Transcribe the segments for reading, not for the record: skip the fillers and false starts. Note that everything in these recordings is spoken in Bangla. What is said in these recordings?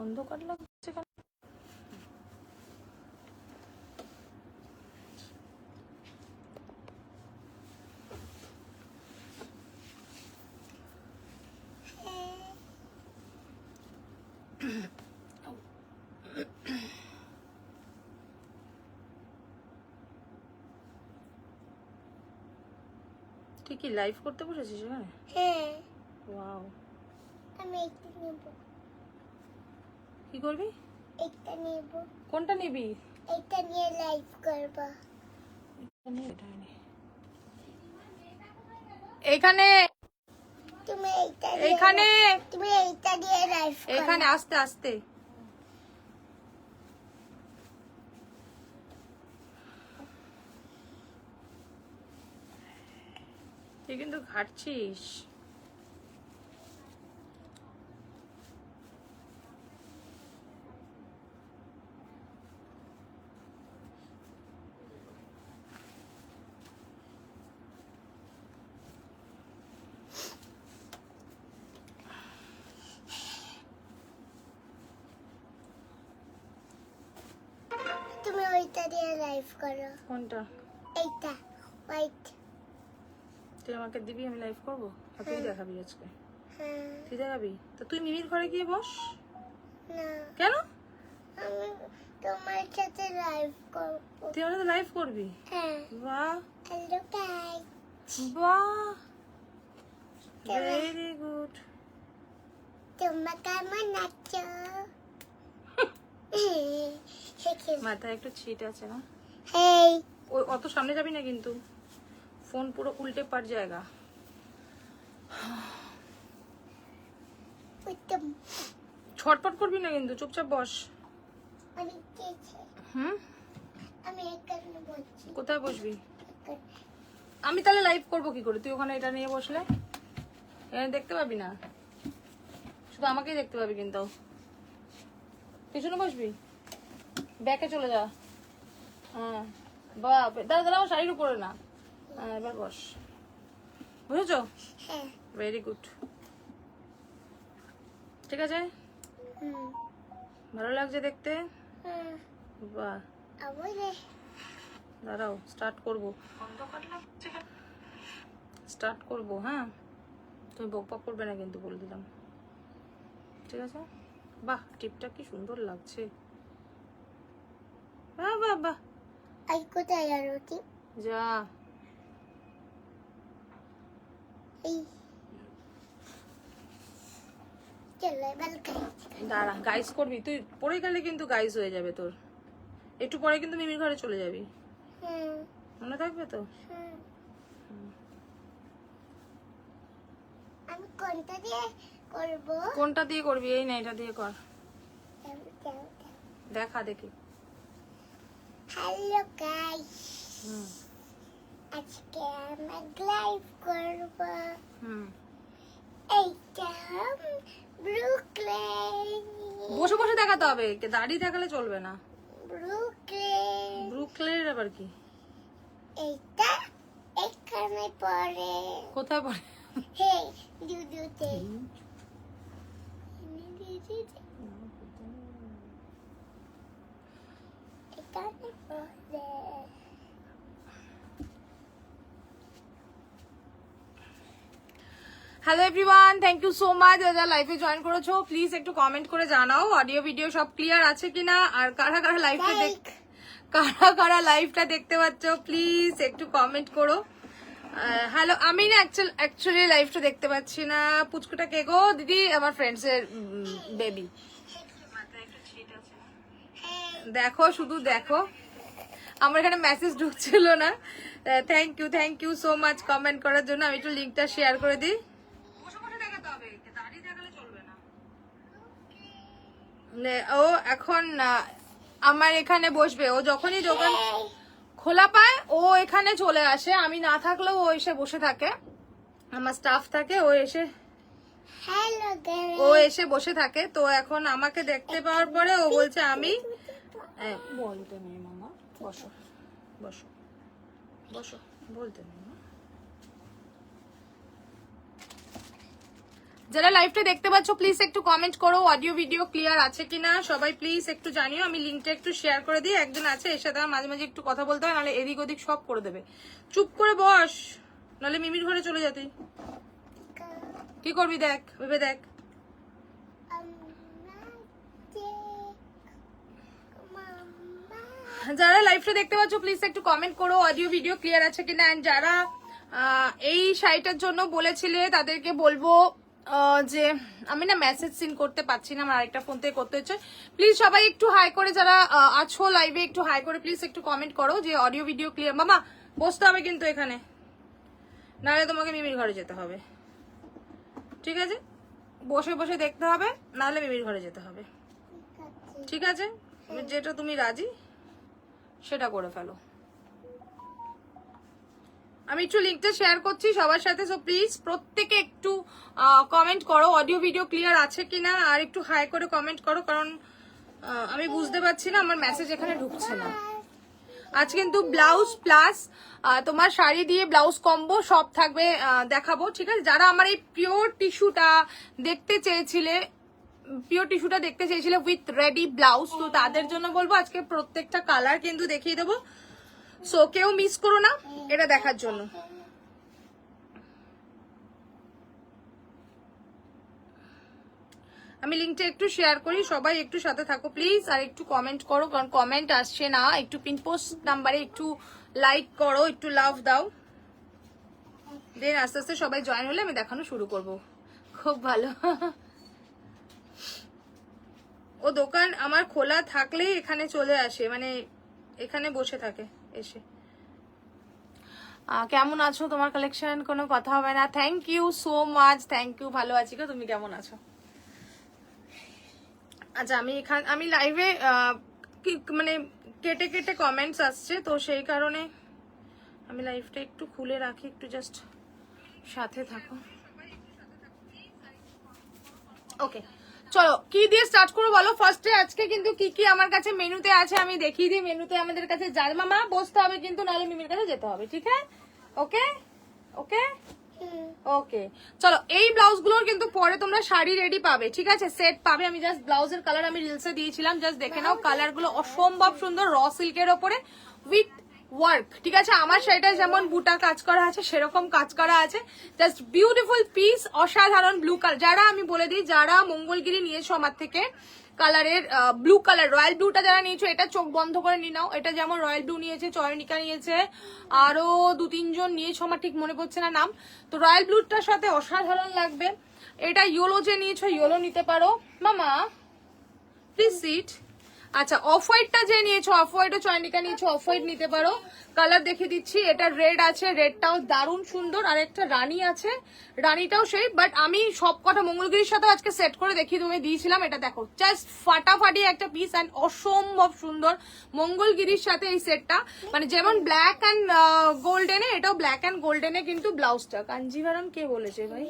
অন্ধকার লাগছে কেন? তুই কি লাইভ করতে বসেছিস এখানে? হ্যাঁ। ওয়াও। আমি একটা নেব। কি করবি? একটা নেব। কোনটা নিবি? এটা নিয়ে লাইভ করব। এখানে তুমি এইটা এখানে তুমি এইটা দিয়ে লাইভ করো। এখানে আস্তে আস্তে। তুই কিন্তু ঘাটছিস। তুমি ওইটা দিয়ে লাইভ করো। কোনটা? এইটা হোয়াইট। তুই আমাকে দিবি, আমি লাইভ করবো? আর তুই দেখাবি আজকে? হ্যাঁ। তুই দেখাবি তো? তুই মিমির ঘরে গিয়ে বস। না, কেন? আমি তোমার সাথে লাইভ করব। তুই আমার সাথে লাইভ করবি? হ্যাঁ। বাহ হ্যালো গাইস। বাহ, ভেরি গুড। তোমরা কেমন আছো? মাথায় একটু ছিট আছে না? হেই। ওই অত সামনে যাবি না কিন্তু, ফোন পুরো উল্টে পার জায়গা। উত্তম। ছটপট করবি না কিন্তু, চুপচাপ বস। অনেক চেয়েছে। হুম, আমি এখানে বসছি। কোথায় বসবি? এখানে। আমি তাহলে লাইভ করবো কি করে? তুই ওখানে এটা নিয়ে বসলে এখানে দেখতে পাবি না, শুধু আমাকেই দেখতে পাবি। কিন্তু পিছনে বসবি, ব্যাকে চলে যা। হ্যাঁ, বাহ, দাঁড়া দাঁড়া, শাড়ির উপরে না। হ্যাঁ, এবার বস। বুঝেছো? হ্যাঁ। Very good. ঠিক আছে, হুম। ভালো লাগছে দেখতে। হুম। বাহ, আবার দাঁড়াও, স্টার্ট করবো। স্টার্ট করবো, হ্যাঁ? তুমি বকবক করবে না কিন্তু, বলে দিলাম। ঠিক আছে? বাহ, টিপটা কি সুন্দর লাগছে। বাহ বাহ বাহ। আই কোথায় আর কি? যা। এই চলো এবার দাঁড়া, গাইস করবি তুই? পরে গেলে কিন্তু গাইস হয়ে যাবে তোর। একটু পরে কিন্তু মিমির ঘরে চলে যাবি, হুম। মনে থাকবে তো? হুম। আমি কোনটা দিয়ে করব? কোনটা দিয়ে করবি? এই না, এটা দিয়ে কর। দেখা দেখি। হ্যালো গাইস, হুম আজকে আমরা লাইভ করব। হুম। এইটা ব্রুকলিন। বসে বসে দেখাতে হবে, দাঁড়িয়ে দেখালে চলবে না। ব্রুকলিন। ব্রুকলের আবার কি? এইটা এখানে পড়ে। কোথায় পড়ে? হে দুদুতে। এখানে পড়ে। Hello everyone, thank you so much যারা লাইভে জয়েন করেছো। প্লিজ একটু কমেন্ট করে জানাও অডিও ভিডিও সব ক্লিয়ার আছে কিনা, আর কারা কারা লাইভটা দেখতে পাচ্ছ প্লিজ একটু কমেন্ট করো। হ্যালো, আমি না অ্যাকচুয়ালি লাইভটা দেখতে পাচ্ছি না। পুচকুটা কে গো? দিদি, আমার ফ্রেন্ডস এর বেবি। দেখো, শুধু দেখো, আমার এখানে মেসেজ ঢুকছিল না। Thank you so much comment করার জন্য। আমি একটু লিঙ্কটা শেয়ার করে দিই। ও এখন আমার এখানে বসবে। ও যখনই দোকান খোলা পায় ও এখানে চলে আসে। আমি না থাকলেও ও এসে বসে থাকে, আমার স্টাফ থাকে, ও এসে বসে থাকে। তো এখন আমাকে দেখতে পাওয়ার পরে ও বলছে আমি বলতে নেই মামা, বসো বসো বসো, বলতে নেই। যারা লাইভটা দেখতে পাচ্ছ প্লিজ একটু কমেন্ট করো অডিও ভিডিও ক্লিয়ার আছে কিনা, সবাই প্লিজ একটু জানিও। আমি লিঙ্কটা একটু শেয়ার করে দিই। একজন আছে এর সাথে মাঝে মাঝে একটু কথা বলতে হয়, নাহলে এদিক ওদিক সব করে দেবে। চুপ করে বস, নাহলে মিমির ঘরে চলে যেতে। কি করবি দেখ, ভেবে দেখ। যারা লাইভটা দেখতে পাচ্ছ প্লিজ একটু কমেন্ট করো অডিও ভিডিও ক্লিয়ার আছে কিনা। এন্ড যারা এই শাড়িটার জন্য বলেছিলে তাদেরকে বলবো যে আমি না মেসেজ সিন করতে পারছি না, আমার আরেকটা ফোন থেকে করতে হচ্ছে। প্লিজ সবাই একটু হাই করে, যারা আছো লাইভে একটু হাই করে প্লিজ একটু কমেন্ট করো যে অডিও ভিডিও ক্লিয়ার। মামা বসতে হবে কিন্তু এখানে, নাহলে তোমাকে মিমির ঘরে যেতে হবে, ঠিক আছে? বসে বসে দেখতে হবে, নাহলে মিমির ঘরে যেতে হবে, ঠিক আছে? যেটা তুমি রাজি সেটা করে ফেলো। আমি একটু লিঙ্কটা শেয়ার করছি সবার সাথে, সো প্লিজ প্রত্যেকে একটু কমেন্ট করো অডিও ভিডিও ক্লিয়ার আছে কিনা, আর একটু হাই করে কমেন্ট করো, কারণ আমি বুঝতে পারছি না, আমার মেসেজ এখানে ঢুকছে না। আজ কিন্তু ব্লাউজ প্লাস তোমার শাড়ি দিয়ে ব্লাউজ কম্বো সব থাকবে, দেখাবো, ঠিক আছে? যারা আমার এই পিওর টিস্যুটা দেখতে চেয়েছিলে উইথ রেডি ব্লাউজ, তো তাদের জন্য বলবো আজকে প্রত্যেকটা কালার কিন্তু দেখিয়ে দেবো, সো কেউ মিস করো না এটা দেখার জন্য। আমি লিঙ্কটা একটু শেয়ার করি, সবাই একটু সাথে থাকো প্লিজ, আর একটু কমেন্ট করো, কারণ কমেন্ট আসছে না। একটু পিন পোস্ট নাম্বারে একটু লাইক করো, একটু লাভ দাও, দেন আস্তে আস্তে সবাই জয়েন হলে আমি দেখানো শুরু করব। খুব ভালো। ও দোকান আমার খোলা থাকলেই এখানে চলে আসে, মানে এখানে বসে থাকে এসে। কেমন আছো? তোমার কালেকশন কোনো কথা হবে না। Thank you so much, thank you. ভালো আছি গো, তুমি কেমন আছো? আচ্ছা, আমি লাইভে মানে কেটে কেটে কমেন্টস আসছে, তো সেই কারণে আমি লাইভটা একটু খুলে রাখি, একটু জাস্ট সাথে থাকো। ওকে, চলো কি দিয়ে স্টার্ট করবো বলো? ফার্স্টে আজকে কিন্তু কি কি আমার কাছে মেনুতে আছে আমি দেখিয়ে দিই। মেনুতে আমাদের কাছে যার মামা বসতে হবে কিন্তু, নাহলে মিমির কাছে যেতে হবে, ঠিক আছে? ওকে ওকে ওকে, চলো এই ব্লাউজ গুলোর কিন্তু পরে তোমরা শাড়ি রেডি পাবে, ঠিক আছে? সেট পাবে। আমি জাস্ট ব্লাউজের কালার আমি রিলসে দিয়েছিলাম, জাস্ট দেখে নাও। কালার গুলো অসম্ভব সুন্দর, র সিল্কের ওপরে উইথ ওয়ার্ক, ঠিক আছে? আমার শাড়িটা যেমন বুটা কাজ করা আছে সেরকম কাজ করা আছে, জাস্ট বিউটিফুল পিস, অসাধারণ ব্লু কালার। যারা আমি বলে দিই, যারা মঙ্গলগিরি নিয়েছো আমার থেকে কালারের ব্লু কালার, রয়্যাল ব্লুটা যারা নিয়েছো, এটা চোখ বন্ধ করে নিয়ে নাও। এটা যেমন রয়্যাল ব্লু নিয়েছে, চয়নিকা নিয়েছে, আরো 2-3 জন নিয়েছো, আমার ঠিক মনে পড়ছে না নাম। তো রয়্যাল ব্লুটার সাথে অসাধারণ লাগবে। এটা ইয়েলো যে নিয়েছো, ইয়েলো নিতে পারো। মামা প্লিজ সিট। আচ্ছা, অফ হোয়াইটটা যে নিয়েছো, অফ হোয়াইট ও চয়নিকা নিয়েছো, অফ হোয়াইট নিতে পারো। কালার দেখে দিচ্ছি, এটা রেড আছে, রেডটাও দারুণ সুন্দর। আর একটা রানী আছে, রানীটাও সেই, বাট আমি সব কটা মঙ্গলগিরির সাথে আজকে সেট করে দেখিয়ে তুমি দিয়েছিলাম। এটা দেখো, জাস্ট ফাটাফাটি একটা পিস অ্যান্ড অসম্ভব সুন্দর মঙ্গলগিরির সাথে এই সেটটা, মানে যেমন ব্ল্যাক অ্যান্ড গোল্ডেনে, এটাও ব্ল্যাক অ্যান্ড গোল্ডেনে কিন্তু ব্লাউজটা। কাঞ্জিভারম কে বলেছে ভাই?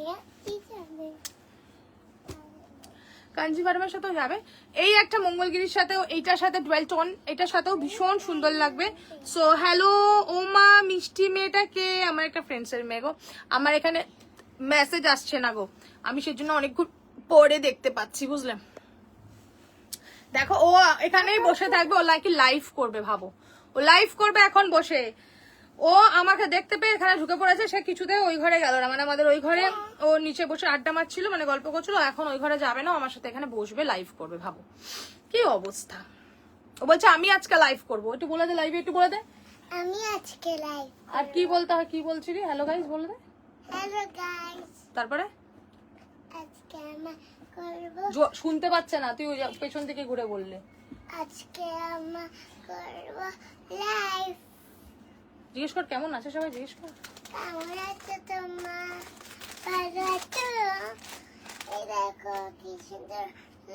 কাঞ্জিভারমের সাথেও যাবে। এই একটা মঙ্গলগিরির সাথেও, এইটার সাথে ডুয়েল টোন, এটার সাথেও ভীষণ সুন্দর লাগবে। সো হ্যালো ওমা, মিষ্টি মেয়েটা কে? আমার একটা ফ্রেন্ডসের মেয়ে গো। আমার এখানে মেসেজ আসছে না গো, আমি সেজন্য অনেকক্ষণ পরে দেখতে পাচ্ছি, বুঝলে? দেখো, ও এখানেই বসে থাকবে, ও নাকি লাইভ করবে, ভাবো ও লাইভ করবে এখন বসে। ও আমাকে দেখতে পেয়ে এখানে ঢুকে পড়েছে, সে কিছুতে ওই ঘরে গেল না, মানে আমাদের ওই ঘরে ও নিচে বসে আড্ডা মারছিল, মানে গল্প করছিল, এখন ওই ঘরে যাবে না, আমার সাথে এখানে বসবে, লাইভ করবে। ভাবো কি অবস্থা। ও বলছে আমি আজকে লাইভ করবো। একটু বলে দে, লাইভে একটু বলে দে আমি আজকে লাইভ। আর কি বলতে হয়, কি বলছিলি? হ্যালো গাইস বলে দে। হ্যালো গাইস, তারপরে আজকে আমরা করব, শুনতে পাচ্ছে না, তুই পেছন থেকে ঘুরে বললে। আজকে আমরা করব লাইভ। জিজ্ঞেস কর কেমন আছে সবাই, জিজ্ঞেস কর কেমন আছো তোমরা? ভালো আছো? এই দেখো কি সুন্দর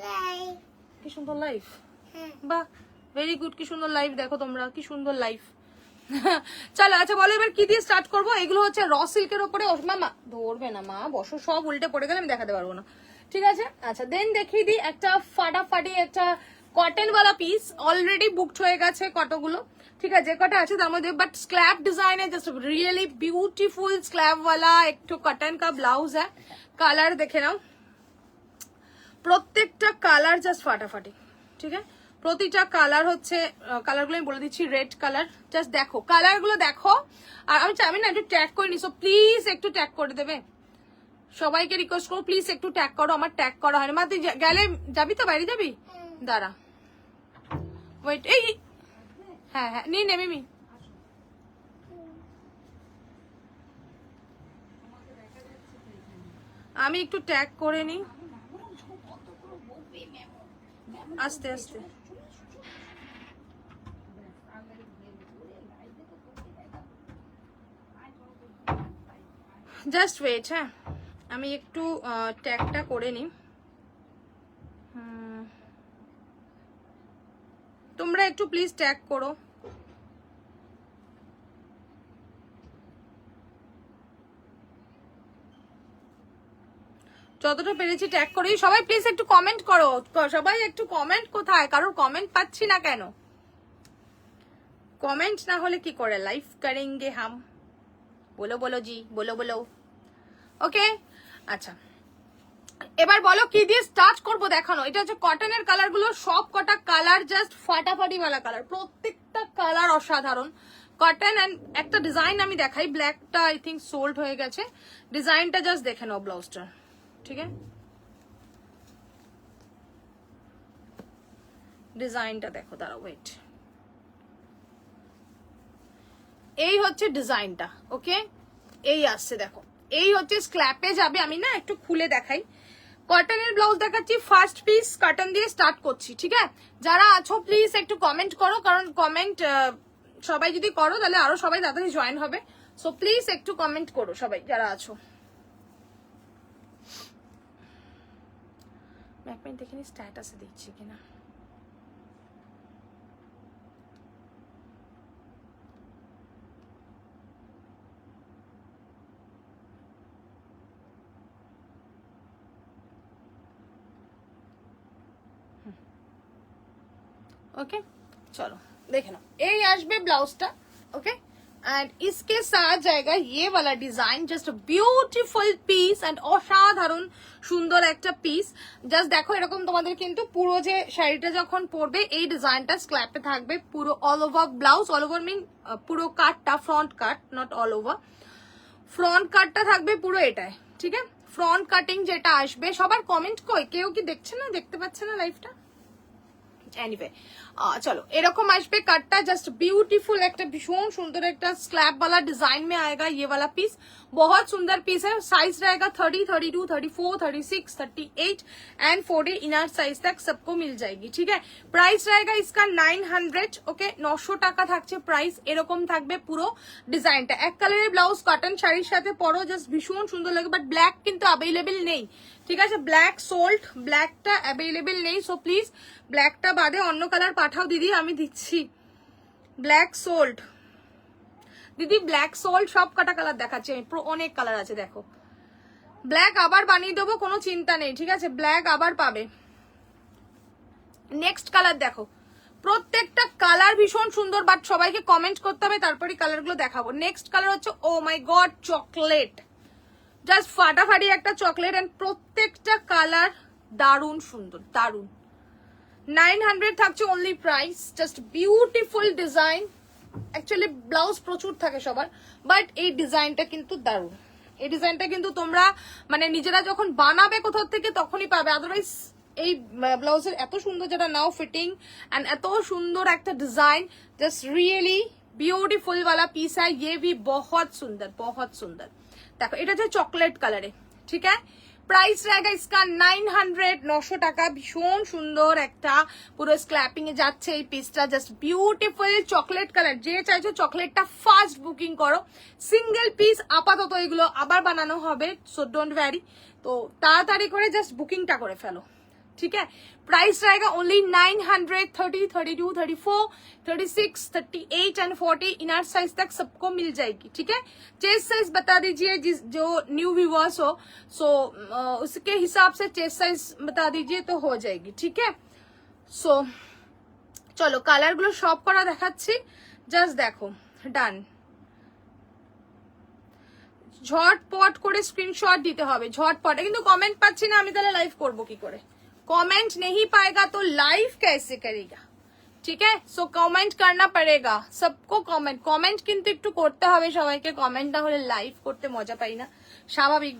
লাইভ। কি সুন্দর লাইভ, হ্যাঁ, বাহ ভেরি গুড, কি সুন্দর লাইভ দেখো তোমরা, কি সুন্দর লাইভ। চলো, আচ্ছা বলো এবার কি দিয়ে স্টার্ট করবো? এগুলো হচ্ছে র সিল্কের ওপরে। মামা ধরবে না, মা বসো, সব উল্টে পড়ে গেলে আমি দেখাতে পারবো না, ঠিক আছে? আচ্ছা, দেন দেখিয়ে দিই একটা ফাটাফাটি একটা কটন ওয়ালা পিস, অলরেডি বুকড হয়ে গেছে কতগুলো, ঠিক আছে? যে কটা আছে তার মধ্যে, বাট স্ক্ল্যাব ডিজাইন है, जस्ट रियली ब्यूटीफुल स्क्लैब वाला एक तो कटन का ब्लाउज है। कलर देखे नाओ, প্রত্যেকটা কালার জাস্ট ফাটাফাটি, ঠিক আছে? প্রতিটা কালার হচ্ছে, কালারগুলো আমি বলে দিচ্ছি, রেড কালার, জাস্ট দেখো কালারগুলো দেখো। আর আমি না একটু ট্যাগ করে নিই, সো প্লিজ একটু ট্যাগ করে দেবে, সবাইকে রিকোয়েস্ট করো প্লিজ একটু ট্যাগ করো, আমার ট্যাগ করা হয় না। মা তুই গেলে যাবি তো, বাইরে যাবি? দাঁড়া ওয়েট, এই হ্যাঁ হ্যাঁ নিয়ে নে মিমি। আমি একটু ট্যাগ করে নিই আস্তে আস্তে। জাস্ট ওয়েট, হ্যাঁ আমি একটু ট্যাগটা করে নিই। তোমরা একটু প্লিজ ট্যাগ করো। যতটা পেরেছি ট্যাগ করি। সবাই প্লিজ একটু কমেন্ট করো, সবাই একটু কমেন্ট। কোথায় কারোর কমেন্ট পাচ্ছি না কেন? কমেন্ট না হলে কি করে লাইভ করেंगे हम? বলো বলো জি, বলো বলো। ওকে আচ্ছা, এবার বলো কি দিয়ে স্টার্ট করব দেখানো। এটা হচ্ছে কটনের কালার গুলো, সব কটা কালার জাস্ট ফাটাফাটি वाला কালার, প্রত্যেকটা কালার অসাধারণ কটন। এন্ড একটা ডিজাইন আমি দেখাই, ব্ল্যাকটা আই থিঙ্ক সোল্ড হয়ে গেছে, ডিজাইনটা জাস্ট দেখে নাও ব্লাউজটা, ঠিক আছে? ডিজাইনটা দেখো, দাঁড়াও ওয়েট, এই হচ্ছে ডিজাইনটা। ওকে এই আসছে দেখো, এই হচ্ছে স্ক্ল্যাপে যাবে। আমি না একটু খুলে দেখাই, কটনের ব্লাউজ দেখাচ্ছি, ফার্স্ট পিস কটন দিয়ে স্টার্ট করছি, ঠিক আছে? যারা আছো প্লিজ একটু কমেন্ট করো, কারণ কমেন্ট সবাই যদি করো তাহলে আরো সবাই তাড়াতাড়ি জয়েন হবে। সো প্লিজ একটু কমেন্ট করো সবাই যারা আছো। এক মিনিট দেখে নি স্ট্যাটাসে দিচ্ছি কিনা। ओके चलो देखे ना, ये आसबे ब्लाउजटा। ओके एंड इसके साथ जाएगा ये वाला design, just beautiful piece and অসাধারণ সুন্দর একটা পিস। জাস্ট দেখো এরকম তোমাদের কিন্তু পুরো যে শাড়িটা যখন পরবে এই ডিজাইনটা স্ক্ল্যাপে থাকবে পুরো all over blouse, all over mean পুরো কাটটা, front cut not all over, front কাটটা থাকবে পুরো এটাই, ঠিক আছে? ফ্রন্ট কাটিং যেটা আসবে, সবার কমেন্ট কই, কেউ কি দেখছে না, দেখতে পাচ্ছে না লাইভটা? एनीवे चलो एरकम आसबे काटटा, जस्ट ब्यूटीफुल एक भीषण सुंदर एक स्लैब वाला डिजाइन में आएगा ये वाला पीस, बहुत सुंदर पीस है। साइज रहेगा 30, 32, 34, 36, 38 एंड 40 इनर साइज तक सबको मिल जाएगी, ठीक है? प्राइस रहेगा इसका 900। ओके 900 টাকা থাকছে প্রাইস। এরকম থাকবে পুরো ডিজাইনটা, এক কালারের ব্লাউজ কটন শাড়ির সাথে পরো, জাস্ট ভীষণ সুন্দর লাগে। বাট ব্ল্যাক কিন্তু অ্যাভেলেবেল নেই, ঠিক আছে? ব্ল্যাক সোল্ড, ব্ল্যাকটা অ্যাভেলেবেল নেই। সো প্লিজ ব্ল্যাকটা বাদে অন্য কালার পাঠাও দিদি, আমি দিচ্ছি। ব্ল্যাক সোল্ড দিদি, ব্ল্যাক সোল্ড সব কটা কালার দেখাচ্ছি আমি, অনেক কালার আছে দেখো। ব্ল্যাক আবার বানিয়ে দেবো, কোনো চিন্তা নেই, ঠিক আছে? ব্ল্যাক আবার পাবে। নেক্সট কালার দেখো, প্রত্যেকটা কালার ভীষণ সুন্দর, বাট সবাইকে কমেন্ট করতে হবে তারপরে কালারগুলো দেখাবো। নেক্সট কালার হচ্ছে ও মাই গড চকলেট, জাস্ট ফাটাফাটি একটা চকলেট এন্ড প্রত্যেকটা কালার দারুণ সুন্দর, দারুণ। 900 থাকছে only price, just beautiful design. Actually blouse প্রচুর থাকে সবার, বাট এই ডিজাইনটা কিন্তু দারুণ। এই ডিজাইনটা কিন্তু তোমরা মানে নিজেরা যখন বানাবে কোথাও থেকে তখনই পাবে, আদারওয়াইজ এই ব্লাউজের এত সুন্দর যেটা নাও ফিটিং एंड এত সুন্দর একটা ডিজাइन, जस्ट रियली ब्यूटीफुल वाला पीस है। ये भी बहुत सुंदर, बहुत सुंदर। देखो এটা হচ্ছে চকলেট কালারে, ঠিক আছে? प्राइस रहेगा इसका 900, 900 টাকা। ভীষণ সুন্দর একটা পুরো স্ক্ল্যাপিং এ যাচ্ছে এই পিসটা, জাস্ট বিউটিফুল চকলেট কালার। যে চাইছো চকলেটটা ফার্স্ট বুকিং করো, সিঙ্গেল পিস আপাতত এগুলো আবার বানানো হবে, সো ডোন্ট ওয়ারি। তো তাড়াতাড়ি করে জাস্ট বুকিংটা করে ফেলো, ठीक है? प्राइस रहेगा ओनली 900, 30, 32, 34, 36, 38 एंड 40 इनर साइज तक सबको मिल जाएगी, ठीक है? चेस्ट साइज बता दीजिए जो न्यू व्यूअर्स हो, सो उसके हिसाब से चेस्ट साइज बता दीजिए तो हो जाएगी, ठीक है? सो चलो কালার গুলো সব করা দেখাচ্ছি, জাস্ট দেখো। ডান, ঝটপট করে স্ক্রিনশট দিতে হবে, ঝটপট। কিন্তু কমেন্ট পাচ্ছি না আমি, তাহলে লাইভ করবো কি করে? कमेंट नहीं पाएगा तो लाइव कैसे करेगा? ঠিক আছে, সো কমেন্ট करना पड़ेगा सबको। কমেন্ট কিন্তু একটু করতে হবে সবাইকে, কমেন্ট না হলে লাইভ করতে মজা পাই না, স্বাভাবিক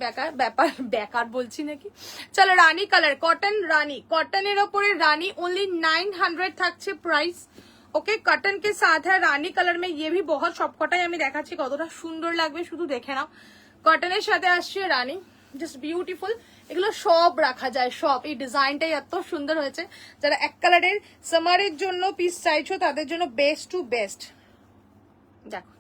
বেকার বলছি নাকি। চলো রানী কালার, কটন রানী, কটনের ওপরে রানী ओनली 900 থাকছে প্রাইস। ওকে, কটন के साथ है रानी कलर में, ये भी बहुत সবকটাই আমি দেখাচ্ছি কতটা সুন্দর লাগবে শুধু দেখে নাও। কটনের সাথে আসছে রানী, জাস্ট বিউটিফুল। এগুলো সব রাখা যায়, সব। এই ডিজাইনটাই এত সুন্দর হয়েছে, যারা এক কালারের সামারের জন্য পিস চাইছো তাদের জন্য বেস্ট টু বেস্ট। দেখো,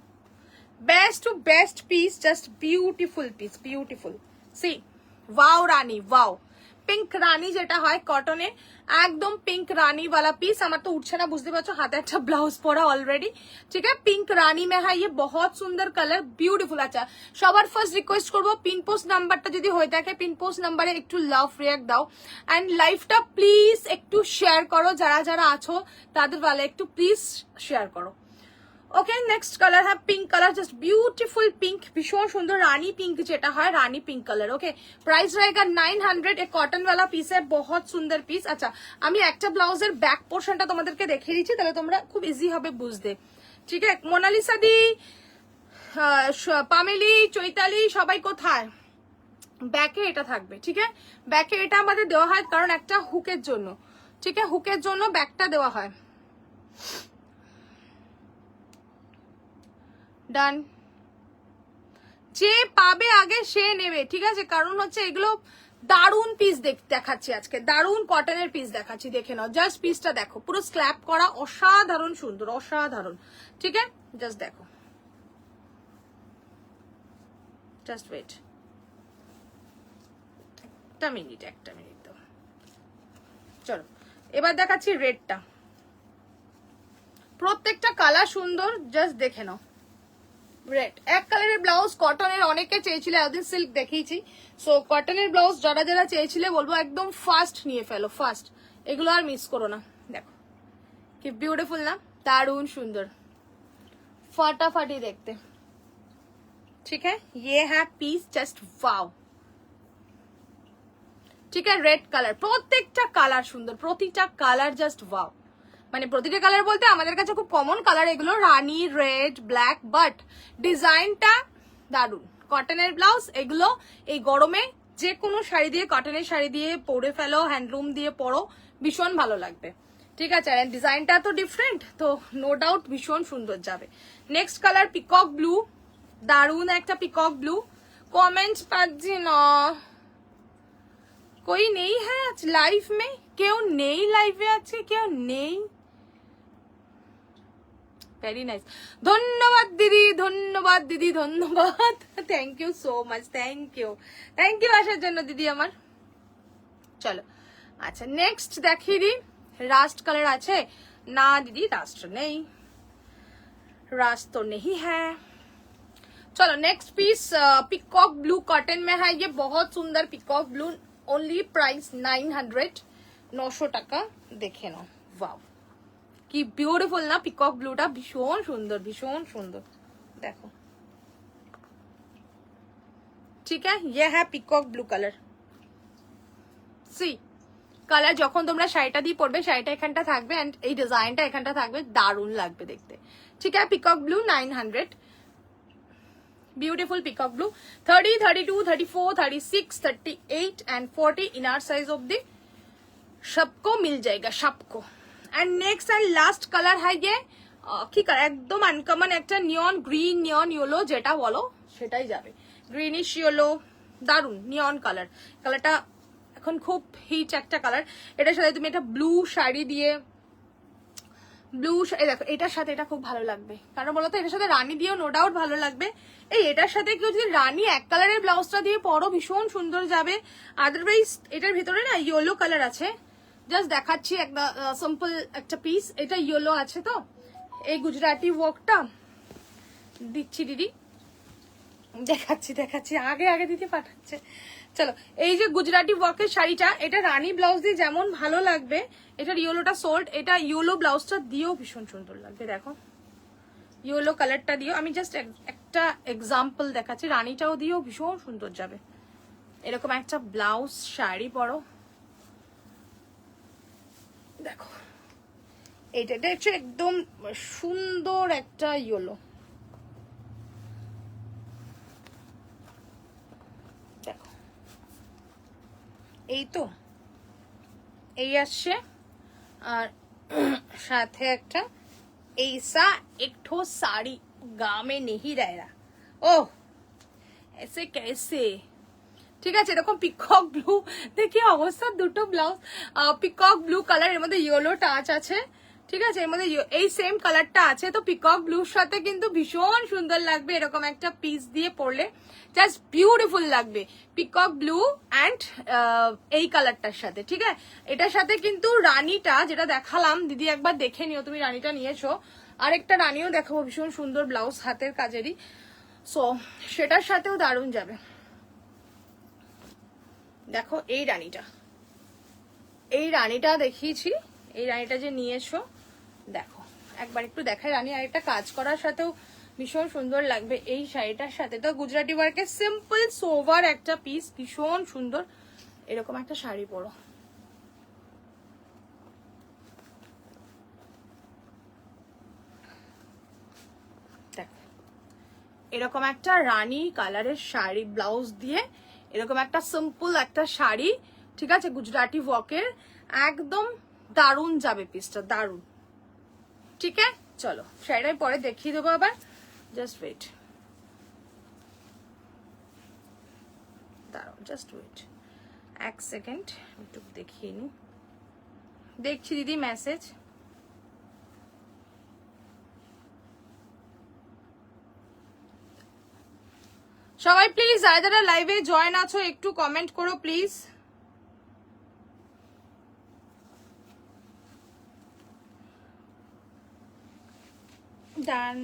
best to best piece, just beautiful piece, beautiful. See wow রানী, ওয়াও। পিঙ্ক রানী যেটা হয় কটনে, একদম পিঙ্ক রানী वाला পিস। আমার তো উঠছে না বুঝতে পারছো, হাতে একটা ব্লাউজ পরা অলরেডি। ঠিক আছে, পিঙ্ক রানী में है ये, बहुत সুন্দর কালার, বিউটিফুল। আচ্ছা, সবার ফার্স্ট রিকোয়েস্ট করবো পিন পোস্ট নাম্বারটা যদি হয়ে থাকে পিন পোস্ট নাম্বারে একটু লাভ রিয়াক্ট দাও, এন্ড লাইভটা প্লিজ একটু শেয়ার করো, যারা যারা আছো তাদের বেলা একটু প্লিজ শেয়ার করো। ओके, नेक्स्ट कलर है pink colour, just beautiful pink, भीषण सुंदर रानी पिंक जेटा है, रानी पिंक कलर। ओके, प्राइस रहेगा 900। एक कॉटन वाला पीस है, बहुत सुंदर पिस। अच्छा, আমি একটা ব্লাউজের ব্যাক পোর্শনটা তোমাদেরকে দেখিয়ে দিচ্ছি, তাহলে তোমরা খুব ইজি হবে বুঝতে। ঠিক আছে, মোনালিসা দি, পামেলি, চৈতালি সবাই কোথায়? ব্যাকে এটা থাকবে। ঠিক আছে, ব্যাকে এটা আমাদের দেওয়া হয় কারণ একটা হুকের জন্য। ঠিক আছে, হুকের জন্য ব্যাকটা দেওয়া হয়। ডান, যে পাবে আগে সে নেবে। ঠিক আছে, কারণ হচ্ছে এগুলো দারুন পিস দেখাচ্ছি আজকে, দারুন কটনের পিস দেখাচ্ছি, দেখে নাও। জাস্ট পিসটা দেখো, পুরো স্ল্যাপ করা, অসাধারণ সুন্দর, অসাধারণ। ঠিক আছে, জাস্ট দেখো, জাস্ট ওয়েট একটা মিনিট তো। চলো এবার দেখাচ্ছি রেডটা। প্রত্যেকটা কালার সুন্দর, জাস্ট দেখে নাও। রেড এক কালারের ব্লাউজ কটনের অনেকে চেয়েছিলে, এতদিন সিল্ক দেখিয়েছি। সো কটনের ব্লাউজ যারা যারা চেয়েছিলে বলবো একদম ফার্স্ট নিয়ে ফেলো, ফার্স্ট। এগুলো আর মিস করো না। দেখো কি বিউটিফুল না, দারুণ সুন্দর, ফাটাফাটি দেখতে। ঠিক আছে, ये है পিস, জাস্ট ওয়াও। ঠিক আছে, রেড কালার, প্রত্যেকটা কালার সুন্দর, প্রতিটা কালার জাস্ট ওয়াও। মানে প্রতিটা কালার বলতে আমাদের কাছে খুব কমন কালার এগুলো, রানী, রেড, ব্ল্যাক, বাট ডিজাইনটা দারুন। কটনের ব্লাউজ এগুলো এই গরমে যে কোনো শাড়ি দিয়ে, কটনের শাড়ি দিয়ে পরে ফেলো, হ্যান্ডলুম দিয়ে পরো, ভীষণ ভালো লাগবে। ঠিক আছে, আর ডিজাইনটা তো ডিফারেন্ট, তো নো ডাউট ভীষণ সুন্দর যাবে। নেক্সট কালার পিকক ব্লু, দারুন একটা পিকক ব্লু। কমেন্টস পাচ্ছি না, कोई नहीं है आज लाइव में, क्यों नहीं लाइव में आज क्यों नहीं? वेरी नाइस, धन्यवाद दीदी, धन्यवाद दीदी, धन्यवाद, thank you so much, thank you আসার জন্য দিদি আমার। চলো আচ্ছা, নেক্সট দেখিয়ে দিই। রাস্ট কালার আছে না দিদি? রাস্ট নেই, रास्ट तो नहीं है। चलो next piece peacock blue cotton में है, ये बहुत सुंदर पिकॉक ब्लू, ओनली प्राइस 900, 900 টাকা। দেখে নাও, वाव কি বিউটিফুল না পিকক ব্লুটা, ভীষণ সুন্দর, ভীষণ সুন্দর। দেখো, ঠিক আছে, ये है peacock blue colour. See colour যখন তোমরা শাড়িটা দিয়ে পরবে, শাড়িটা এখানটা থাকবে এন্ড এই ডিজাইনটা এখানটা থাকবে, দারুণ লাগবে দেখতে। ঠিক আছে, peacock blue 900, beautiful peacock blue. 30, 32, 34, 36, 38 and 40 in are size of the सबको मिल जाएगा, सबको। And next and last colour है ये কি কালার, একদম আনকমন একটা নিয়ন গ্রিন, নিয়ন ইয়েলো যেটা বলো সেটাই যাবে, গ্রিনিশ ইয়েলো, দারুন নিয়ন কালার। কালারটা এখন খুব হিট একটা কালার। এটার সাথে তুমি একটা ব্লু শাড়ি দিয়ে, ব্লু দেখো এটার সাথে এটা খুব ভালো লাগবে, কারণ বলতো এটার সাথে রানী দিয়েও নো ডাউট ভালো লাগবে। এই এটার সাথে কেউ যদি রানী এক কালারের ব্লাউজটা দিয়ে পরো ভীষণ সুন্দর যাবে। আদারওয়াইজ এটার ভিতরে না ইয়েলো কালার আছে, জাস্ট দেখাচ্ছি একটা সিম্পল একটা পিস, এটা ইয়েলো আছে। তো এই গুজরাটি ওয়ার্কটা দিচ্ছি দিদি, দেখাচ্ছি আগে আগে দিদি পাঠাচ্ছে। চলো, এই যে গুজরাটি ওয়ার্কের শাড়িটা, এটা রানী ব্লাউজ দিয়ে যেমন ভালো লাগবে, এটার ইয়েলোটা সোল্ড, এটা ইয়েলো ব্লাউজটা দিয়েও ভীষণ সুন্দর লাগবে। দেখো ইয়েলো কালারটা দিয়েও, আমি জাস্ট একটা এক্সাম্পল দেখাচ্ছি, রানীটাও দিয়েও ভীষণ সুন্দর যাবে। এরকম একটা ব্লাউজ শাড়ি পরো, দেখো এটা হচ্ছে একদম সুন্দর একটা ইয়েলো, দেখো এই তো এই আসছে, আর সাথে একটা ऐसा एक ठो साड़ी गाँव में नहीं रह रहा, ओह ऐसे कैसे, ঠিক আছে। এরকম পিকক ব্লু, দেখি অবস্থা, দুটো ব্লাউজ পিকক ব্লু কালার, এর মধ্যে ইয়েলো টাচ আছে, ঠিক আছে, এর মধ্যে এই সেম কালারটা আছে, তো পিকক ব্লুর সাথে কিন্তু ভীষণ সুন্দর লাগবে এরকম একটা পিস দিয়ে পরলে, জাস্ট বিউটিফুল লাগবে পিকক ব্লু অ্যান্ড এই কালারটার সাথে, ঠিক আছে। এটার সাথে কিন্তু রানীটা যেটা দেখালাম, দিদি একবার দেখে নিও, তুমি রানীটা নিয়েছো, আরেকটা রানীও দেখাবো, ভীষণ সুন্দর ব্লাউজ হাতের কাজেরই, সো সেটার সাথেও দারুণ যাবে। দেখো এই রানীটা দেখিয়েছি, এই রানীটা যে নিয়েছো, দেখো একবার একটু দেখাই রানী, আর একটা কাজ করার সাথেও ভীষণ সুন্দর লাগবে এই শাড়িটার সাথে। তো গুজরাটি ওয়ার্কের সিম্পল সোভার একটা পিস, ভীষণ সুন্দর, এরকম একটা শাড়ি পরো, দেখো এরকম একটা রানী কালারের শাড়ি ব্লাউজ দিয়ে, এরকম একটা সিম্পল একটা শাড়ি, ঠিক আছে, গুজরাটি ওয়ার্কের, একদম দারুণ যাবে পিসটা, দারুণ, ঠিক আছে। চলো শাড়িটা পরে দেখিয়ে দেবো আবার, জাস্ট ওয়েট, দাঁড়াও জাস্ট ওয়েট এক সেকেন্ড, একটু দেখিয়ে নি, দেখছি দিদি মেসেজ। সবাই প্লিজ যারা যারা লাইভে জয়েন আছো একটু কমেন্ট করো প্লিজ। ডান,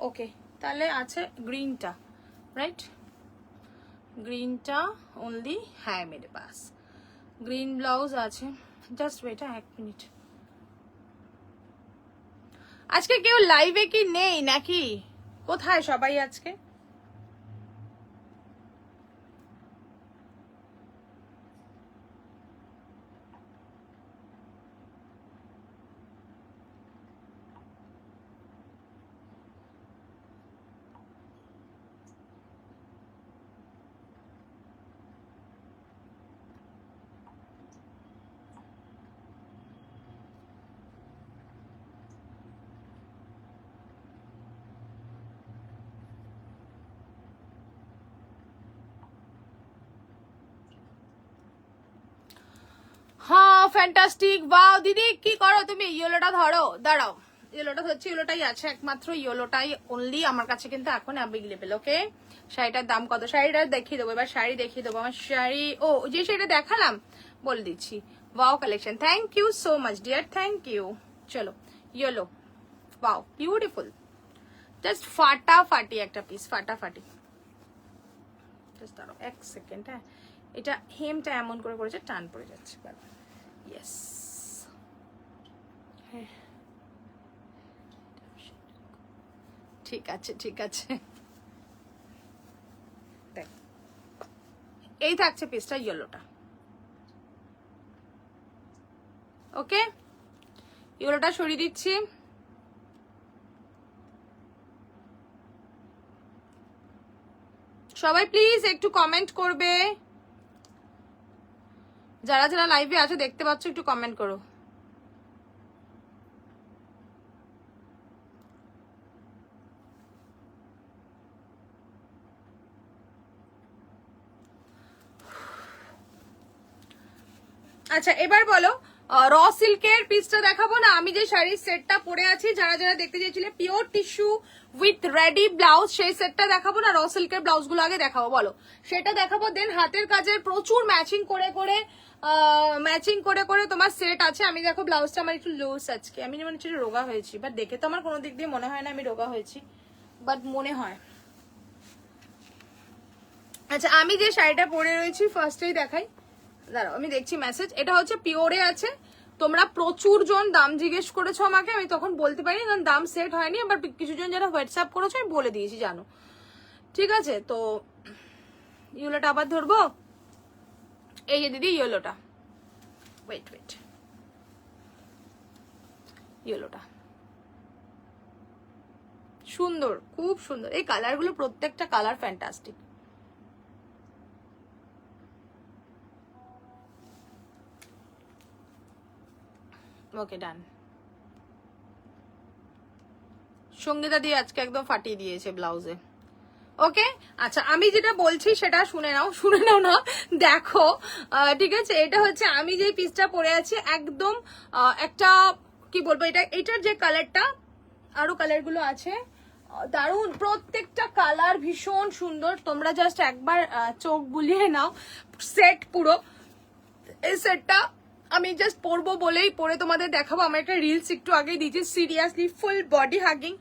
ওকে, তাহলে আছে গ্রিনটা, রাইট, গ্রিনটা অনলি, হ্যাঁ মেরে পাস গ্রিন ব্লাউজ আছে, জাস্ট ওয়েট এক মিনিট। আজকে কেউ লাইভে কি নেই নাকি, কোথায় সবাই আজকে? হ্যাঁ ফ্যান্টাস্টিক, ওয়াও দিদি কি করো তুমি, ইয়েলোটা ধরো, দাঁড়াও ইয়েলোটা ধরছি, ইয়েলোটাই আছে একমাত্র, ইয়েলোটাই অনলি আমার কাছে কিন্তু এখন অ্যাভেলেবেল, ওকে। শাড়িটার দাম কত, শাড়িটা দেখিয়ে দেবো, এবার শাড়ি দেখিয়ে দেবো, আমার শাড়ি, ও যে শাড়িটা দেখালাম বলে দিচ্ছি, wow collection, thank you so much dear, thank you. চলো ইয়েলো, ওয়াও বিউটিফুল, জাস্ট ফাটাফাটি একটা পিস, ফাটাফাটি, জাস্ট দাঁড়াও এক সেকেন্ড, হ্যাঁ এটা হেমটা এমন করে করেছে টান পড়ে যাচ্ছে, ইয়েস, হ্যাঁ ঠিক আছে ঠিক আছে, দেখ এই থাকছে পিসটা ইয়েলোটা, ওকে, ইয়েলোটা সরিয়ে দিচ্ছি। সবাই প্লিজ একটু কমেন্ট করবে, যারা যারা লাইভে আছে দেখতে পাচ্ছ একটু কমেন্ট করো। আচ্ছা এবার বলো, র সিল্কের পিসটা দেখাবো না, আমি যে শাড়ির সেটটা পরে আছি, যারা যারা দেখতে চেয়েছিলে pure tissue with ready blouse, সেই সেটটা দেখাবো না, র সিল্কের ব্লাউজ গুলো আগে দেখাবো, বলো সেটা দেখাবো, দেন হাতের কাজের প্রচুর ম্যাচিং করে তোমার সেট আছে। আমি দেখো ব্লাউজটা আমার একটু লুজ আজকে, আমি মনে হচ্ছে রোগা হয়েছি, বাট দেখে তো আমার কোনো দিক দিয়ে মনে হয় না আমি রোগা হয়েছি, বাট মনে হয়। আচ্ছা আমি যে শাড়িটা পরে রয়েছি ফার্স্টেই দেখাই, দাঁড়াও আমি দেখছি মেসেজ, এটা হচ্ছে পিওরে আছে, তোমরা প্রচুর জন দাম জিজ্ঞেস করেছো আমাকে, আমি তখন বলতে পারিনি কারণ দাম সেট হয়নি, আবার কিছু জন যারা হোয়াটসঅ্যাপ করেছো আমি বলে দিয়েছি জানো, ঠিক আছে। তো ইয়েলোটা আবার ধরবো, এই যে দিদি ইয়েলোটা, ওয়েট ওয়েট ইয়েলোটা সুন্দর, খুব সুন্দর। এই কালারগুলো প্রত্যেকটা কালার ফ্যান্টাস্টিক। ওকে ডান। সঙ্গীতা দিয়ে আজকে একদম ফাটিয়ে দিয়েছে ব্লাউজে। ওকে আচ্ছা, আমি যেটা বলছি সেটা শুনে নাও না, দেখো। ঠিক আছে, এটা হচ্ছে আমি যে পিসটা পরে আছি একদম একটা কি বলবো, এটার যে কালারটা, আরো কালারগুলো আছে দারুন, প্রত্যেকটা কালার ভীষণ সুন্দর। তোমরা জাস্ট একবার চোখ বুলিয়ে নাও। সেট পুরো, এই সেটটা আমি জাস্ট পরবো বলেই পরে তোমাদের দেখাবো। আমার একটা রিলস একটু আগে দিয়েছি, সিরিয়াসলি ফুল বডি হাগিং,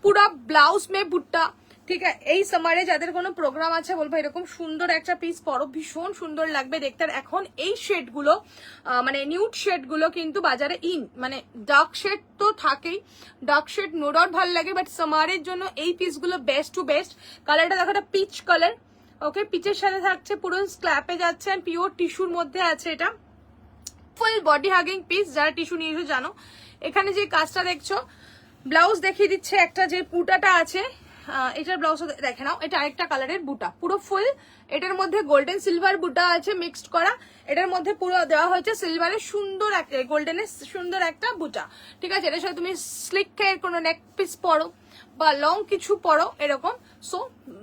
পুরা ব্লাউজ মে বুট্টা। ঠিক আছে, এই সামারে যাদের কোনো প্রোগ্রাম আছে বলবো এরকম সুন্দর একটা পিস পরো, ভীষণ সুন্দর লাগবে দেখতে। এখন এই শেডগুলো মানে নিউড শেডগুলো কিন্তু বাজারে মানে ডার্ক শেড তো থাকেই, ডার্ক শেড নো ডাউট ভালো লাগে, বাট সামারের জন্য এই পিসগুলো বেস্ট টু বেস্ট। কালারটা দেখো, এটা পিচ কালার। ওকে, পিচের সাথে থাকছে, পুরো স্ক্ল্যাপে যাচ্ছে, আর পিওর টিস্যুর মধ্যে আছে। এটা ফুল বডি হাগিং পিস, যারা টিস্যু নিয়েছো জানো। এখানে যে কাজটা দেখছো, ব্লাউজ দেখিয়ে দিচ্ছে একটা, যে বুটাটা আছে এটার ব্লাউজ দেখে নাও। এটা আরেকটা কালারের বুটা, পুরো ফুল। এটার মধ্যে গোল্ডেন সিলভার বুটা আছে মিক্সড করা, এটার মধ্যে পুরো দেওয়া হয়েছে সিলভারের সুন্দর একটা, গোল্ডেনের সুন্দর একটা বুটা। ঠিক আছে, এটার সাথে তুমি স্লিক এর কোনো নেক পিস পরো বা লং কিছু পরো এরকম, সো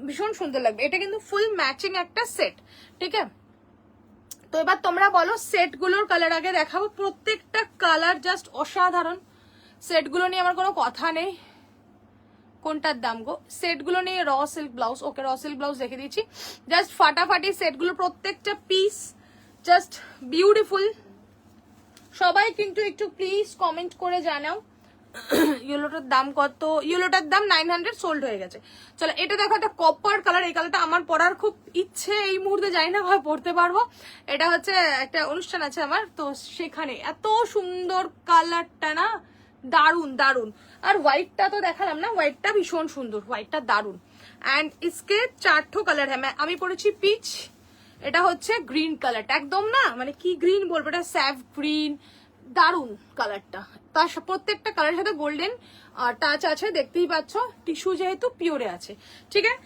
ভীষণ সুন্দর লাগবে। এটা কিন্তু ফুল ম্যাচিং একটা সেট। ঠিক আছে, তো এবার তোমরা বলো সেটগুলোর কালার আগে দেখাবো। প্রত্যেকটা কালার জাস্ট অসাধারণ। সেটগুলো নিয়ে আমার কোনো কথা নেই। কোনটার দাম গো? সেটগুলো নিয়ে র সিল্ক ব্লাউজ। ওকে, র সিল্ক ব্লাউজ দেখে দিচ্ছি, জাস্ট ফাটাফাটি সেটগুলো, প্রত্যেকটা পিস জাস্ট বিউটিফুল। সবাই কিন্তু একটু প্লিজ কমেন্ট করে জানাও ইয়েলোটার দাম কত। ইয়েলোটার দাম 900, সোল্ড হয়ে গেছে। চলো, এটা দেখো, একটা কপার কালার। এই কালারটা আমার পরার খুব ইচ্ছে, এই মুহূর্তে জানি না ভাবে পড়তে পারবো। এটা হচ্ছে একটা অনুষ্ঠান আছে আমার, তো সেখানে এত সুন্দর কালারটা না, দারুন দারুন। আর হোয়াইটটা তো দেখালাম না, হোয়াইটটা ভীষণ সুন্দর, হোয়াইটটা দারুন। অ্যান্ড ইসকে চারঠো কালার হ্যাঁ, আমি পরেছি পিচ, এটা হচ্ছে গ্রিন কালারটা, একদম না মানে কি গ্রিন বলবো, এটা স্যাফ গ্রিন, দারুন কালারটা। তার প্রত্যেকটা কালারের সাথে গোল্ডেন টাচ আছে, দেখতেই পাচ্ছ, টিস্যু যেহেতু পিওরে আছে। ঠিক আছে,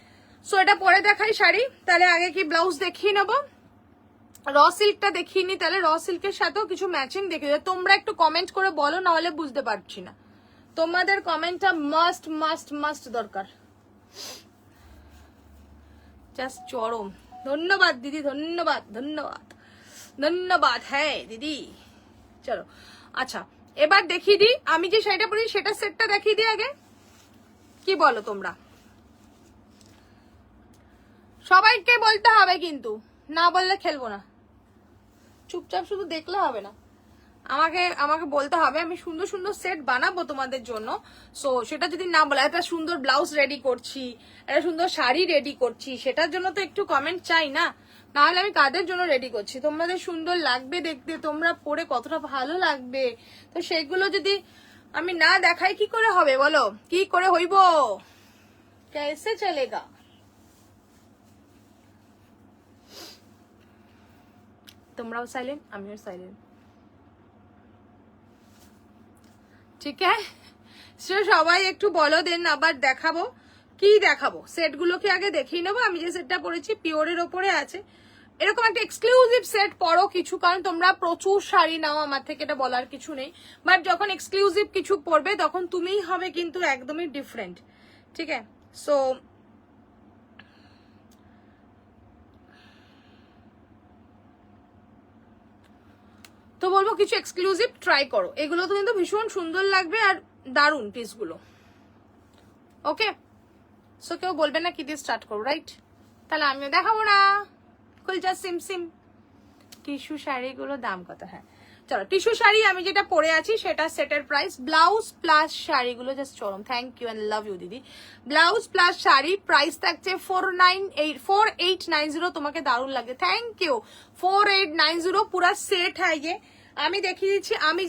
সো এটা পরে দেখাই শাড়ি। তাহলে আগে কি ব্লাউজ দেখিয়ে নেবো, র সিল্কটা দেখিয়ে নি। তাহলে র সিল্কের সাথেও কিছু ম্যাচিং দেখে দেবো। তোমরা একটু কমেন্ট করে বলো, না হলে বুঝতে পারছি না। তোমাদের কমেন্টটা মাস্ট মাস্ট মাস্ট দরকার, জাস্ট চরম। ধন্যবাদ দিদি, ধন্যবাদ ধন্যবাদ ধন্যবাদ। হ্যাঁ দিদি, চলো আচ্ছা, এবার দেখিয়ে দিই আমি যে শাড়িটা পরি, সেটা সেটটা দেখিয়ে দিই আগে। কি বলো তোমরা? সবাইকে বলতে হবে কিন্তু, না বললে খেলবো না। চুপচাপ শুধু দেখলে হবে না, আমাকে বলতে হবে। আমি সুন্দর সুন্দর সেট বানাবো তোমাদের জন্য। সো সেটা যদি না বলে, একটা সুন্দর ব্লাউজ রেডি করছি, একটা সুন্দর শাড়ি রেডি করছি, সেটার জন্য তো একটু কমেন্ট চাই না? না হলে আমি কাদের জন্য রেডি করছি? তোমাদের সুন্দর লাগবে দেখতে, তোমরা পরে কতটা ভালো লাগবে, তো সেগুলো যদি আমি না দেখাই কি করে হবে বলো? কি করে হইব? कैसे चलेगा? তোমরাও সাইলেন্ট, আমিও সাইলেন্ট। ঠিক আছে, সবাই একটু বলো, দেন আবার দেখাবো। কি দেখাবো? সেটগুলোকে আগে দেখিয়ে নেবো। আমি যে সেটটা পরেছি পিওরের ওপরে আছে, এরকম একটা এক্সক্লুসিভ সেট পরো কিছু, কারণ তোমরা প্রচুর শাড়ি নাও আমার থেকে, এটা বলার কিছু নেই, বাট যখন এক্সক্লুসিভ কিছু পরবে তখন তুমিই হবে কিন্তু একদমই ডিফারেন্ট। ঠিক আছে, সো তো বলবো কিছু এক্সক্লুসিভ ট্রাই করো। এগুলো তো কিন্তু ভীষণ সুন্দর লাগবে আর দারুন পিসগুলো। ওকে, সো কেউ বলবে না কি দিয়ে স্টার্ট করো, রাইট? তাহলে আমিও দেখাবো না, খুলজা সিম সিম। টিস্যু শাড়িগুলো দাম কত? হ্যাঁ চলো, টিস্যু শাড়ি আমি যেটা পরে আছি সেটা সেটের প্রাইস, ব্লাউজ প্লাস শাড়িগুলো জাস্ট চরম। Thank you and love you দিদি। ব্লাউজ প্লাস শাড়ি প্রাইস থাকছে 4890। তোমাকে দারুণ লাগে, থ্যাংক ইউ। 4890 পুরা সেট হ্যাঁ। আমি দেখিয়ে দিচ্ছি, আমি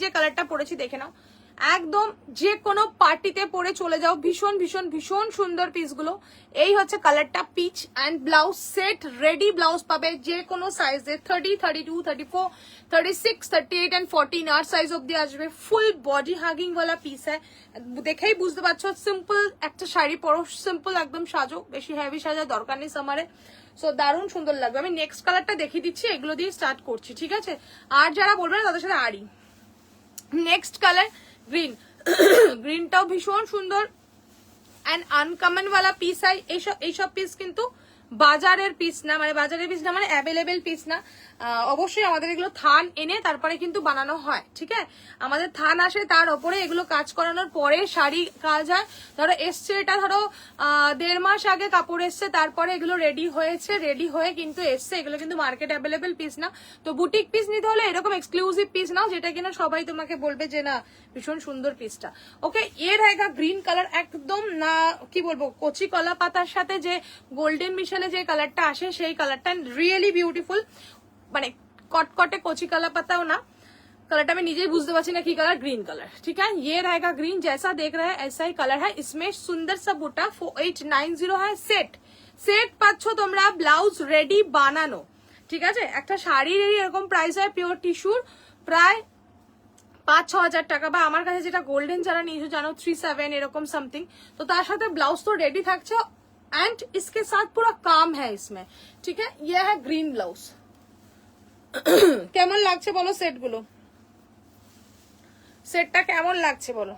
যে কালারটা পরেছি দেখে নাও, একদম যে কোনো পার্টিতে পরে চলে যাও, ভীষণ ভীষণ ভীষণ সুন্দর পিসগুলো। এই হচ্ছে কালারটা peach and blouse set ready blouse পাবে যে কোনো সাইজের 30, 32, 34, 36, 38 and 14 আর সাইজ অব্দি আসবে। ফুল বডি হাগিং ওয়ালা পিস হ্যাঁ, দেখেই বুঝতে পারছো। সিম্পল একটা শাড়ি পরো, সিম্পল একদম সাজো, বেশি হেভি সাজার দরকার নেই সামারে। সো দারুণ সুন্দর লাগবে। আমি নেক্সট কালারটা দেখিয়ে দিচ্ছি, এগুলো দিয়ে স্টার্ট করছি, ঠিক আছে? আর যারা বলবে না তাদের সাথে আরই। নেক্সট কালার গ্রিন, গ্রিনটাও ভীষণ সুন্দর অ্যান্ড আনকমন ওয়ালা পিস হয়। এইসব পিস কিন্তু বাজারের পিস না, মানে বাজারের পিস না মানে অ্যাভেলেবেল পিস না। অবশ্যই আমাদের এগুলো থান এনে তারপরে কিন্তু বানানো হয়, ঠিক আছে? আমাদের থান আসে, তার ওপরে এগুলো কাজ করানোর পরে শাড়ি কাজ হয়। ধরো এসছে এটা, ধরো 1.5 মাস আগে কাপড় এসছে, তারপরে এগুলো রেডি হয়েছে, রেডি হয়ে কিন্তু এসছে। এগুলো কিন্তু মার্কেট অ্যাভেলেবেল পিস না। তো বুটিক পিস নিতে হলে এরকম এক্সক্লুসিভ পিস নাও, যেটা কিনা সবাই তোমাকে বলবে যে না ভীষণ সুন্দর পিসটা। ওকে, এর আগে গ্রিন কালার একদম না কি বলবো, কচি কলা পাতার সাথে যে গোল্ডেন মিশালে যে কালারটা আসে সেই কালারটা রিয়েলি বিউটিফুল, মানে কটকটে কচি कला पाताओ ना। कलरটা আমি নিজেই বুঝতে পারছি না কি কালার, গ্রিন কালার, ঠিক है? ये रहेगा ग्रीन, जैसा देख रहे हैं ऐसा ही कलर है। इसमें सुंदर सा बुटा 4890 है। সেট পাচ্ছ তোমরা, ব্লাউজ রেডি বানানো, ঠিক আছে? একটা শাড়ির এরকম প্রাইস হয় পিওর টিস্যুর প্রায় 5-6 হাজার টাকা, বা আমার কাছে যেটা গোল্ডেন যারা নিয়েছো জানো 3-7 এরকম সামথিং। তো তার সাথে ব্লাউজ তো রেডি থাকছে एंड इसके साथ पूरा काम है इसमें, ठीक है? ये है ग्रीन ब्लाउज। কেমন লাগছে বলো সেটগুলো, সেটটা কেমন লাগছে বলো?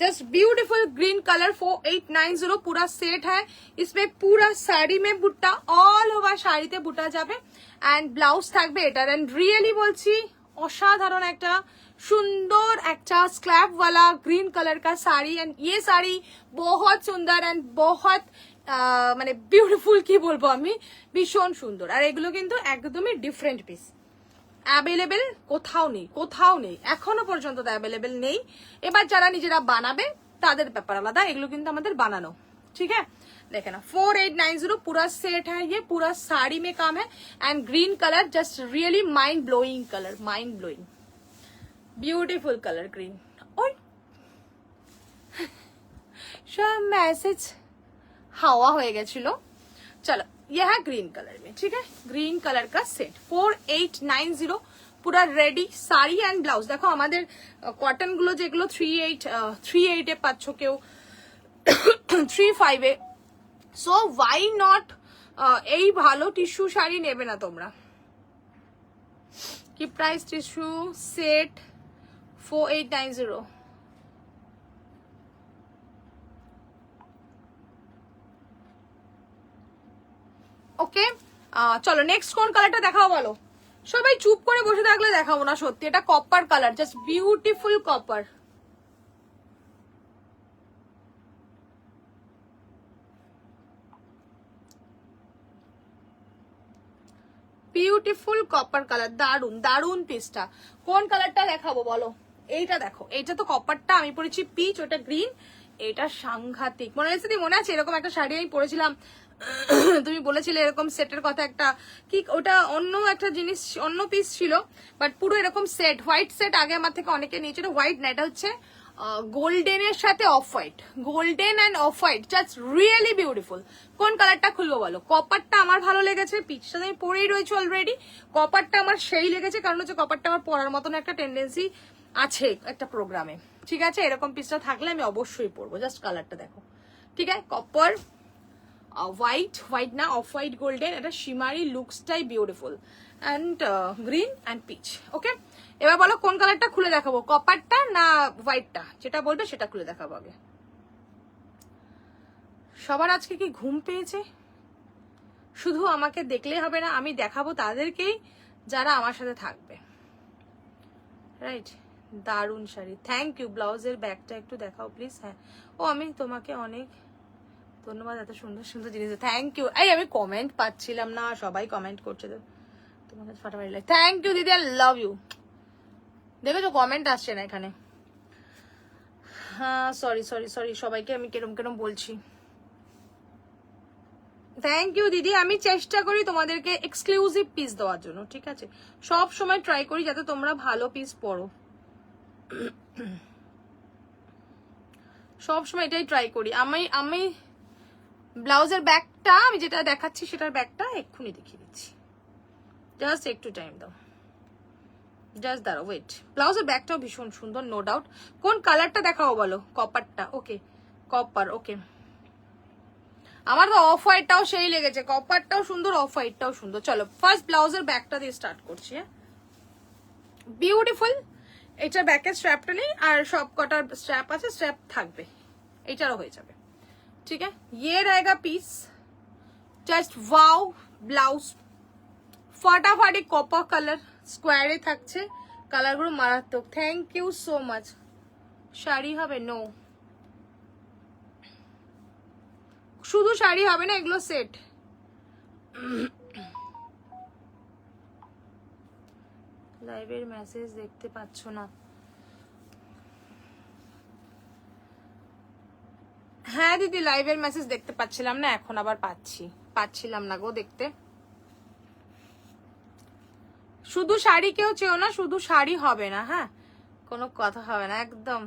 जस्ट ब्यूटीफुल ग्रीन कलर 4890 पूरा सेट है। इसमें पूरा साड़ी में बुट्टा, ऑल ओवर শাড়িতে বুটা যাবে এন্ড ব্লাউজ থাকবে এটার। এন্ড রিয়েলি বলছি অসাধারণ একটা সুন্দর একটা स्क्लैप वाला ग्रीन कलर का साड़ी। एंड ये साड़ी बहुत सुंदर एंड बहुत মানে বিউটিফুল, কি বলবো আমি, ভীষণ সুন্দর। আর এগুলো কিন্তু একদমই ডিফারেন্ট পিস, অ্যাভেলেবেল কোথাও নেই, কোথাও নেই, এখনো পর্যন্ত অ্যাভেলেবেল নেই। এবার যারা নিজেরা বানাবে তাদের ব্যাপার আলাদা, এগুলো কিন্তু আমাদের বানানো, ঠিক है? देखे ना 4890 पूरा सेट है, ये पूरा साड़ी में काम है। And green colour just really mind blowing colour, mind blowing beautiful colour green. और सब मैसेज हवा हो गया ছিল। चलो ये है ग्रीन कलर में, ठीक है? ग्रीन कलर का सेट 4890 पूरा रेडी साड़ी एंड ब्लाउज। देखो हमारे कॉटन गुलो যেগুলো 38 এ পাচ্ছ, কেউ 35 এ। সো ওয়াই নট এই ভালো টিস্যু শাড়ি নেবে না তোমরা? কি প্রাইস টিস্যু সেট 4890। ওকে, চলো নেক্সট কোন কালারটা দেখাও বলো? সবাই চুপ করে বসে থাকলে দেখাবো না, সত্যি। এটা copper colour, just beautiful copper. Beautiful copper colour, দারুন দারুন পিসটা। কোন কালারটা দেখাবো বলো? এইটা দেখো, এইটা তো কপারটা, আমি পরেছি পিচ, ওটা গ্রিন, এটা সাংঘাতিক। মনে আছে, মনে আছে এরকম একটা শাড়ি আমি পরেছিলাম, তুমি বলেছিলে এরকম সেটের কথা, একটা কি ওটা অন্য একটা জিনিস, অন্য পিস ছিল, বাট পুরো এরকম সেট, হোয়াইট সেট আগে আমার থেকে অনেকে নিয়েছিল। হোয়াইট না, এটা হচ্ছে গোল্ডেনের সাথে of white, golden end off white, just really beautiful. কোন কালারটা খুলবো বলো? কপারটা আমার ভালো লেগেছে, পিচটা আমি পরেই রয়েছে অলরেডি। কপারটা আমার সেই লেগেছে, কারণ হচ্ছে কপারটা আমার পরার মতন একটা টেন্ডেন্সি আছে একটা প্রোগ্রামে, ঠিক আছে? এরকম পিসটা থাকলে আমি অবশ্যই পরবো। জাস্ট কালারটা দেখো, ঠিক আছে? কপার হোয়াইট, হোয়াইট না অফ হোয়াইট গোল্ডেন, এটা শিমারি লুকসটাই beautiful. And green and peach. Okay, এবার বলো কোন কালারটা খুলে দেখাবো, কপারটা না হোয়াইটটা? যেটা বলবে সেটা খুলে দেখাবো আগে। সবার আজকে কি ঘুম পেয়েছে? শুধু আমাকে দেখলে হবে না, আমি দেখাবো তাদেরকেই যারা আমার সাথে থাকবে, রাইট? দারুন শাড়ি, থ্যাংক ইউ। ব্লাউজের ব্যাগটা একটু দেখাও প্লিজ। হ্যাঁ, ও আমি তোমাকে অনেক ধন্যবাদ, এত সুন্দর সুন্দর জিনিস, থ্যাংক ইউ। এই আমি কমেন্ট পাচ্ছিলাম না, সবাই কমেন্ট করছে, তোমাকে ফাটাফাটি লাগে। থ্যাংক ইউ দিদি, আই লাভ ইউ। দেখেছো কমেন্ট আসছে না এখানে? হ্যাঁ, সরি সরি সরি, সবাইকে আমি কেরম কেরম বলছি। থ্যাংক ইউ দিদি, আমি চেষ্টা করি তোমাদেরকে এক্সক্লুসিভ পিস দেওয়ার জন্য, ঠিক আছে? সব সময় ট্রাই করি যাতে তোমরা ভালো পিস পরো। সবসময় এটাই ট্রাই করি। আমি ব্লাউজের ব্যাগটা আমি যেটা দেখাচ্ছি সেটার ব্যাগটা এক্ষুনি দেখিয়ে দিচ্ছি, জাস্ট একটু টাইম দাও, জাস্ট দাঁড়াও, ওয়েট। ব্লাউজের ব্যাগটাও ভীষণ সুন্দর, নো ডাউট। কোন কালারটা দেখাও বলো? কপারটা, ওকে কপার, ওকে। আমার তো অফ হোয়াইটটাও সেই লেগেছে, কপারটাও সুন্দর, অফ হোয়াইটটাও সুন্দর। চলো ফার্স্ট ব্লাউজের ব্যাগটা দিয়ে স্টার্ট করছি। বিউটিফুল। এটার ব্যাকের স্ট্র্যাপটা নেই, আর সব কটার স্ট্র্যাপ আছে, স্ট্র্যাপ থাকবে, এটারও হয়ে যাবে। ঠিক আছে, ये रहेगा পিস, জাস্ট ওয়াও। ব্লাউজ ফাটাফাটি কপার কালার, স্কোয়ারে থাকছে, কালারগুলো মারাত্মক। Thank you so much. Sari হবে? নো, শুধু শাড়ি হবে না, এগুলো সেট। লাইভের মেসেজ দেখতে পাচ্ছ না? হ্যাঁ দিদি, লাইভের মেসেজ দেখতে পাচ্ছিলাম না, এখন আবার পাচ্ছিলাম না গো দেখতে। শুধু শাড়ি কেউ চেও না, শুধু শাড়ি হবে না, হ্যাঁ কোনো কথা হবে না একদম।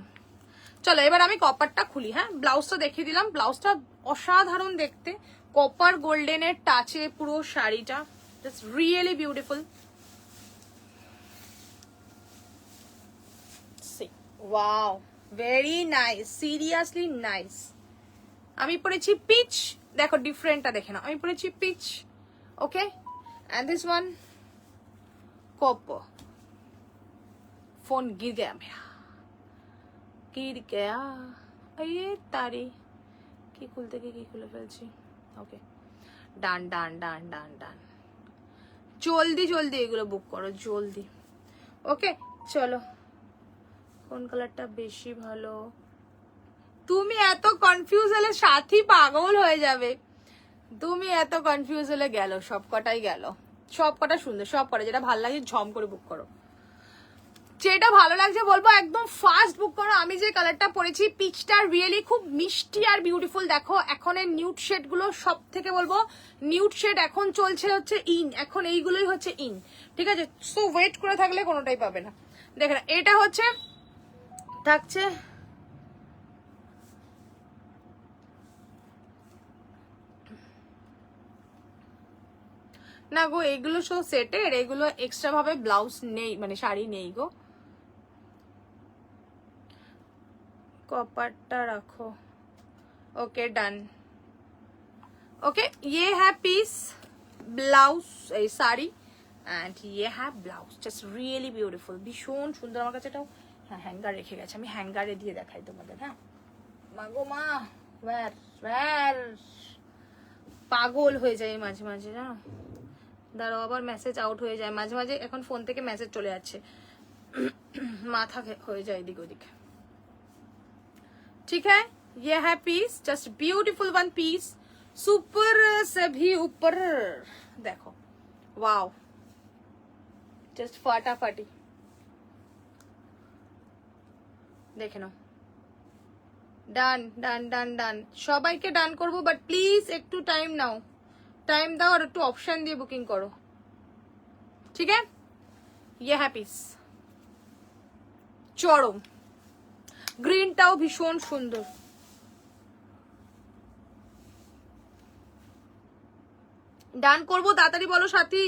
চলো এবার আমি কপারটা খুলি। হ্যাঁ, ব্লাউজটা দেখিয়ে দিলাম, ব্লাউজটা অসাধারণ দেখতে, কপার গোল্ডেনের টাচে পুরো শাড়িটা, just really beautiful. Wow, very nice, seriously nice. আমি পরেছি পিচ, দেখো ডিফারেন্টটা দেখে নাও। আমি পরেছি peach, okay, and this one copper. Phone गिर गया मेरा, गिर गया। ये तारी की खुलते की खुले ফেলছি। ওকে, ডান ডান ডান ডান ডান, জলদি জলদি এগুলো বুক করো, জলদি। ওকে চলো, কোন কালারটা বেশি ভালো? তুমি এত কনফিউজ হলে সাথী পাগল হয়ে যাবে। তুমি এত কনফিউজ হলে গেল, সব কটাই গেল। সব কটা সুন্দর, সব কটা যেটা ভালো লাগে ঝম করে বুক করো, যেটা ভালো লাগছে বলবো একদম ফাস্ট বুক করো। আমি যে কালারটা পরেছি পিচটা রিয়েলি খুব মিষ্টি আর বিউটিফুল। দেখো এখন এর নিউড শেড গুলো সব থেকে বলবো, নিউড শেড এখন চলছে হচ্ছে ইন, এখন এইগুলোই হচ্ছে ইন, ঠিক আছে? সো ওয়েট করে থাকলে কোনোটাই পাবে না। দেখেন এটা হচ্ছে থাকছে না গো, এগুলো সব সেটের, এগুলো এক্সট্রা ভাবে ব্লাউজ নেই, মানে শাড়ি নেই গো। कॉपर्टा रखो, ओके डन। ओके, ये है पीस ब्लाउज साड़ी एंड ये है ब्लाउज, जस्ट रियली ब्यूटीफुल, भीषण सुंदर। আমার কাছে এটাও হ্যাঁ হ্যাঙ্গার রেখে গেছে, আমি হ্যাঙ্গারে দিয়ে দেখাই তোমাদের। হ্যাঁ মাগো মা, ওয়্যার ওয়্যার পাগল হয়ে যায় মাঝে মাঝে, জানো। দাঁড়াও, আবার মেসেজ আউট হয়ে যায় মাঝে মাঝে, এখন ফোন থেকে মেসেজ চলে যাচ্ছে, মাথা হয়ে যায় এদিক ওদিক। ठीक है, ये है piece, just beautiful one piece, super से भी ऊपर। देखो वाओ, जस्ट फाटाफाटी, देखे नाओ। ডান ডান ডান ডান, সবাইকে ডান করব, বাট প্লিজ একটু টাইম নাও, টাইম দাও আর একটু অপশন দিয়ে বুকিং করো, ঠিক আছে? ये है पीस, চরম। গ্রিনটাও ভীষণ সুন্দর। ডান করবো, তাড়াতাড়ি বলো সাথী,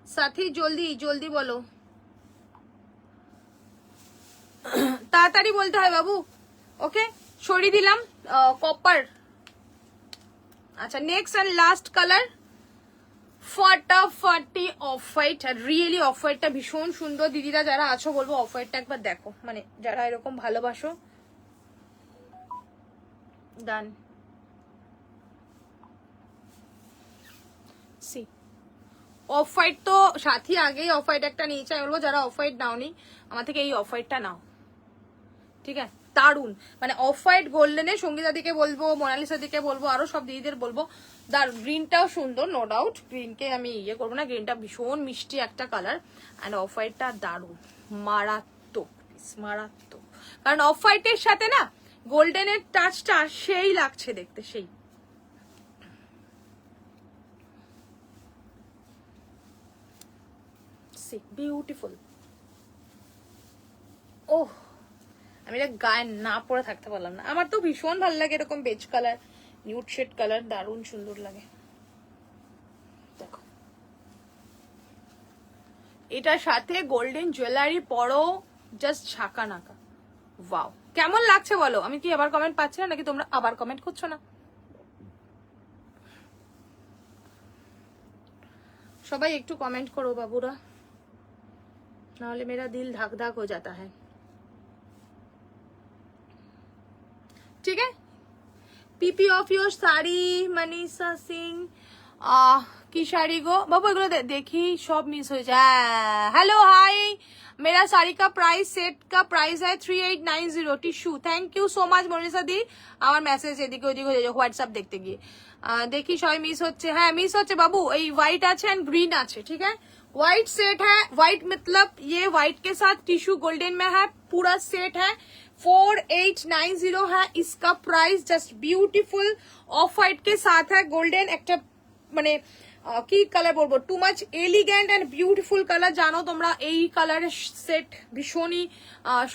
সাথী জলদি জলদি বলো, তাড়াতাড়ি বলতে হয় বাবু। ওকে, সরিয়ে দিলাম কপার। আচ্ছা, নেক্সট এন্ড লাস্ট কালার ফাটাফাটি অফ হোয়াইট। আর রিয়েলি অফ হোয়াইটটা ভীষণ সুন্দর। দিদিরা যারা আছো বলবো অফ হোয়াইটটা একবার দেখো, মানে যারা এরকম ভালোবাসো। ডান, সি অফ হোয়াইট তো সাথী আগেই অফ হোয়াইট একটা নিয়েছে, আমি বলবো যারা অফ হোয়াইট নাওনি আমার থেকে এই অফ হোয়াইটটা নাও, ঠিক আছে? দারুন, মানে অফ হোয়াইট গোল্ডেনে সঙ্গীতা দিকে বলবো, মোনালিসা দিকে বলবো, আরো সব দিদিদের বলবো দারুন। গ্রিনটাও সুন্দর, নো ডাউট, গ্রিনকে আমি ইয়ে করবো না, গ্রিনটা ভীষণ মিষ্টি একটা কালার, অ্যান্ড অফ হোয়াইটটা দারুন, মারাত্মক মারাত্মক। কারণ অফ হোয়াইটের সাথে না গোল্ডেনের টাচটা সেই লাগছে দেখতে, সেই। C beautiful. ওহ, আমি এটা গায়ে না পরে থাকতে পারলাম না। আমার তো ভীষণ ভালো লাগে এরকম beige colour, nude shade colour, দারুণ সুন্দর লাগে। দেখো এটার সাথে গোল্ডেন জুয়েলারি পরো, জাস্ট ঝাঁকা নাকা। ওয়াও, কেমন লাগছে বলো? আমি কি আবার কমেন্ট পাচ্ছি না, নাকি তোমরা আবার কমেন্ট করছো না? সবাই একটু কমেন্ট করো বাবুরা, নাহলে মেরা দিল धक धक हो जाता है। ठीक है, পিপি অফ ইয়োর শাড়ি, মনীষা সিং। কি শাড়ি গো বাবু? এগুলো দেখি সব মিস হয়ে যায়। हेलो हाय, मेरा साड़ी का प्राइस, सेट का प्राइस है 3890 टिश्यू। थैंक यू सो माच মনীষা দি। আমার মেসেজ এদিকে ওদিকে হয়ে যায় হোয়াটসঅ্যাপ দেখতে গিয়ে। দেখি সবাই মিস হচ্ছে। হ্যাঁ মিস হচ্ছে বাবু। এই হোয়াইট আছে एंड ग्रीन আছে, ठीक है। व्हाइट सेट है, व्हाइट मतलब ये व्हाइट के साथ टिश्यू गोल्डन में है, पूरा सेट है। 4890 है इसका price. Just beautiful off white के साथ है गोल्डन। একটা মানে কি কালার বলবো, too much elegant and beautiful colour. জানো তোমরা এই কালারের সেট ভীষণই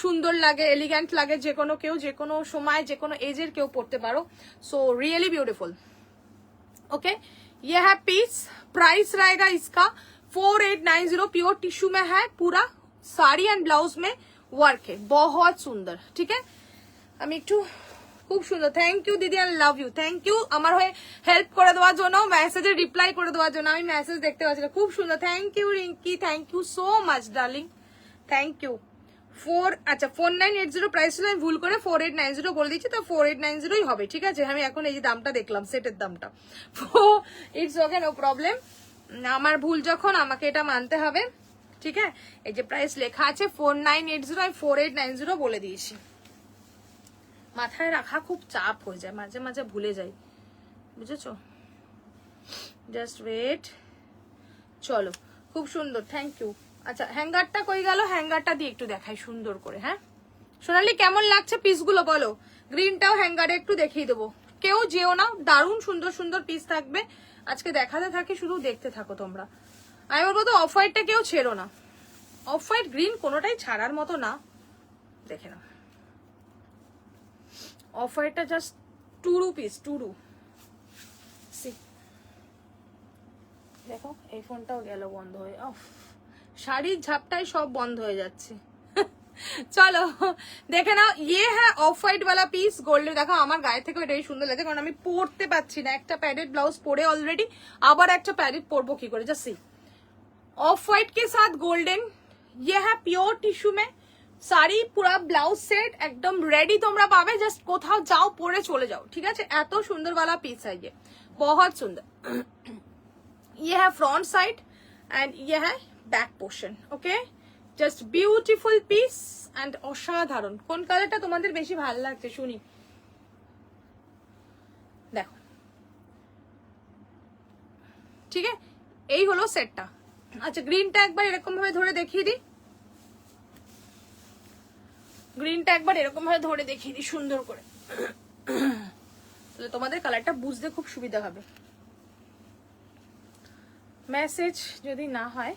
সুন্দর লাগে, এলিগেন্ট লাগে। যে কোনো কেউ, যে কোনো সময়, যে কোনো এজের কেউ পড়তে পারো। So really beautiful. ओके, ये है पीस। प्राइस रहेगा इसका 4890। प्योर टिश्यू में है, पूरा साड़ी एंड ब्लाउज में वर्क है, बहुत सुंदर। ठीक है, আমি একটু খুব সুন্দর। থ্যাংক ইউ দিদি, I love you. Thank you আমার হয়ে হেল্প করে দেওয়ার জন্য, মেসেজে রিপ্লাই করে দেওয়ার জন্য। আমি মেসেজ দেখতে পাচ্ছি না। খুব সুন্দর, thank you Rinki, thank you so much darling, thank you. 4980 price ছিল, আমি ভুল করে 4890 বলে দিচ্ছি, তো 4890ই হবে। ঠিক আছে, আমি এখন এই যে দামটা দেখলাম, সেটের দামটা। It's okay, no problem. আমার ভুল যখন, আমাকে এটা মানতে হবে। ঠিক আছে, এই যে প্রাইস লেখা আছে 4980, আমি 4890 বলে দিয়েছি। মাথায় রাখা খুব চাপ হয়ে যায়, মাঝে মাঝে ভুলে যাই, বুঝেছো? Just wait. চলো, খুব সুন্দর, থ্যাংক ইউ। আচ্ছা, হ্যাঙ্গারটা কই গেল? হ্যাঙ্গারটা দিয়ে একটু দেখাই সুন্দর করে। হ্যাঁ সোনালি, কেমন লাগছে পিসগুলো বলো? গ্রিনটাও হ্যাঙ্গারে একটু দেখিয়ে দেবো, কেউ যেও না। দারুণ সুন্দর সুন্দর পিস থাকবে আজকে, দেখাতে থাকি, শুধু দেখতে থাকো তোমরা। আমি বলবো তো অফ হোয়াইটটা কেউ ছেড়ো না, অফ হোয়াইট গ্রিন কোনোটাই ছাড়ার মতো না। দেখে নাও, অফ হোয়াইটটা জাস্ট টুরু পিস, টুরু। দেখো এই ফোনটাও গেল বন্ধ হয়ে। অফ, শাড়ির ঝাপটায় সব বন্ধ হয়ে যাচ্ছে। চলো দেখে নাও, ইয়ে হ্যাঁ অফ হোয়াইট वाला পিস গোল্ডের। দেখো আমার গায়ে থেকে এটাই সুন্দর লাগছে, কারণ আমি পরতে পারছি না। একটা প্যাডেড ব্লাউজ পরে অলরেডি, আবার একটা প্যাডেড পরবো কি করে? জাস্ট সি, ऑफ व्हाइट के साथ गोल्डन, ये है प्योर टिश्यू में শাড়ি, পুরা ব্লাউজ সেট একদম রেডি তোমরা পাবে। জাস্ট কোথাও যাও, পরে চলে যাও। ঠিক আছে, এত সুন্দর वाला পিস है ये, बहुत सुंदर। ये है फ्रंट साइड एंड ये है back portion. Okay, just beautiful piece and অসাধারণ। কোন কালারটা তোমাদের বেশি ভালো লাগছে শুনি? দেখো, ঠিক আছে, এই হলো সেটটা। আচ্ছা, গ্রিনটা একবার এরকম ভাবে ধরে দেখিয়ে দিই, গ্রিনটা একবার এরকম ভাবে ধরে দেখিয়ে দিই সুন্দর করে, তাহলে তোমাদের কালারটা বুঝতে খুব সুবিধা হবে। মেসেজ যদি না হয়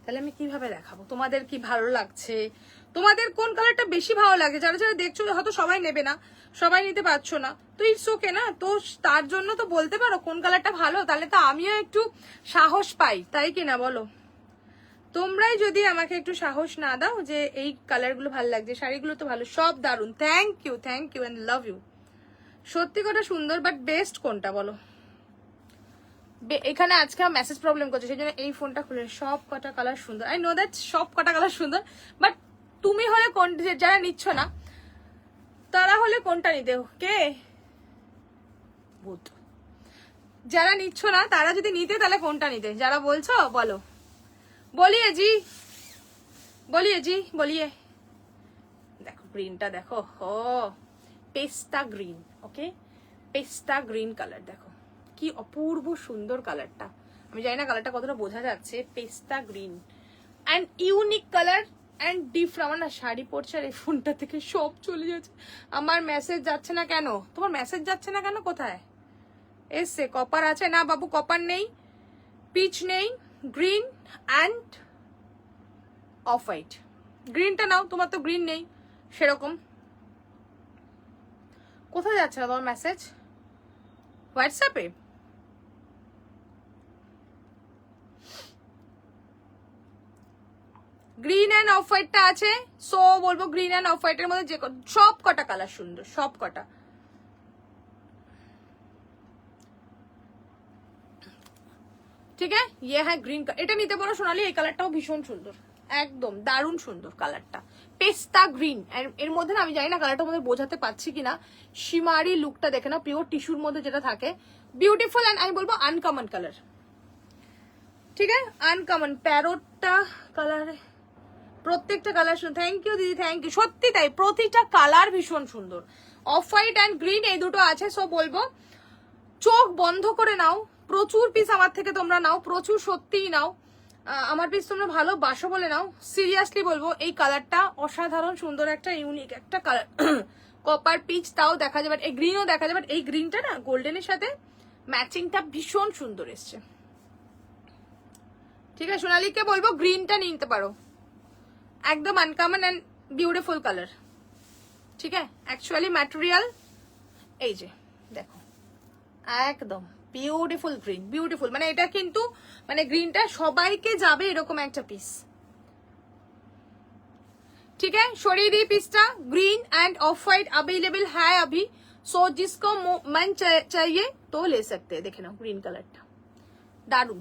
তাহলে আমি কিভাবে দেখাবো তোমাদের কি ভালো লাগছে, তোমাদের কোন কালারটা বেশি ভালো লাগে? যারা যারা দেখছো হয়তো সবাই নেবে না, সবাই নিতে পারছো না, তো ইটস ওকে না। তো তার জন্য তো বলতে পারো কোন কালারটা ভালো, তাহলে তো আমিও একটু সাহস পাই, তাই কিনা বলো? তোমরাই যদি আমাকে একটু সাহস না দাও যে এই কালারগুলো ভালো লাগছে, শাড়িগুলো তো ভালো, সব দারুন। Thank you and love you. সত্যি কথা সুন্দর, বাট বেস্ট কোনটা বলো? এখানে আজকে মেসেজ প্রবলেম করছে, সেই জন্য এই ফোনটা খুলে। সব কটা কালার সুন্দর, আই নো দ্যাট সব কটা কালার সুন্দর, বাট তুমি হলে কোন, যারা নিচ্ছ না তারা হলে কোনটা নিতে? কে ভূত, যারা নিচ্ছ না তারা যদি নিতে তাহলে কোনটা নিতে? যারা বলছো বলো, বলিয়ে জি, বলিয়ে জি, বলিয়ে। দেখো গ্রিনটা দেখো, ও পেস্তা গ্রিন। ওকে, পেস্তা গ্রিন কালার, দেখো কি অপূর্ব সুন্দর কালারটা। আমি জানি না কালারটা কতটা বোঝা যাচ্ছে। পেস্তা green and unique colour and different. আমার না শাড়ি পরছে আর এই ফোনটা থেকে সব চলে যাচ্ছে। আমার মেসেজ যাচ্ছে না কেন? তোমার মেসেজ যাচ্ছে না কেন? কোথায় এসছে? কপার আছে না বাবু? কপার নেই, পিচ নেই, গ্রিন অ্যান্ড অফ হোয়াইট। গ্রিনটা নাও, তোমার তো গ্রিন নেই সেরকম। কোথায় যাচ্ছে না তোমার মেসেজ? হোয়াটসঅ্যাপে? গ্রিন অ্যান্ড অফ হোয়াইটটা আছে, সো বলবো গ্রিন অ্যান্ড অফ হোয়াইটের মধ্যে যে সব কটা কালার সুন্দর, সব কটা। ঠিক আছে, ইয়ে হ্যাঁ গ্রিন, এটা নিতে পারো সোনালি, এই কালারটাও ভীষণ সুন্দর, একদম দারুণ সুন্দর কালারটা, পেস্তা গ্রিন। এর মধ্যে না আমি জানি না কালারটা মধ্যে বোঝাতে পারছি কিনা, শিমারি লুকটা দেখে না, পিওর টিস্যুর মধ্যে যেটা থাকে, বিউটিফুল অ্যান্ড আমি বলবো আনকমন কালার। ঠিক আছে, আনকমন প্যারোটটা কালার, প্রত্যেকটা কালার সুন্দর। থ্যাংক ইউ দিদি, থ্যাংক ইউ, সত্যি তাই, প্রতিটা কালার ভীষণ সুন্দর। অফ হোয়াইট অ্যান্ড গ্রিন এই দুটো আছে, সো বলবো চোখ বন্ধ করে নাও, প্রচুর পিস আমার থেকে তোমরা নাও, প্রচুর সত্যিই নাও, আমার পিস তোমরা ভালোবাসো বলে নাও। সিরিয়াসলি বলবো এই কালারটা অসাধারণ সুন্দর, একটা ইউনিক একটা কালার, কপার পিচ তাও দেখা যাবে, এই গ্রিনও দেখা যাবে, এই গ্রিনটা না গোল্ডেনের সাথে ম্যাচিংটা ভীষণ সুন্দর এসছে। ঠিক আছে, সোনালিকে বলবো গ্রিনটা নিতে পারো, একদম আনকমন অ্যান্ড বিউটিফুল কালার। ঠিক আছে, অ্যাকচুয়ালি ম্যাটেরিয়াল এই যে দেখো, একদম বিউটিফুল গ্রিন, বিউটিফুল, মানে এটা কিন্তু মানে গ্রিনটা সবাইকে যাবে এরকম একটা পিস। ठीक है, सरिए दी पीसटा, green and off white available है अभी, सो जिसको मन चाहिए तो ले सकते हैं। देखे ना ग्रीन कलरটা দারুন,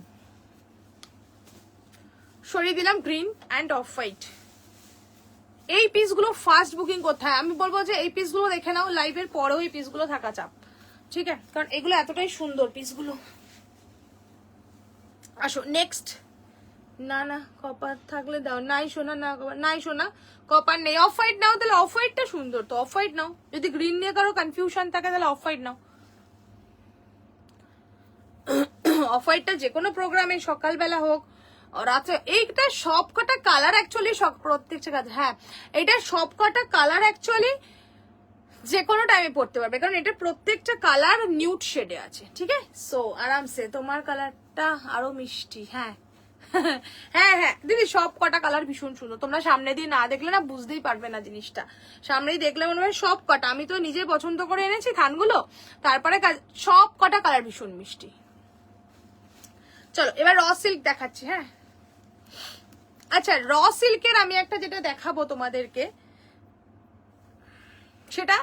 সরিয়ে দিলাম গ্রিন এন্ড অফ হোয়াইট। এই পিসগুলো ফার্স্ট বুকিং কোথায়, আমি বলবো যে এই পিসগুলো দেখে নাও, লাইভের পরেও এই পিসগুলো থাকা চাপ। ঠিক আছে, কারণ এগুলো এতটাই সুন্দর পিসগুলো। আসো নেক্সট। না না কপার থাকলে দাও, নাই শোনা, না কপার নাই শোনা, কপার নেই। অফ হোয়াইট নাও, তাহলে অফ হোয়াইটটা সুন্দর তো, অফ হোয়াইট নাও। যদি গ্রিন নিয়ে কারো কনফিউশন থাকে তাহলে অফ হোয়াইট নাও। অফ হোয়াইটটা যে কোনো প্রোগ্রামে সকালবেলা হোক রাতে, এইটা সব কটা কালার অ্যাকচুয়ালি প্রত্যেকটা কাজ, হ্যাঁ এটা সব কটা কালার অ্যাকচুয়ালি যে কোনো টাইমে পড়তে পারবে, কারণ এটা প্রত্যেকটা কালার নিউড শেডে আছে। ঠিক আছে, সো আরামসে তোমার কালারটা আরো মিষ্টি। হ্যাঁ হ্যাঁ হ্যাঁ দিদি, সব কটা কালার ভীষণ সুন্দর, তোমরা সামনে দিয়ে না দেখলে না বুঝতেই পারবে না জিনিসটা, সামনেই দেখলে মনে হয় সব কটা, আমি তো নিজে পছন্দ করে এনেছি থানগুলো, তারপরে সব কটা কালার ভীষণ মিষ্টি। চলো এবার র সিল্ক দেখাচ্ছি। হ্যাঁ আচ্ছা, র সিল্কের আমি একটা যেটা দেখাবো তোমাদেরকে, সেটা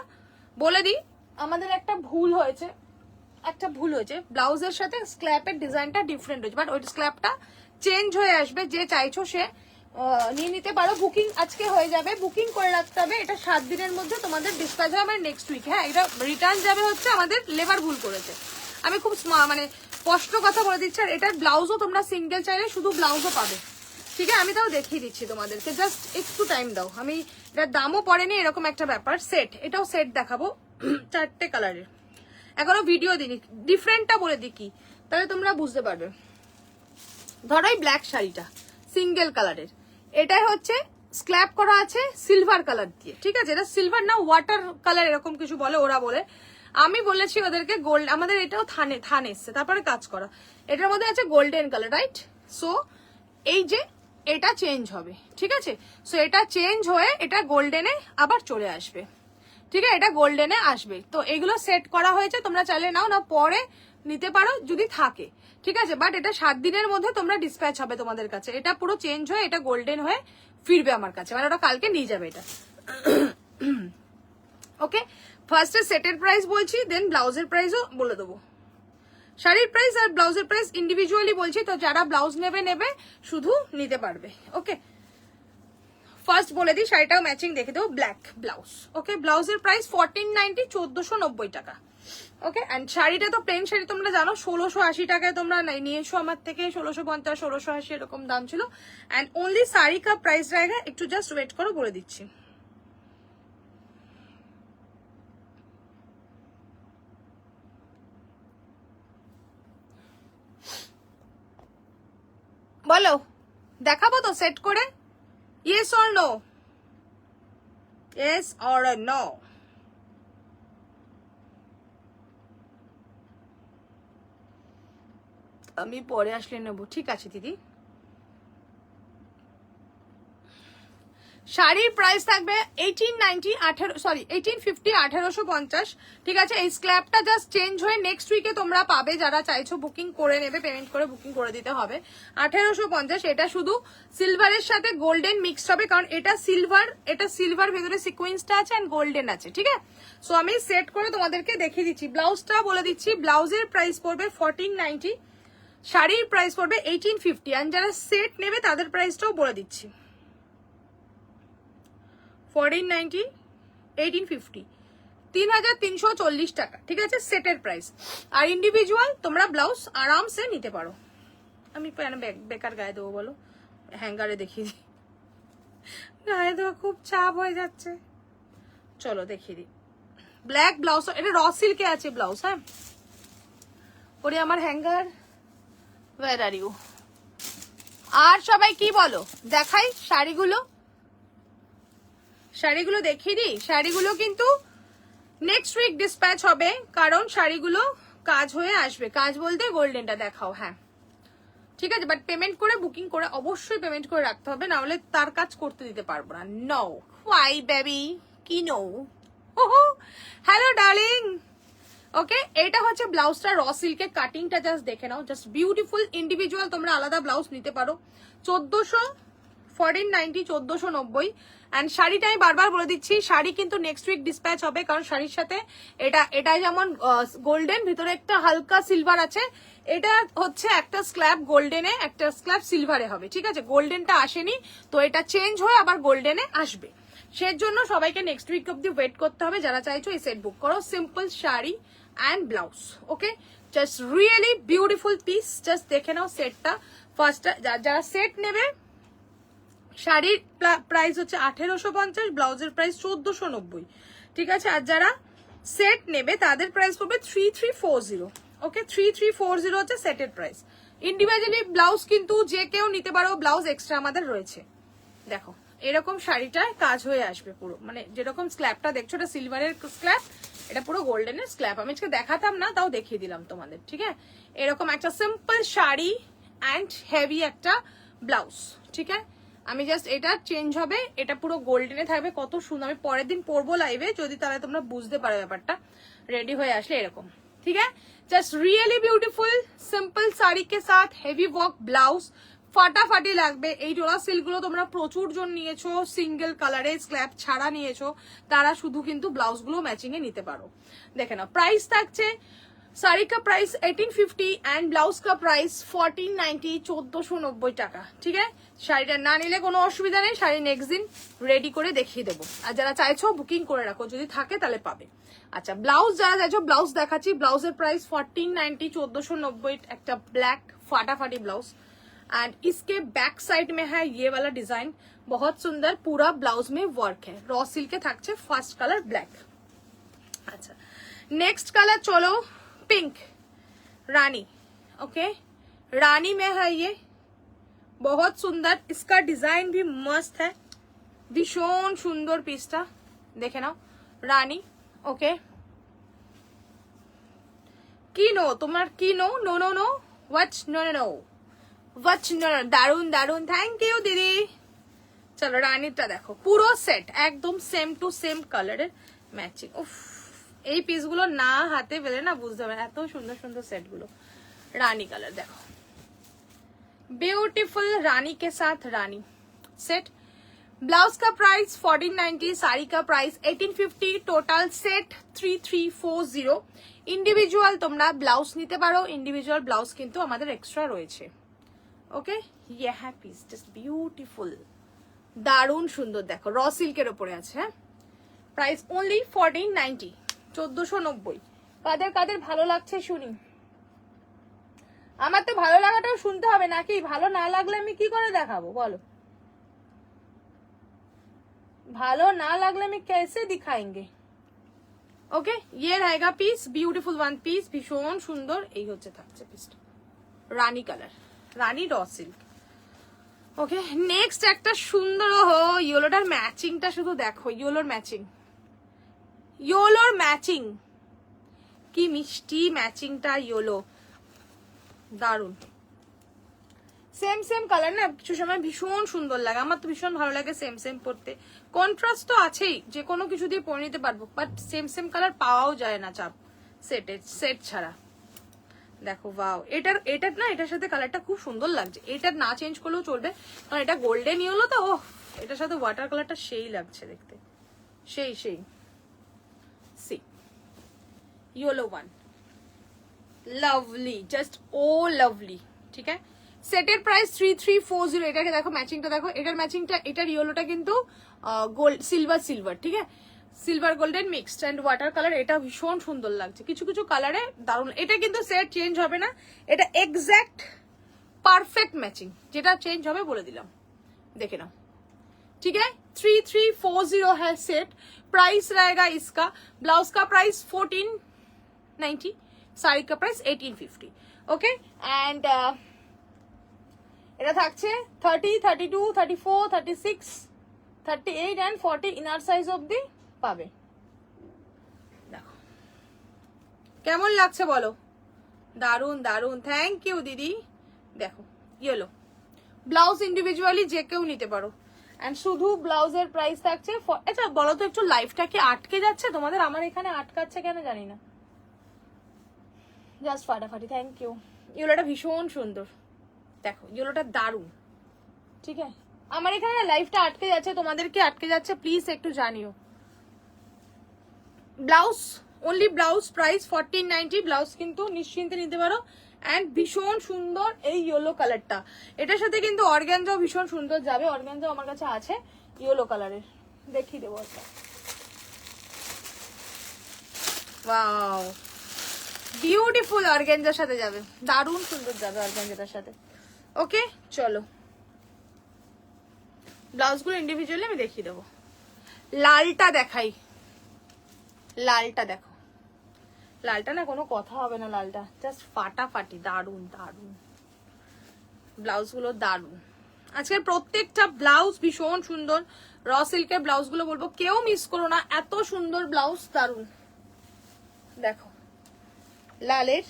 বলে দিই, আমাদের একটা ভুল হয়েছে, ব্লাউজের সাথে স্ক্ল্যাপের ডিজাইনটা ডিফারেন্ট হয়েছে, বাট ওই স্ক্ল্যাপটা চেঞ্জ হয়ে আসবে, যে চাইছো সে নিয়ে নিতে পারো, বুকিং আজকে হয়ে যাবে, বুকিং করে রাখতে হবে, এটা 7 দিনের মধ্যে তোমাদের ডিসপ্যাচ হবে আমার নেক্সট উইক। হ্যাঁ এটা রিটার্ন যাবে হচ্ছে, আমাদের লেবার ভুল করেছে, আমি খুব মানে স্পষ্ট কথা বলে দিচ্ছি। আর এটার ব্লাউজও তোমরা সিঙ্গেল চাইলে শুধু ব্লাউজও পাবে। ঠিক আছে, আমি তাও দেখিয়ে দিচ্ছি তোমাদেরকে, জাস্ট একটু টাইম দাও, আমি এটার দামও পড়েনি এরকম একটা ব্যাপার। সেট, এটাও সেট দেখাবো 4টে কালারের, এখনো ভিডিও দিনি, ডিফারেন্টটা বলে দিই কি, তাহলে তোমরা বুঝতে পারবে। ধরো এই ব্ল্যাক শাড়িটা সিঙ্গেল কালারের, এটাই হচ্ছে স্ক্ল্যাপ করা আছে সিলভার কালার দিয়ে। ঠিক আছে, এটা সিলভার না ওয়াটার কালার এরকম কিছু বলে ওরা, বলে আমি বলেছি ওদেরকে গোল্ড, আমাদের এটাও থান এসছে তারপরে কাজ করা, এটার মধ্যে আছে গোল্ডেন কালার, রাইট? সো এই যে এটা চেঞ্জ হবে। ঠিক আছে, সো এটা চেঞ্জ হয়ে এটা গোল্ডেনে আবার চলে আসবে। ঠিক আছে, এটা গোল্ডেনে আসবে। তো এগুলো সেট করা হয়েছে, তোমরা চাইলে নাও, না পরে নিতে পারো যদি থাকে। ঠিক আছে, বাট এটা 7 দিনের মধ্যে তোমরা ডিসপ্যাচ হবে তোমাদের কাছে, এটা পুরো চেঞ্জ হয়ে এটা গোল্ডেন হয়ে ফিরবে আমার কাছে, মানে ওটা কালকে নিয়ে যাবে এটা। ওকে, ফার্স্টে সেটের প্রাইস বলছি, দেন ব্লাউজের প্রাইসও বলে দেবো। শাড়ির প্রাইস আর ব্লাউজের প্রাইস ইন্ডিভিজুয়ালি বলছি, তো যারা ব্লাউজ নেবে শুধু নিতে পারবে। ওকে, ফার্স্ট বলে দিই, শাড়িটাও ম্যাচিং দেখে দেবো, ব্ল্যাক ব্লাউজ। ওকে, ব্লাউজের প্রাইস 1490, 1490 টাকা। ওকে, অ্যান্ড শাড়িটা তো প্লেন শাড়ি তোমরা জানো, 1680 টাকায় তোমরা নিয়েছো আমার থেকে, 1650, 1680 এরকম দাম ছিল। অ্যান্ড অনলি শাড়ি কা প্রাইস रहेगा, একটু জাস্ট ওয়েট করো, বলে দিচ্ছি। বলো দেখাবো তো সেট করে, yes or no, yes or no. আমি পরে আসলে নেবো, ঠিক আছে দিদি। শাড়ির প্রাইস থাকবে 1890 1850 1850, ঠিক আছে। এই স্ল্যাবটা জাস্ট চেঞ্জ হয়ে নেক্সট উইকে তোমরা পাবে, যারা চাইছো বুকিং করে নেবে, পেমেন্ট করে বুকিং করে দিতে হবে। 1850, এটা শুধু সিলভারের সাথে গোল্ডেন মিক্সড হবে, কারণ এটা সিলভার ভেতরে সিকোয়েন্সটা আছে এন্ড গোল্ডেন আছে, ঠিক আছে। সো আমি সেট করে তোমাদেরকে দেখিয়ে দিচ্ছি। ব্লাউজটা বলে দিচ্ছি, ব্লাউজের প্রাইস পড়বে 1490, শাড়ির প্রাইস পড়বে 1850, আর যারা সেট নেবে তাদের প্রাইসটাও বলে দিচ্ছি, 1490 1850, 3340 টাকা, ঠিক আছে সেটের প্রাইস। আর ইন্ডিভিজুয়াল তোমরা ব্লাউজ আরামসে নিতে পারো। আমি বেকার গায়ে দেবো বলো, হ্যাঙ্গারে দেখিয়ে দিই, গায়ে দেওয়া খুব চাপ হয়ে যাচ্ছে। চলো দেখিয়ে দিই। ব্ল্যাক ব্লাউজ, এটা র সিল্কে আছে ব্লাউজ, হ্যাঁ। ওরে আমার হ্যাঙ্গার, ওয়্যার আর ইউ? আর সবাই কি বলো, দেখাই শাড়িগুলো দেখিয়ে দিই। শাড়িগুলো কিন্তু নেক্সট উইক ডিসপ্যাচ হবে, কারণ শাড়িগুলো কাজ হয়ে আসবে। কাজ বলতে গোল্ডেনটা দেখাও, হ্যাঁ ঠিক আছে, বাট পেমেন্ট করে বুকিং করে অবশ্যই পেমেন্ট করে রাখতে হবে, না হলে তার কাজ করতে দিতে পারবো না। নো ওয়াই বেবি, কি নো? Hello darling. ওকে, এটা হচ্ছে ব্লাউজটা, র সিল্কের কাটিংটা জাস্ট দেখে নাও, জাস্ট বিউটিফুল। ইন্ডিভিজুয়াল তোমরা আলাদা ব্লাউজ নিতে পারো। 1490 1490। অ্যান্ড শাড়িটা আমি বারবার বলে দিচ্ছি, শাড়ি কিন্তু নেক্সট উইক ডিসপ্যাচ হবে, কারণ শাড়ির সাথে এটা যেমন গোল্ডেন, ভিতরে একটা হালকা সিলভার আছে, এটা হচ্ছে একটা স্ল্যাব গোল্ডেনে, একটা স্ল্যাব সিলভারে হবে, ঠিক আছে। গোল্ডেনটা আসেনি, তো এটা চেঞ্জ হয়ে আবার গোল্ডেনে আসবে। সেজন্য সবাইকে নেক্সট উইক অব্দি ওয়েট করতে হবে, যারা চাইছো এই সেট বুক করো। Simple sari and blouse, okay, just really beautiful piece. Just দেখে নাও সেটটা ফার্স্ট। যারা সেট নেবে, শাড়ির প্রাইস হচ্ছে 1850, ব্লাউজের প্রাইস 1490, ঠিক আছে। আর যারা সেট নেবে তাদের প্রাইস পড়বে 3340, ওকে 3340 হচ্ছে সেটের প্রাইস। ইন্ডিভিজুয়ালি ব্লাউজ কিন্তু যে কেউ নিতে পারো, ব্লাউজ এক্সট্রা আমাদের রয়েছে। দেখো এরকম শাড়িটায় কাজ হয়ে আসবে পুরো, মানে যেরকম স্ল্যাবটা দেখছো এটা সিলভারের স্ল্যাব, এটা পুরো গোল্ডেনের স্ল্যাব। আমি আজকে দেখাতাম না, তাও দেখিয়ে দিলাম তোমাদের, ঠিক আছে। এরকম একটা সিম্পল শাড়ি অ্যান্ড হেভি একটা ব্লাউজ, ঠিক আছে। আমি জাস্ট এটা চেঞ্জ হবে, এটা পুরো গোল্ডেনে থাকবে, কত সুন্দর। আমি পরের দিন পরবো লাইভে, যদি তাহলে তোমরা বুঝতে পারো ব্যাপারটা, রেডি হয়ে আসলে এরকম, ঠিক আছে। Just really beautiful simple sari কে সাথ হেভি ওয়ার্ক ব্লাউজ, ফাটাফাটি লাগবে। এই ডোলা সিল্কগুলো তোমরা প্রচুর জন নিয়েছো, সিঙ্গেল কালারে স্ল্যাব ছাড়া নিয়েছো, তারা শুধু কিন্তু ব্লাউজগুলো ম্যাচিং এ নিতে পারো। দেখে নাও প্রাইস থাকছে, শাড়ি কা প্রাইস 1850 এন্ড ব্লাউজ কা প্রাইস 1490, 1490 টাকা, ঠিক আছে। শাড়িটা না নিলে কোনো অসুবিধা নেই, শাড়ি নেক্সট দিন রেডি করে দেখিয়ে দেবো। আর যারা চাইছো বুকিং করে রাখো, যদি থাকে তাহলে পাবে। আচ্ছা, ব্লাউজ যারা চাইছো ব্লাউজ দেখাচ্ছি। ব্লাউজের প্রাইস 1490, 1490, একটা ব্ল্যাক फाटाफाटी ब्लाउज एंड इसके बैक साइड में है ये वाला डिजाइन, बहुत सुंदर पूरा ब्लाउज में वर्क है। रॉ सिल्क के থাকছে फर्स्ट कलर ब्लैक। अच्छा नेक्स्ट कलर चलो पिंक रानी, ओके रानी में है ये, बहुत सुंदर, इसका डिजाइन भी मस्त है, भीषण सुंदर पीसटा देखे ना रानी। ओके की नो तुम्हार की no no no no what no no no what no no, दारुन दारुन, थैंक यू दीदी। चलो রানীটা দেখো পুরো সেট একদম সেম টু সেম কালারের ম্যাচিং। উফ এই পিসগুলো না হাতে পেলে না বুঝতে হবে এত সুন্দর সুন্দর সেটগুলো। रानी कलर देखो ब्यूटीफुल रानी के साथ रानी सेट। ब्लाउज का प्राइस 1490, साड़ी का प्राइस 1850, टोटल सेट 3340। इंडिविजुअल তোমরা ব্লাউজ নিতে পারো, ইন্ডিভিজুয়াল ব্লাউজ কিন্তু আমাদের এক্সট্রা রয়েছে। ওকে ये है পিস জাস্ট বিউটিফুল, দারুণ সুন্দর, দেখো র সিল্কের উপরে আছে। হ্যাঁ প্রাইস অনলি 1490, 1490। কাদের কাদের ভালো লাগছে শুনি, আমার তো ভালো লাগাটাও শুনতে হবে নাকি, ভালো না লাগলে আমি কি করে দেখাবো বলো, ভালো না লাগলে আমি कैसे दिखाएंगे। ওকে ये रहेगा পিস, বিউটিফুল ওয়ান পিস, ভীষণ সুন্দর। এই হচ্ছে থাকছে পিসটা রানী কালার, রানী র সিল্ক। ওকে নেক্সট একটা সুন্দর, হো ইয়েলোটার ম্যাচিংটা শুধু দেখো, ইয়েলোর ম্যাচিং, ইয়েলোর ম্যাচিং কি মিষ্টি ম্যাচিংটা, ইয়েলো দারুন। সেম সেম কালার না কিছু সময় ভীষণ সুন্দর লাগে, আমার তো ভীষণ ভালো লাগে সেম সেম পরতে। কন্ট্রাস্ট তো আছেই, যে কোনো কিছু দিয়ে পরে নিতে পারবো, বাট সেম সেম কালার পাওয়াও যায় না চাপ সেট ছাড়া। দেখো ওয়াও, এটার না এটার সাথে কালারটা খুব সুন্দর লাগছে, এটা না চেঞ্জ করলেও চলবে কারণ এটা গোল্ডেন ইয়েলো তো। ও এটার সাথে ওয়াটার কালারটা সেই লাগছে দেখতে, সেই see yellow one, lovely, just oh lovely. ঠিক আছে, সেটের প্রাইস 3340। এটাকে দেখো ম্যাচিংটা দেখো, এটার ম্যাচিংটা, এটার ইয়েলোটা কিন্তু গোল্ড সিলভার, ঠিক আছে, silver golden mixed and water colour. এটা ভীষণ সুন্দর লাগছে, কিছু কিছু কালারে দারুণ। এটা কিন্তু সেট চেঞ্জ হবে না, এটা এক্স্যাক্ট পারফেক্ট ম্যাচিং, যেটা চেঞ্জ হবে বলে দিলাম, দেখে নাও। ठीक है, 3340 है सेट। प्राइस रहेगा इसका, ब्लाउज का प्राइस 1490, साड़ी का प्राइस 1850। ओके, एंड এটা থাকছে 30, 32, 34, 36, 38 and 40 ইনার সাইজ অবধি পাবে। দেখো কেমন লাগছে বলো, দারুন দারুন, থ্যাংক ইউ দিদি। দেখো ইয়েলো ব্লাউজ ইন্ডিভিজুয়ালি যে কেউ নিতে পারো, এন্ড শুধু ব্লাউজের প্রাইস থাকছে। আচ্ছা বলো তো একটু, লাইফটা কি আটকে যাচ্ছে তোমাদের? আমার এখানে আটকাচ্ছে কেন জানি না, জাস্ট ফাটাফাটি। Thank you. ইয়েলোটা ভীষণ সুন্দর, দেখো ইয়েলোটা দারুন। ঠিক আছে, আমার এখানে লাইফটা আটকে যাচ্ছে, তোমাদের কি আটকে যাচ্ছে প্লিজ একটু জানিও। Blouse only blouse price 1490, blouse কিন্তু নিশ্চিন্তে নিতে পারো। অ্যান্ড ভীষণ সুন্দর এই ইয়েলো কালারটা, এটার সাথে কিন্তু অর্গানজাও ভীষণ সুন্দর যাবে। অর্গানজাও আমার কাছে আছে ইয়েলো কালারের, দেখিয়ে দেবো একটা। ওয়াও, বিউটিফুল অর্গানজার সাথে যাবে, দারুণ সুন্দর যাবে অর্গানজাটার সাথে। ওকে চলো, ব্লাউজগুলো ইন্ডিভিজুয়ালি আমি দেখিয়ে দেবো। লালটা দেখাই, লালটা দেখো, লালটা না কোনো কথা হবে না, লালটা জাস্ট ফাটাফাটি, দারুন দারুন, ব্লাউজগুলো দারুন। আজকের প্রত্যেকটা ব্লাউজ ভীষণ সুন্দর, র সিল্কের ব্লাউজগুলো বলবো কেউ মিস করো না, এত সুন্দর ব্লাউজ, দারুন। দেখো লালের,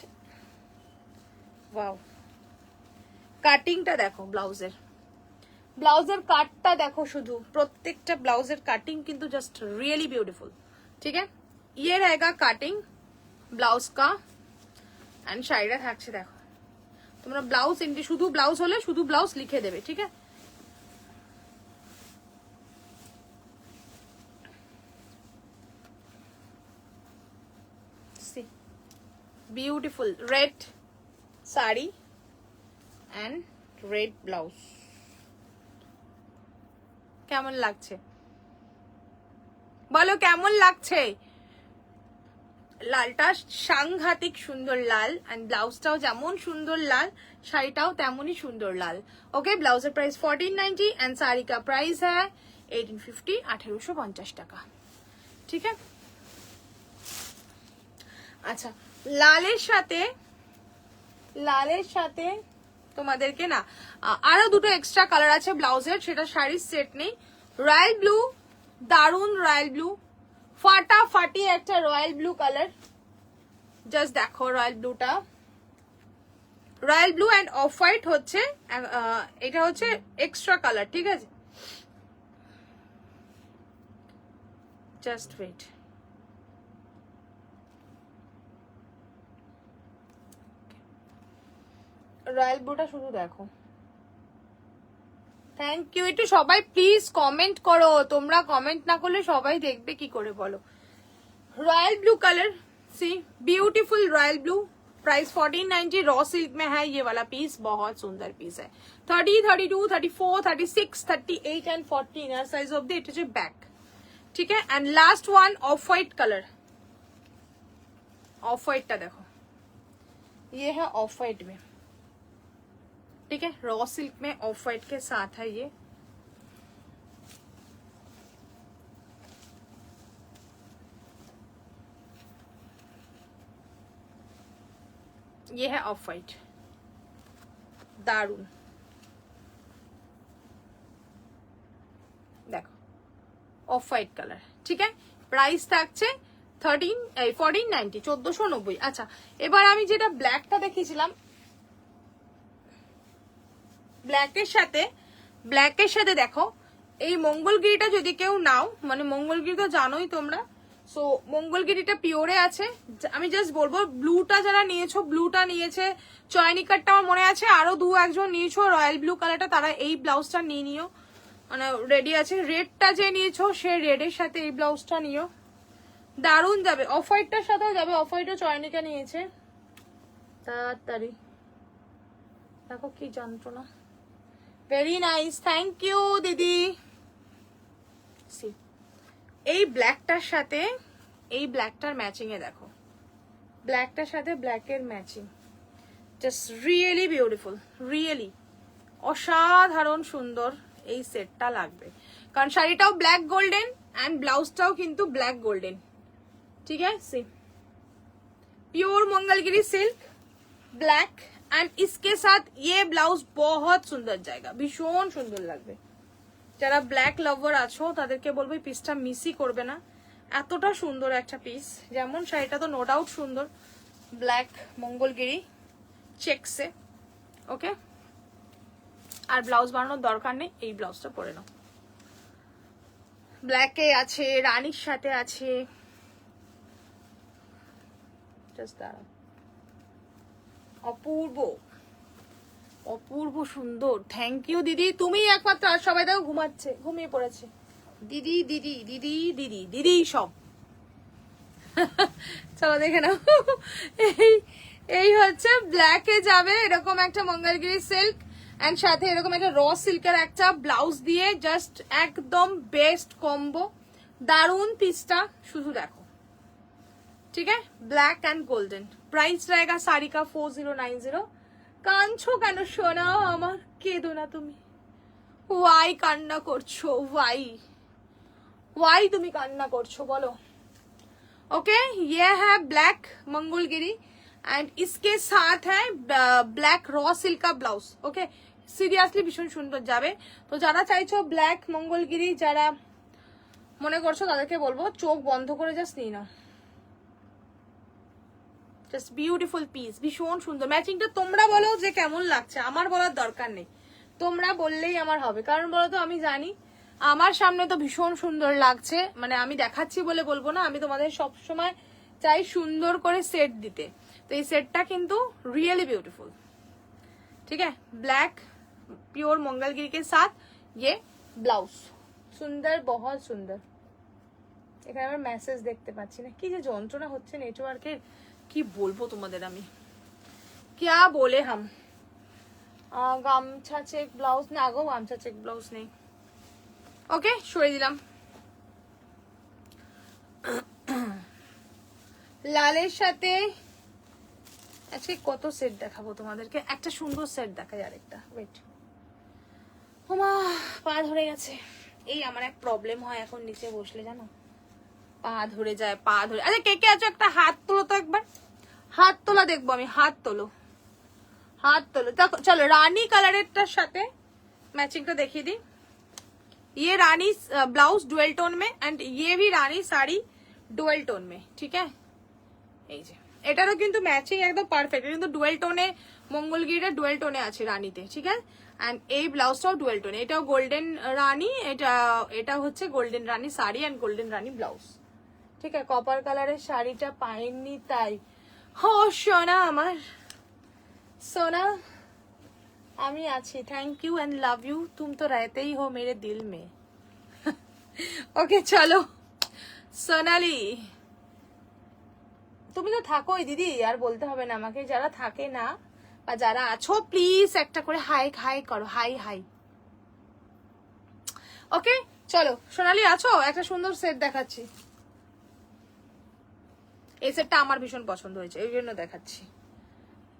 ওয়াও, কাটিংটা দেখো, ব্লাউজের কাটটা দেখো, শুধু প্রত্যেকটা ব্লাউজের কাটিং কিন্তু জাস্ট রিয়েলি ब्यूटीफुल। ठीक है, ये रहेगा কাটিং ব্লাউজ কা, এন্ড শাড়িটা থাকছে দেখো। তোমরা ব্লাউজ শুধু ব্লাউজ হলে শুধু ব্লাউজ লিখে দেবে, ঠিক আছে। Beautiful red sari and red blouse, কেমন লাগছে বলো, কেমন লাগছে? লালটা সাংঘাতিক সুন্দর লাল, এন্ড ব্লাউজটাও যেমন সুন্দর লাল, শাড়িটাও তেমনই সুন্দর লাল। ওকে, ব্লাউজের প্রাইস 1490 এন্ড শাড়ি কা প্রাইস হ্যাঁ 1850, 1850 টাকা। ঠিক আছে, আচ্ছা লালের সাথে তোমাদেরকে না আরো দুটো এক্সট্রা কালার আছে ব্লাউজের, সেটা শাড়ির সেট নেই। রয়্যাল ব্লু, দারুন রয়্যাল ব্লু, ফাটাফাটি একটা রয়্যাল ব্লু কালার, জাস্ট দেখো রয়্যাল ব্লুটা, royal blue and off white হচ্ছে, এটা হচ্ছে এক্সট্রা কালার। ঠিক আছে, জাস্ট ওয়েট, রয়্যাল ব্লুটা শুধু দেখো। Thank you. একটু সবাই প্লিজ কমেন্ট করো, তোমরা কমেন্ট না করলে সবাই দেখবে কি করে বলো। Royal blue colour, see beautiful royal blue, price 1490, raw silk में है ये वाला पीस, बहुत सुंदर पीस है। 30, 32, 34, 36, 38 and 40 inner size of the it is back. ठीक है, and last one of white colour, of white टा देखो, ये है ऑफ व्हाइट में। ठीक है, रॉ सिल्क में ऑफ व्हाइट के साथ है ये है ऑफ व्हाइट, दारुन। देखो ऑफ व्हाइट कलर। ठीक है, प्राइस থাকছে 1490, 1490। আচ্ছা এবার আমি যেটা ব্ল্যাকটা দেখিয়েছিলাম, ব্ল্যাকের সাথে দেখো এই মঙ্গলগিরিটা যদি কেউ নাও, মানে মঙ্গলগিরি তো জানোই তোমরা, সো মঙ্গলগিরিটা পিওরে আছে। আমি জাস্ট বলবো ব্লুটা যারা নিয়েছো, ব্লুটা নিয়েছে, চয়নিকারটা আমার মনে আছে আরো দু একজন নিয়েছো রয়্যাল ব্লু কালারটা, তারা এই ব্লাউজটা নিয়ে নিও, মানে রেডি আছে। রেডটা যে নিয়েছো সে রেডের সাথে এই ব্লাউজটা নিও, দারুণ যাবে। অফ হোয়াইটটার সাথেও যাবে, অফ হোয়াইটও চয়নিকা নিয়েছে। তাড়াতাড়ি দেখো কি যন্ত্রণা, ভেরি নাইস, থ্যাংক ইউ দিদি। এই ব্ল্যাকটার সাথে এই ব্ল্যাকটার ম্যাচিং এ দেখো, ব্ল্যাকটার সাথে ব্ল্যাকের matching, just really beautiful, really অসাধারণ সুন্দর এই সেটটা লাগবে। কারণ শাড়িটাও ব্ল্যাক গোল্ডেন एंड ব্লাউজটাও কিন্তু ব্ল্যাক গোল্ডেন, ঠিক আছে। Pure Mangalagiri silk black and इसके साथ ये ब्लाउज बहुत सुंदर जाएगा, भीषण सुंदर লাগবে। যারা ব্ল্যাক লাভার আছো তাদেরকে বলবো এই পিসটা মিসই করবে না, এতটা সুন্দর একটা পিস। যেমন শাড়িটা তো নো ডাউট সুন্দর, ব্ল্যাক মঙ্গলগিরি চেকসে, ওকে। আর ব্লাউজ বানানোর দরকার নেই, এই ব্লাউজটা পরে নাও। ব্ল্যাকে আছে, রানীর সাথে আছে, জাস্ট দাঁড়াও, অপূর্ব অপূর্ব সুন্দর। থ্যাংক ইউ দিদি, তুমি একমাত্র, আর সবাই দেখো ঘুমাচ্ছে, ঘুমিয়ে পড়েছে। দিদি দিদি দিদি দিদি দিদি সব চলো দেখে নাও। এই হচ্ছে ব্ল্যাকে যাবে এরকম একটা মঙ্গলগিরি সিল্ক এন্ড সাথে এরকম একটা র সিল্কের একটা ব্লাউজ দিয়ে, জাস্ট একদম বেস্ট কম্বো, দারুন পিসটা শুধু দেখো, ঠিক আছে। ব্ল্যাক এন্ড গোল্ডেন, প্রাইস रहेगा साड़ी का 4090। কাঁদছো কেন সোনা আমার, কেঁদো না তুমি, ওয়াই কান্না করছো, ওয়াই তুমি কান্না করছো বলো। ओके ये है ब्लैक मंगोलगिरी एंड इसके साथ है ब्लैक रॉ सिल्क का ब्लाउज, ओके। সিরিয়াসলি ভীষণ সুন্দর যাবে। তো যারা চাইছো ব্ল্যাক মঙ্গলগিরি, যারা মনে করছো তাদেরকে বলবো চোখ বন্ধ করে জাস্ট নিয়ে নাও, জাস্ট বিউটিফুল পিস, ভীষণ সুন্দর। ম্যাচিংটা তোমরা বলো যে কেমন লাগছে, আমার বলার দরকার নেই, তোমরা বললেই আমার হবে। কারণ বলো তো আমি জানি আমার সামনে তো ভীষণ সুন্দর লাগছে, মানে আমি দেখাচ্ছি বলে বলবো না, আমি তোমাদের সব সময় চাই সুন্দর করে সেট দিতে। তো এই সেটটা কিন্তু रियली ब्यूटीफुल, ठीक है। ब्लैक प्योर मंगलगिरी के साथ ये ब्लाउज सुंदर, बहुत सुंदर। এখানে আমার মেসেজ দেখতে পাচ্ছি না, কি যে যন্ত্রণা হচ্ছে নেটওয়ার্কের, কি বলবো তোমাদের আমি, क्या बोले हम। গামছা চেক ব্লাউজ না গো, গামছা চেক ব্লাউজ নেই, ওকে সরিয়ে দিলাম। লালের সাথে আজকে কত সেট দেখাবো তোমাদেরকে, একটা সুন্দর সেট দেখাই আরেকটা, ওয়েট। ওমা পা ধরে গেছে, এই আমার এক প্রবলেম হয় এখন নিচে বসলে জানো, পা ধরে যায়, পা ধরে। আচ্ছা কে কে আছো একটা হাত তোলো তো একবার, হাত তোলা দেখবো আমি, হাত তোলো, হাত তোলো। চলো রানী কালারেরটার সাথে मैचिंग देखिए दी। ये रानी ब्लाउज डुअल टोन में एंड ये भी रानी साड़ी डुअल टोन में, ठीक है। এই যে এটারও কিন্তু ম্যাচিং একদম পারফেক্ট, কিন্তু ডুয়েল টোনে মঙ্গলগিরিটা ডুয়েল টোনে আছে রানীতে, ঠিক আছে। এন্ড এই ব্লাউজটাও ডুয়েল টোনে, এটাও গোল্ডেন রানী, এটা হচ্ছে golden Rani sari and golden Rani blouse, ঠিক আছে। কপার কালারের শাড়িটা পাইনি তাই, হো সোনা আমার, সোনা আমি আছি, thank you and love you, तुम तो रहते ही हो मेरे दिल में। ওকে চলো সোনালি, তুমি তো থাকোই দিদি, আর বলতে হবে না আমাকে। যারা থাকে না বা যারা আছো প্লিজ একটা করে হাই হাই করো, হাই হাই, ওকে। চলো সোনালি আছো, একটা সুন্দর সেট দেখাচ্ছি। এই সেটটা আমার ভীষণ পছন্দ হয়েছে, এই জন্য দেখাচ্ছি।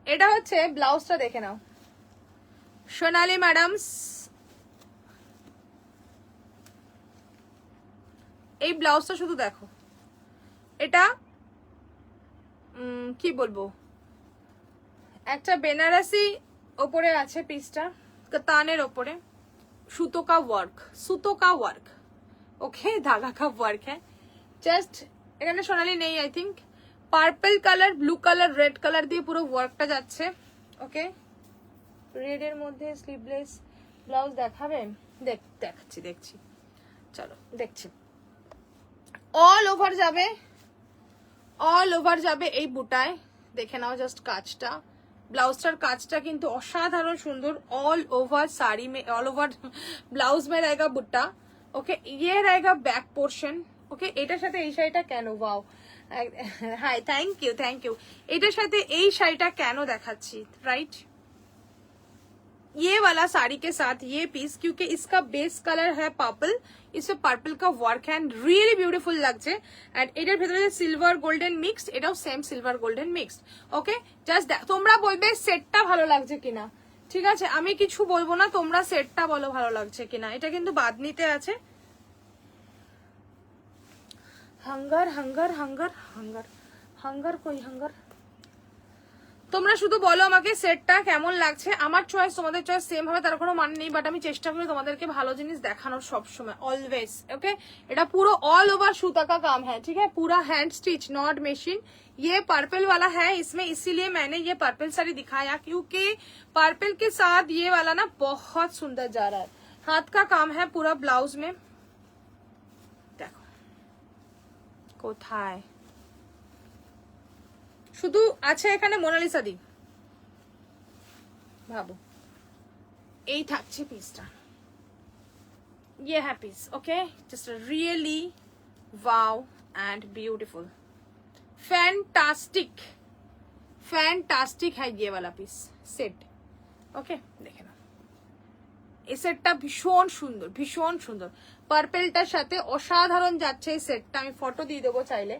এটা হচ্ছে ব্লাউজটা, দেখে নাও সোনালি ম্যাডামস। এই ব্লাউজটা শুধু দেখো, এটা কি বলবো, একটা বেনারসি ওপরে আছে পিসটা, কাতানের ওপরে সুতো কা ওয়ার্ক, ওকে, ধাগা কা ওয়ার্ক হ্যাঁ। জাস্ট এখানে সোনালি নেই I think, purple colour, blue colour, red colour দিয়ে পুরো ওয়ার্কটা যাচ্ছে, ওকে। রেড এর মধ্যে স্লিভলেস ব্লাউজ দেখাবে? দেখছি চলো দেখছি। অল ওভার যাবে এই বুটায়, দেখে নাও জাস্ট কাজটা, ब्लाउजটার কাজটা কিন্তু অসাধারণ সুন্দর। ऑल ओवर साड़ी में, ऑल ओवर ब्लाउज में रहेगा बुट्टा। ओके, ये रहेगा बैक पोर्शन। ओके, এটার সাথে এই শাড়িটা কেন, ওয়াও, হাই, থ্যাংক ইউ। এটার সাথে এই শাড়িটা কেন দেখাচ্ছি, রাইট? ये वाला साड़ी के साथ ये पीस, क्योंकि इसका बेस कलर है पर्पल, इसमें पर्पल का वर्क है, रियली ब्यूटीफुल লাগছে। এন্ড এটার ভিতরে সিলভার গোল্ডেন মিক্সড, এটাও সেম সিলভার গোল্ডেন মিক্সড। ওকে, জাস্ট তোমরা বলবে সেটটা ভালো লাগছে কিনা, ঠিক আছে? আমি কিছু বলবো না, তোমরা সেটটা বলো ভালো লাগছে কিনা। এটা কিন্তু বাদনিতে আছে। Hunger hunger hunger hunger hunger কই হাঙ্গার, তোমরা শুধু বলো আমাকে সেটটা কেমন লাগছে। আমার চয়েস তোমাদের চয়েস সেম হবে তার কোনো মানে নেই, বাট আমি চেষ্টা করি তোমাদেরকে ভালো জিনিস দেখানোর সব সময়, অলওয়েজ। ওকে, এটা পুরো ऑल ओवर सूता का काम है, ठीक है, पूरा हैंड स्टिच, नॉट मशीन। ये पर्पल वाला है इसमें, इसीलिए मैंने ये पर्पल साड़ी दिखाया, क्योंकि पर्पल के साथ ये वाला ना बहुत सुंदर जा रहा है। हाथ का काम है पूरा ब्लाउज में, देखो কোথায় শুধু আছে এখানে মোনালিসা দি, ভাবো এই থাকছে পিসটা, ये है piece. Okay, just really wow and beautiful, fantastic है ये वाला पीस सेट। ओके, देखे ना এই সেটটা ভীষণ সুন্দর, পার্পেলটার সাথে অসাধারণ যাচ্ছে এই সেটটা। আমি ফটো দিয়ে দেবো চাইলে,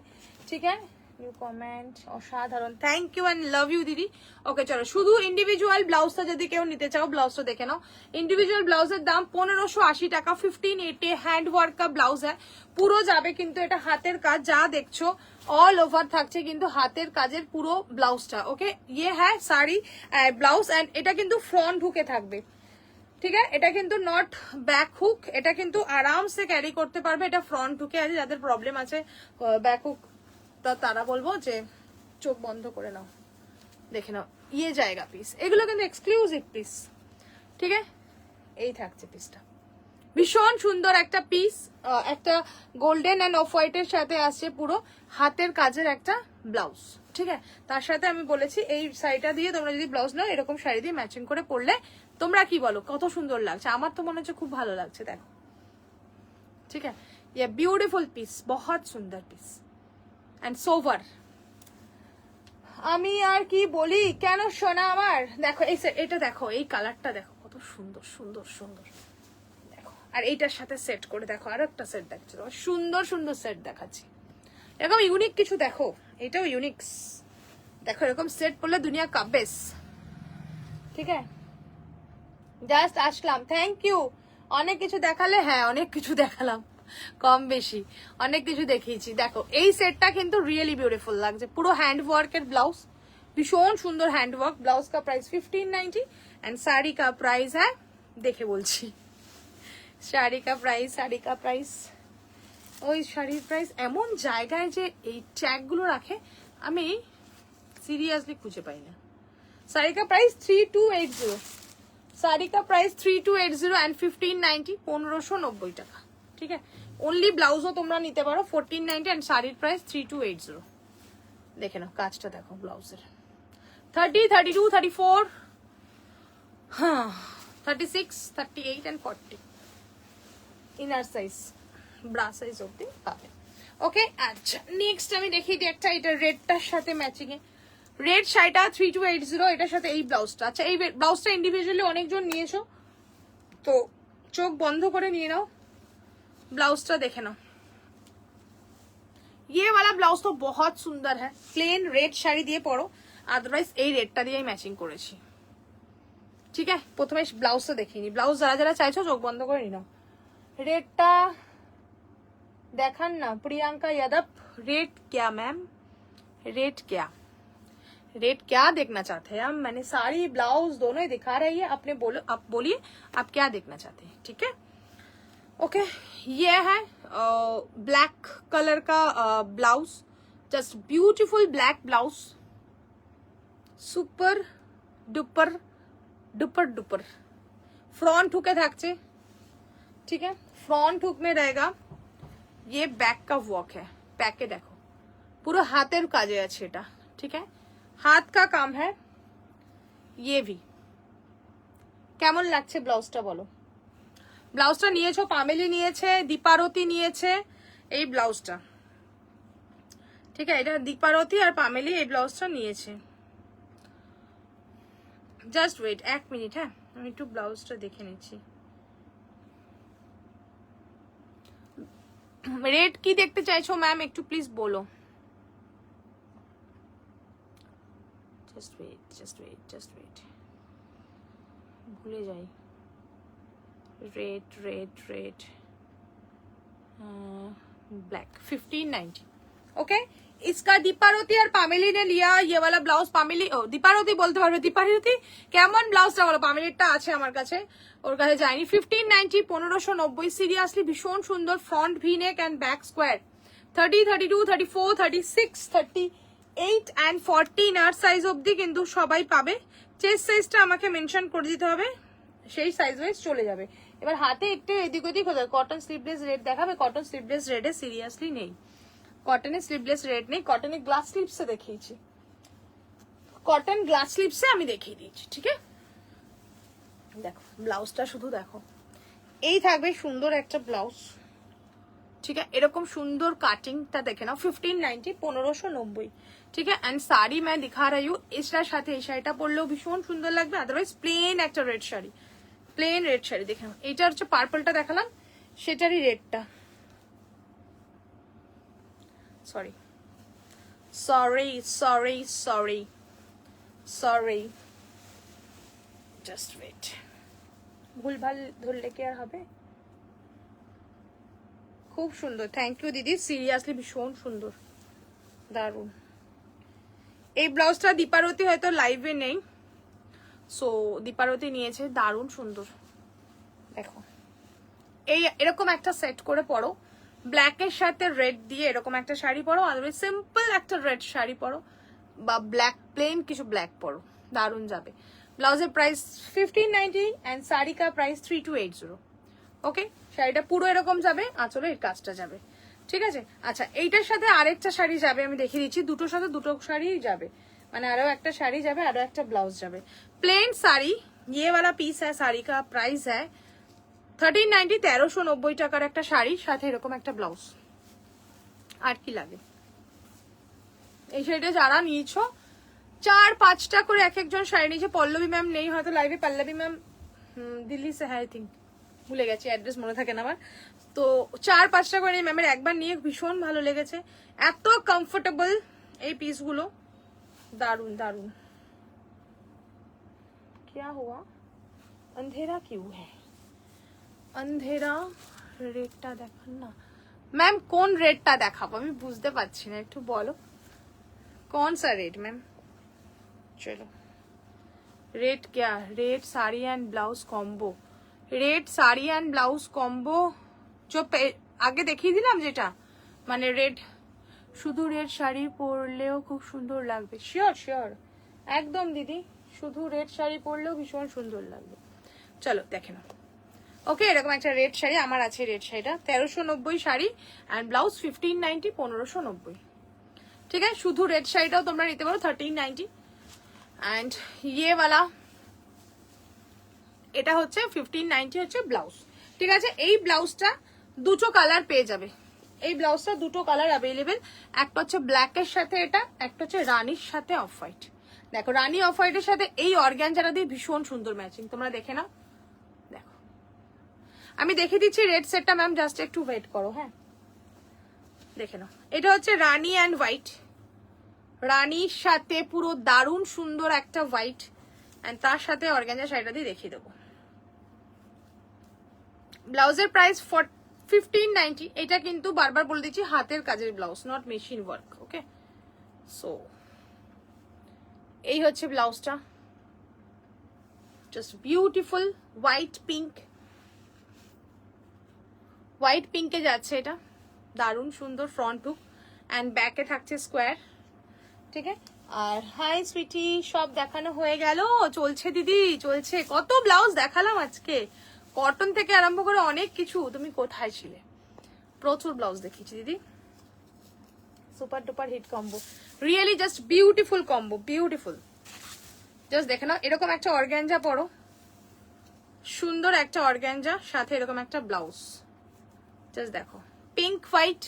ঠিক আছে? নিউ কমেন্ট, অসাধারণ, thank you and love you দিদি। ওকে, চলো শুধু ইন্ডিভিজুয়াল ব্লাউজটা যদি কেউ নিতে চাও ব্লাউজটা দেখে নাও। ইন্ডিভিজুয়াল ব্লাউজের দাম 1580 টাকা, 1580, হ্যান্ড ওয়ার্ক কা ব্লাউজ है, পুরো যাবে কিন্তু এটা হাতের কাজ, যা দেখছো অল ওভার থাকছে কিন্তু হাতের কাজের পুরো ব্লাউজটা। ওকে, ইয়ে হ্যাঁ শাড়ি ব্লাউজ, এন্ড এটা কিন্তু ফ্রন্ট হুকে থাকবে, ঠিক আছে? এটা কিন্তু নট ব্যাক হুক, এটা কিন্তু আরাম সে ক্যারি করতে পারবে। এটা ফ্রন্ট হুকে আছে, যাদের প্রবলেম আছে ব্যাক হুক তারা বলবো যে চোখ বন্ধ করে নাও, দেখে নাও ইয়ে জায়গা পিস। এগুলো কিন্তু এক্সক্লুসিভ পিস, ঠিক আছে? এই থাকছে পিসটা, ভীষণ সুন্দর একটা পিস, একটা গোল্ডেন এন্ড অফ হোয়াইটের সাথে আসছে পুরো হাতের কাজের একটা ব্লাউজ, ঠিক আছে? তার সাথে আমি বলেছি এই শাড়িটা দিয়ে তোমরা যদি ব্লাউজ নাও এরকম শাড়ি দিয়ে ম্যাচিং করে পরলে তোমরা কি বলো কত সুন্দর লাগছে? আমার তো মনে হচ্ছে খুব ভালো লাগছে, দেখো, ঠিক আছে? ये ब्यूटीफुल पीस, बहुत सुंदर पीस एंड सोवर। আমি আর কি বলি, কেন সোনা আমার, দেখো এই এটা দেখো, এই কালারটা দেখো কত সুন্দর সুন্দর সুন্দর, দেখো। আর এইটার সাথে সেট করে দেখো, আর একটা সেট দেখছো, সুন্দর সুন্দর সেট দেখাচ্ছি। এরকম ইউনিক কিছু দেখো, এটাও ইউনিক্স, দেখো এরকম সেট পড়লে দুনিয়া কাব্বেস, ঠিক আছে? জাস্ট আসলাম, থ্যাংক ইউ। অনেক কিছু দেখালে, হ্যাঁ অনেক কিছু দেখালাম, কম বেশি অনেক কিছু দেখিয়েছি। দেখো এই সেটটা কিন্তু রিয়েলি বিউটিফুল লাগছে, পুরো হ্যান্ড ওয়ার্কের ব্লাউজ, ভীষণ সুন্দর হ্যান্ড ওয়ার্ক। ব্লাউজ কা প্রাইস 1590 एंड साड़ी का प्राइस है, দেখে বলছি, শাড়ি কা প্রাইস ওই শাড়ির প্রাইস এমন জায়গায় যে এই ট্যাগ গুলো রাখে আমি সিরিয়াসলি খুঁজে পাই না। শাড়ি কা প্রাইস 3280, শাড়ি কা প্রাইস 3280 एंड 1590, 1590 টাকা, ঠিক আছে? অনলি ব্লাউজও তোমরা নিতে পারো 1490 एंड শাড়ির প্রাইস 3280। দেখে নাও কাজটা দেখো ব্লাউজের, 30, 32, 34, হ্যাঁ 36, 38 and 40 inner size, bra size অবধি পাবে। ওকে, আচ্ছা নেক্সট আমি দেখিয়ে দিই একটা, এটা রেডটার সাথে ম্যাচিং এ রেড শাড়িটা 3280, এটার সাথে এই ব্লাউজটা। আচ্ছা এই ব্লাউজটা ইন্ডিভিজুয়ালি অনেকজন নিয়েছো, তো চোখ বন্ধ করে নিয়ে নাও, ব্লাউজটা দেখে নাও। ये वाला ब्लाउज तो बहुत सुंदर है, प्लेन रेड শাড়ি দিয়ে পরো, আদারওয়াইজ এই রেডটা দিয়ে ম্যাচিং করেছি, ঠিক আছে? প্রথমে ব্লাউজটা দেখিয়ে নি, ব্লাউজ যারা যারা চাইছো চোখ বন্ধ করে নিও। रेटটা দেখান না प्रियंका यादव, रेट क्या मैम, रेट क्या देखना चाहते हैं हम? मैंने साड़ी ब्लाउज दोनों ही दिखा रही है, आपने बोलो, आप बोलिए आप क्या देखना चाहते हैं, ठीक है? ओके, ये है ब्लैक कलर का blouse, just beautiful black blouse, super duper duper duper front hook থাকছে ठीक है फ्रंट हुक में रहेगा ये बैक का वर्क है बैके देखो पूरा हाथेर काजे আছে এটা ठीक है हाथ का काम है ये भी কেমন লাগছে ব্লাউজটা বলো ব্লাউজটা নিয়েছো পামেলি নিয়েছে দীপারতি নিয়েছে এই ব্লাউজটা ঠিক আছে এটা দীপারতি আর পামেলি এই ব্লাউজটা নিয়েছে জাস্ট ওয়েট 1 মিনিট হ্যাঁ আমি একটু ব্লাউজটা দেখে নিচ্ছি রেট কি দেখতে চাইছো ম্যাম একটু প্লিজ বলো জাস্ট ওয়েট भूले जाए रेट ब्लैक 1590 ओके इसका दीपारती और पामेली ने लिया ये वाला ब्लाउज पामेली दीपारती बोलते पारबे दीपारती কেমন ব্লাউজটা বলো পামেলিটা আছে আমার কাছে ওর কাছে যায়নি 1590 1590 সিরিয়াসলি ভীষণ সুন্দর front V neck and back square 30 32 34 36 38 and 40 নার সাইজ অবধি কিন্তু সবাই পাবে চেস্ট সাইজটা আমাকে মেনশন করে দিতে হবে সেই সাইজ ওয়াইজ চলে যাবে এবার হাতে একটু এদিক ওদিক হয়ে যাবে কটন স্লিভলেস রেড দেখাবে কটন স্লিভলেস রেডে সিরিয়াসলি নেই কটনে স্লিভলেস রেড নেই কটনে গ্লাস স্লিভসে দেখিয়েছি কটন গ্লাস স্লিভসে আমি দেখিয়ে দিয়েছি ঠিক আছে দেখো ব্লাউজটা শুধু দেখো এই থাকবে সুন্দর একটা ব্লাউজ ठीक है এরকম সুন্দর কাটিংটা দেখে নাও 1590 1590 ठीक है एंड साड़ी मैं दिखा रही हूँ इसটার সাথে এই শাড়িটা পরলেও ভীষণ সুন্দর লাগবে अदरवाइज প্লেন একটা red sari plain red sari দেখে নাও এটা হচ্ছে পার্পলটা দেখালাম সেটারই রেডটা সরি জাস্ট ওয়েট ভুলভাল ধরলে কি আর হবে খুব সুন্দর থ্যাংক ইউ দিদি সিরিয়াসলি ভীষণ সুন্দর দারুণ এই ব্লাউজটা দীপারতি হয়তো লাইভে নেই সো দীপারতি নিয়েছে দারুণ সুন্দর দেখো এই এরকম একটা সেট করে পরো ব্ল্যাকের সাথে রেড দিয়ে এরকম একটা শাড়ি পরো আদারওয়াইজ সিম্পল একটা রেড শাড়ি পরো বা ব্ল্যাক প্লেন কিছু ব্ল্যাক পরো দারুণ যাবে ব্লাউজের প্রাইস 1590 এন্ড শাড়ি কা প্রাইস 3280 ওকে শাড়িটা পুরো এরকম যাবে আঁচলে এর কাজটা যাবে ঠিক আছে আচ্ছা এইটার সাথে আরেকটা শাড়ি যাবে আমি দেখিয়ে দিচ্ছি দুটোর সাথে দুটো শাড়ি যাবে মানে আরো একটা শাড়ি যাবে আরো একটা ব্লাউজ যাবে প্লেন শাড়ি ये वाला पीस है শাড়ি का प्राइस है 1390 1390 টাকার একটা শাড়ি সাথে এরকম একটা ব্লাউজ আর কি লাগে এই শাড়িটা যারা নিয়েছো 4-5টা করে এক একজন শাড়ি নিয়েছে পল্লবী ম্যাম নেই হয়তো লাইভে পল্লবী ম্যাম দিল্লি সে আই থিঙ্ক ভুলে গেছি অ্যাড্রেস মনে থাকে না আমার তো 4-5টা করে ম্যামের একবার নিয়ে ভীষণ ভালো লেগেছে এত কমফোর্টেবল এই পিসগুলো দারুন দারুন क्या हुआ अंधेरा क्यों है अंधेरा রেটটা দেখান না ম্যাম কোন রেটটা দেখাবো আমি বুঝতে পারছি না একটু বলো कौन सा रेट मैम चलो रेट क्या rate sari and blouse combo rate sari and blouse combo जो আগে দেখিয়ে দিলাম যেটা মানে রেড শুধু রেড শাড়ি পরলেও খুব সুন্দর লাগবে শিওর একদম দিদি শুধু রেড শাড়ি পরলেও ভীষণ সুন্দর লাগবে চলো দেখে নাও ওকে এরকম একটা রেড শাড়ি আমার আছে রেড শাড়িটা 1390 শাড়ি এন্ড ব্লাউজ 1590 1590 ঠিক আছে শুধু রেড শাড়িটাও তোমরা নিতে পারো 1390 এন্ড ये वाला এটা হচ্ছে 1590 হচ্ছে ব্লাউজ ঠিক আছে এই ব্লাউজটা দুটো কালার পেয়ে যাবে এই ব্লাউজটা দুটো কালার अवेलेबल একটা হচ্ছে ব্ল্যাক এর সাথে এটা একটা হচ্ছে রানীর সাথে অফ হোয়াইট দেখো রানী অফ হোয়াইটের সাথে এই অর্গানজাটা দিয়ে ভীষণ সুন্দর ম্যাচিং তোমরা দেখে নাও দেখো আমি দেখিয়ে দিচ্ছি রেড সেটটা ম্যাম জাস্ট একটু ওয়েট করো হ্যাঁ দেখে নাও এটা হচ্ছে রানী এন্ড হোয়াইট রানীর সাথে পুরো দারুণ সুন্দর একটা হোয়াইট এন্ড তার সাথে অর্গানজা শাড়িটা দিয়ে দেখিয়ে দেবো ব্লাউজের প্রাইস 1590 এটা কিন্তু বারবার বলে দিচ্ছি হাতের কাজের blouse not machine work okay so এই হচ্ছে ব্লাউজটা জাস্ট বিউটিফুল হোয়াইট পিঙ্কে যাচ্ছে এটা দারুণ সুন্দর ফ্রন্ট হুক এন্ড ব্যাকে থাকছে স্কোয়ার ঠিক আছে আর হাই সুইটি, সব দেখানো হয়ে গেল? চলছে দিদি, চলছে। কত ব্লাউজ দেখালাম আজকে, কটন থেকে আরম্ভ করে অনেক কিছু। তুমি কোথায় ছিলে? প্রচুর ব্লাউজ দেখিয়েছি দিদি। Super duper hit combo, really just beautiful combo, beautiful. Just দেখে নাও, এরকম একটা অর্গ্যাঞ্জা পরো, সুন্দর একটা অর্গ্যাঞ্জা, সাথে এরকম একটা ব্লাউজ। জাস্ট দেখো, পিঙ্ক হোয়াইট,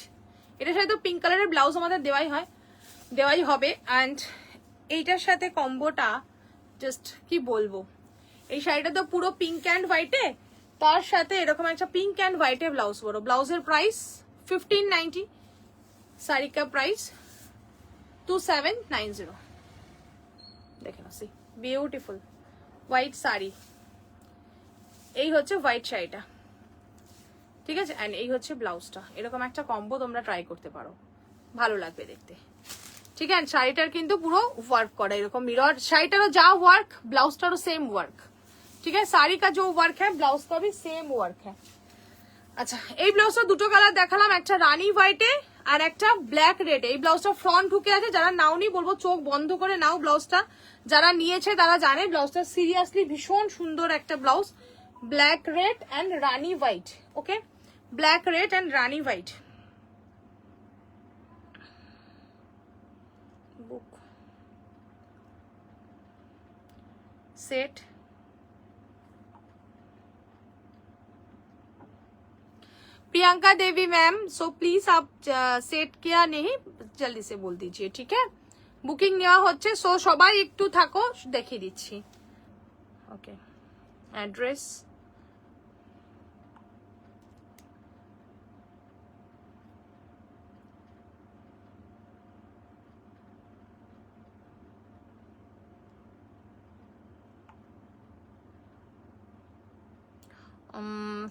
এটার সাথে তো পিঙ্ক কালারের ব্লাউজ আমাদের দেওয়াই হবে। অ্যান্ড এইটার সাথে কম্বোটা জাস্ট কি বলবো, এই শাড়িটা তো পুরো পিঙ্ক অ্যান্ড হোয়াইটে, তার সাথে এরকম একটা পিঙ্ক অ্যান্ড হোয়াইটে ব্লাউজ পরো। ব্লাউজের প্রাইস 1590, শাড়ি কা প্রাইস 2790। দেখে নাও, সি বিউটিফুল হোয়াইট শাড়ি। এই হচ্ছে হোয়াইট শাড়িটা, ঠিক আছে। অ্যান্ড এই হচ্ছে ব্লাউজটা। এরকম একটা কম্বো তোমরা ট্রাই করতে পারো, ভালো লাগবে দেখতে, ঠিক আছে। শাড়িটার কিন্তু পুরো ওয়ার্ক করা, এরকম মিরর। শাড়িটারও যা ওয়ার্ক, ব্লাউজটারও সেম ওয়ার্ক, ঠিক আছে। শাড়ি কা जो ওয়ার্ক है ব্লাউজ का भी সেম ওয়ার্ক है। আচ্ছা, এই ব্লাউজটা দুটো কালার দেখালাম, একটা রানী হোয়াইটে আর একটা ব্ল্যাক রেড। এই ব্লাউজটা ফ্রন্ট হুকে আছে, যারা নাওনি বলবো চোখ বন্ধ করে নাও ব্লাউজটা, যারা নিয়েছে তারা জানে ব্লাউজটা সিরিয়াসলি ভীষণ সুন্দর একটা blouse. Black red and Rani white, okay, black red and Rani white. Book set, Priyanka Devi ma'am, so please आप सेट किया नहीं, जल्दी से बोल दीजिए, ठीक है। বুকিং নেওয়া হচ্ছে, সো সবাই একটু থাকো, দেখিয়ে দিচ্ছি। ওকে, অ্যাড্রেস,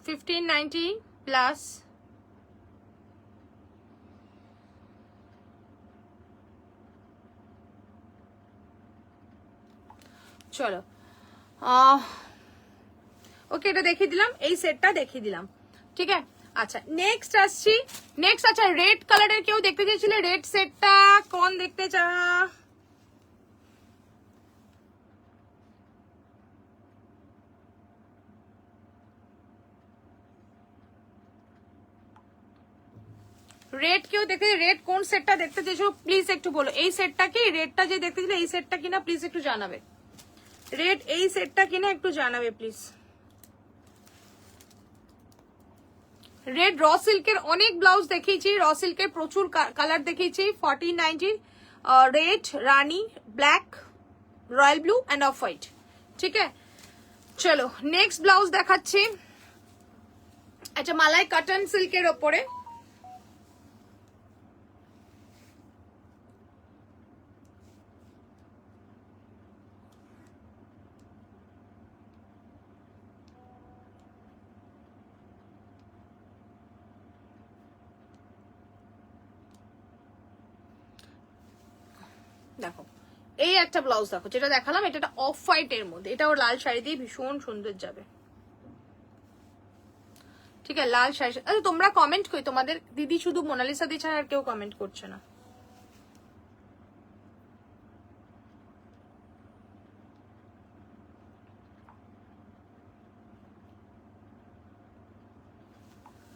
$1590 প্লাস। চলো, ওকে, এটা দেখিয়ে দিলাম, এই সেটটা দেখিয়ে দিলাম, ঠিক আছে। আচ্ছা, নেক্সট আসছি। নেক্সট, আচ্ছা, রেড কালারের কেউ দেখতে চেয়েছিলে, রেড সেটটা কোন দেখতে চা? রেড কেউ দেখতে, রেড কোন সেটটা দেখতে চেয়েছো প্লিজ একটু বলো। এই সেটটা কি, রেডটা যে দেখতে ছিলে এই সেটটা কিনা প্লিজ একটু জানাবে। রেড এই সেটটা কিনা একটু জানাবে প্লিজ। রেড র সিল্কের অনেক ব্লাউজ দেখিয়েছি, র সিল্কের প্রচুর কালার দেখিয়েছি। 1490, red, Rani, black, royal blue and off white, ঠিক আছে। চলো, নেক্সট ব্লাউজ দেখাচ্ছি। আচ্ছা, মালাই কটন সিল্কের ওপরে, দেখো এই একটা ব্লাউজ দেখো, যেটা দেখালাম এটা অফ হোয়াইট এর মধ্যে, এটাও লাল শাড়ি দিয়ে ভীষণ সুন্দর যাবে, ঠিক আছে। লাল শাড়ি। আচ্ছা, তোমরা কমেন্ট করি, তোমাদের দিদি শুধু মোনালিসা দি ছাড়া আর কেউ কমেন্ট করছে না।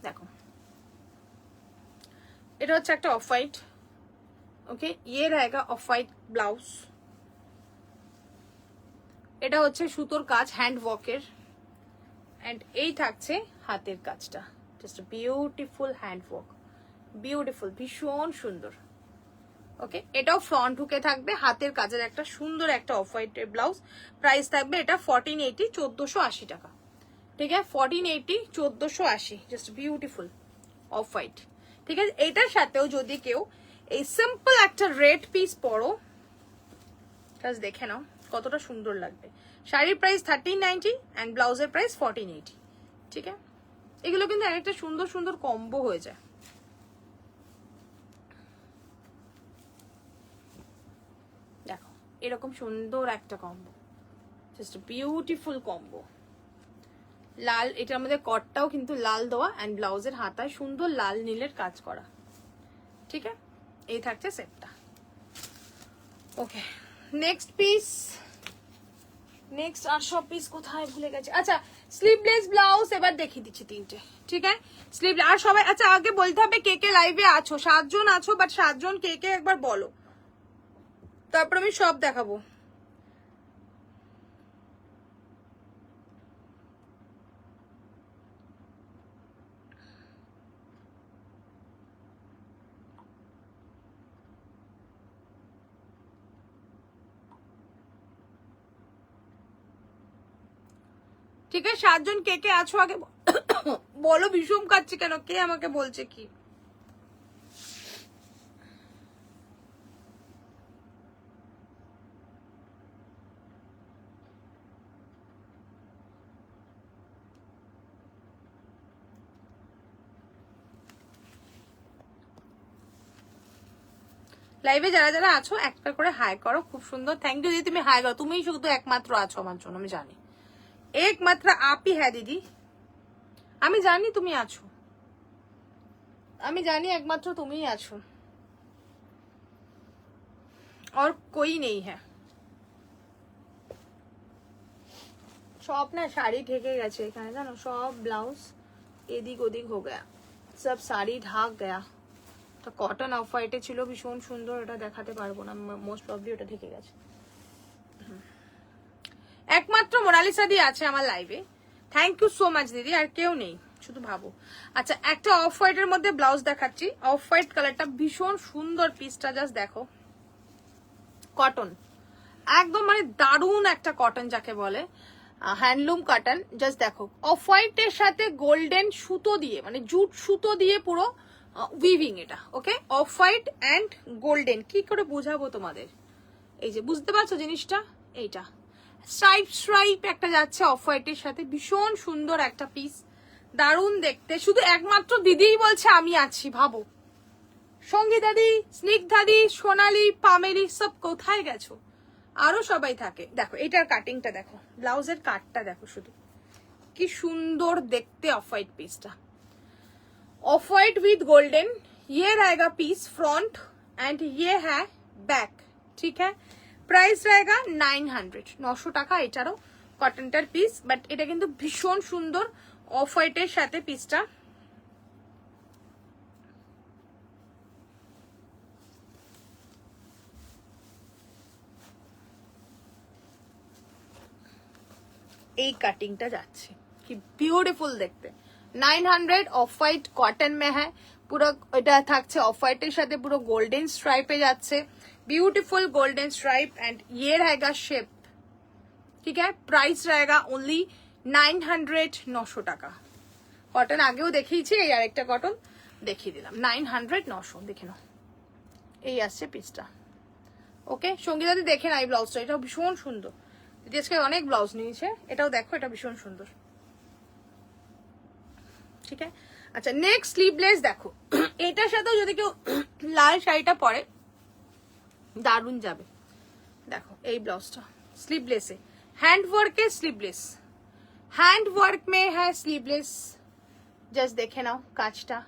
দেখো, এটা হচ্ছে একটা অফ হোয়াইট, ওকে, ये रहेगा অফ হোয়াইট ব্লাউজ। এটা হচ্ছে সুতোর কাজ, হ্যান্ড ওয়ার্কের, এন্ড এই থাকছে হাতের কাজটা, just beautiful hand work, beautiful, ভীষণ সুন্দর, ওকে। এটাও ফ্রন্ট হুকে থাকবে, হাতের কাজের একটা সুন্দর একটা অফ হোয়াইটের ব্লাউজ। প্রাইস থাকবে এটা 1480, 1480 টাকা, ঠিক আছে। 1480, 1480, জাস্ট বিউটিফুল অফ হোয়াইট, ঠিক আছে। এটার সাথেও যদি কেউ এই সিম্পল একটা রেড পিস পরো, জাস্ট দেখে নাও কতটা সুন্দর লাগবে। শাড়ির প্রাইস 1390 অ্যান্ড ব্লাউজের প্রাইস 1480, ঠিক আছে। এগুলো কিন্তু একটা সুন্দর সুন্দর কম্বো হয়ে যায়। দেখো, এরকম সুন্দর একটা কম্বো, জাস্ট বিউটিফুল কম্বো। লাল, এটার মধ্যে কটটাও কিন্তু লাল দেওয়া, অ্যান্ড ব্লাউজের হাতায় সুন্দর লাল নীলের কাজ করা, ঠিক আছে। এই থাকছে সেটটা। ওকে, নেক্সট পিস, নেক্সট আর সব পিস কোথায় ভুলে গেছে। আচ্ছা, স্লিভলেস ব্লাউজ এবার দেখিয়ে দিচ্ছি তিনটে, ঠিক আছে? স্লিভ আর সবাই, আচ্ছা আগে বলতে হবে কে কে লাইভে আছো। 7 জন আছো, বাট 7 জন কে কে একবার বলো, তারপর আমি সব দেখাবো। ঠিক আছে, 7 জন কে কে আছো আগে বলো। ভীষণ কাচ্ছে কেন, কে আমাকে বলছে কি? লাইভে যারা যারা আছো একটা করে হাই করো, খুব সুন্দর। থ্যাংক ইউ দিদি, তুমি হাই করো। তুমিই শুধু একমাত্র আছো আমার জন্য, আমি জানি। একমাত্র আপই হ্যাঁ দিদি, আমি জানি তুমি আছো, আমি জানি একমাত্র তুমিই আছো, আর কই নেই। হ্যাঁ, সব না শাড়ি ঢেকে গেছে এখানে, জানো, সব ব্লাউজ এদিক ওদিক হো গয়া, সব শাড়ি ঢাক গয়া। তো কটন অফ হোয়াইটে ছিল, ভীষণ সুন্দর, এটা দেখাতে পারবো না, মোস্ট প্রবলি ওটা ঢেকে গেছে। একমাত্র মোনালিসা দি আছে আমার লাইভে, থ্যাংক ইউ সো মাচ দিদি, আর কেউ নেই, শুধু ভাবো। আচ্ছা, একটা অফ হোয়াইটের মধ্যে ব্লাউজ দেখাচ্ছি, অফ হোয়াইট কালারটা ভীষণ সুন্দর, পিসটা জাস্ট দেখো, কটন একদম, মানে দারুণ একটা কটন যাকে বলে, হ্যান্ডলুম কটন। জাস্ট দেখো, অফ হোয়াইটের সাথে গোল্ডেন সুতো দিয়ে, মানে জুট সুতো দিয়ে পুরো উইভিং এটা। ওকে, অফ হোয়াইট অ্যান্ড গোল্ডেন, কি করে বোঝাবো তোমাদের, এই যে বুঝতে পারছো জিনিসটা, এইটা স্ট্রাইপ স্ট্রাইপ একটা যাচ্ছে অফ হোয়াইটের সাথে, ভীষণ সুন্দর একটা পিস, দারুণ দেখতে। শুধু একমাত্র দিদিই বলছে আমি আছি, ভাবো। সঙ্গীতা দি, স্নিগ্ধা দি, সোনালি, পামেলি সব কোথায় গেছো? আরো সবাই থাকে। দেখো এটার কাটিংটা দেখো, ব্লাউজের কাটটা দেখো, শুধু কি সুন্দর দেখতে অফ হোয়াইট পিসটা, ऑफ वाइट विद गोल्डन। ये रहेगा पीस फ्रंट एंड ये है बैक, ठीक है? प्राइस रहेगा 900, 900 টাকা এটারও কটনটার পিস, বাট এটা কিন্তু ভীষণ সুন্দর অফ হোয়াইটের সাথে পিসটা। এই কাটিংটা যাচ্ছে, কি বিউটিফুল দেখতে। 900 অফ হোয়াইট কটন মে হ্যাঁ, পুরো এটা থাকছে অফ হোয়াইটের সাথে পুরো গোল্ডেন স্ট্রাইপে যাচ্ছে, ब्यूटीफुल गोल्डन स्ट्राइप एंड ये रहेगा शेप, ठीक है? प्राइस रहेगा ओनली 900, 900 টাকা। কটন আগেও দেখিয়েছি, এই আরেকটা কটন দেখিয়ে দিলাম, 900, 900 দেখে নাও, এই আসছে পিসটা। ওকে, সঙ্গীতাদি দেখে না এই ব্লাউজটা, এটাও ভীষণ সুন্দর, দিদি আজকে অনেক ব্লাউজ নিয়েছে, এটাও দেখো, এটা ভীষণ সুন্দর, ঠিক আছে? আচ্ছা, নেক্সট স্লিভলেস দেখো, এটার সাথেও যদি কেউ লাল শাড়িটা পরে দারুণ যাবে। দেখো এই ব্লাউজটা স্লিভলেস है, हैंड वर्क है स्लीवलेस, हैंड वर्क में है स्लीवलेस। জাস্ট দেখে নাও কাজটা,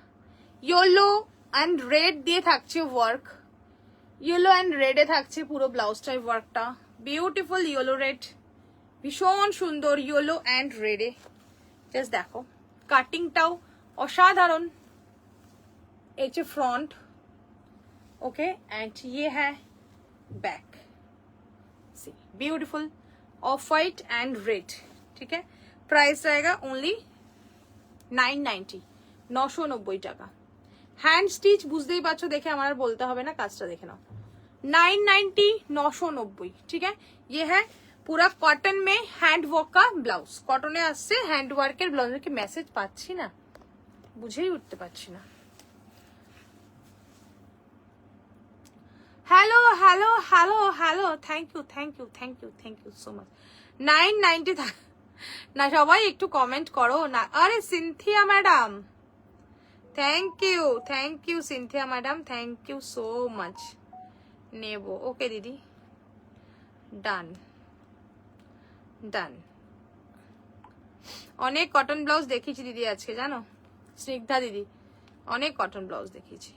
ইয়েলো অ্যান্ড রেড দিয়ে থাকছে ওয়ার্ক, ইয়েলো অ্যান্ড রেডে থাকছে পুরো ব্লাউজটার ওয়ার্কটা, বিউটিফুল ইয়েলো রেড, ভীষণ সুন্দর ইয়েলো অ্যান্ড রেডে। জাস্ট দেখো কাটিংটাও অসাধারণ। এই যে ফ্রন্ট, ओके, एंड ये है back, see beautiful off white and red, ठीक है? प्राइस रहेगा ओनली 990, 990 টাকা। হ্যান্ড স্টিচ বুঝতেই পারছো দেখে আমার আর বলতে হবে না, কাজটা দেখে নাও, 990, 990, ठीक है? ये है पूरा कॉटन में हैंड वर्क का ब्लाउज, কটনে আসছে হ্যান্ড ওয়ার্কের ব্লাউজের। কি মেসেজ পাচ্ছি না, বুঝেই উঠতে পারছি না। Hello hello hello hello, thank you thank you thank you thank you so much. 990 না, সবাই একটু কমেন্ট করো না। আরে Cynthia madam, thank you Cynthia madam, thank you so much. নেব, ওকে দিদি, ডান ডান। অনেক কটন ব্লাউজ দেখিয়েছি দিদি আজকে, জানো স্নিগ্ধা দিদি, অনেক কটন ব্লাউজ দেখিয়েছি।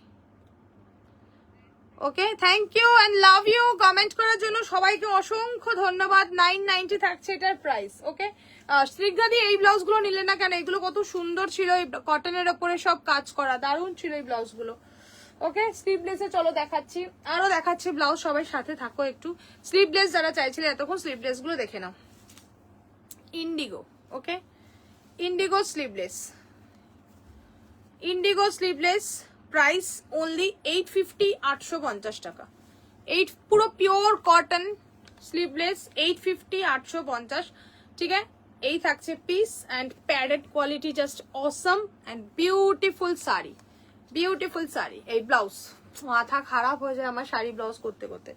Okay, thank you and love you. Comment করার জন্য সবাইকে অসংখ্য ধন্যবাদ। 990 থাকছে এটার প্রাইস। ওকে, স্নিগ্ধাদি এই ব্লাউজ গুলো নিলে না কেন? এগুলো কত সুন্দর ছিল, এই কটনের ওপরে সব কাজ করা, দারুণ ছিল এই ব্লাউজ গুলো। ওকে, স্লিভলেসে চলো দেখাচ্ছি, আরো দেখাচ্ছি ব্লাউজ। সবাই সাথে থাকো একটু। স্লিভলেস যারা চাইছিলে এতক্ষণ, স্লিভলেস গুলো দেখে নাও। Indigo, okay, indigo sleeveless, indigo sleeveless, price only 850, 850 টাকা। পুরো পিওর কটন স্লিভলেস, 850, 850। ঠিক আছে, এই থাকছে piece and padded quality, just Assam and beautiful sari, beautiful sari. এই ব্লাউজ মাথা খারাপ হয়ে যায় আমার শাড়ি ব্লাউজ করতে করতে।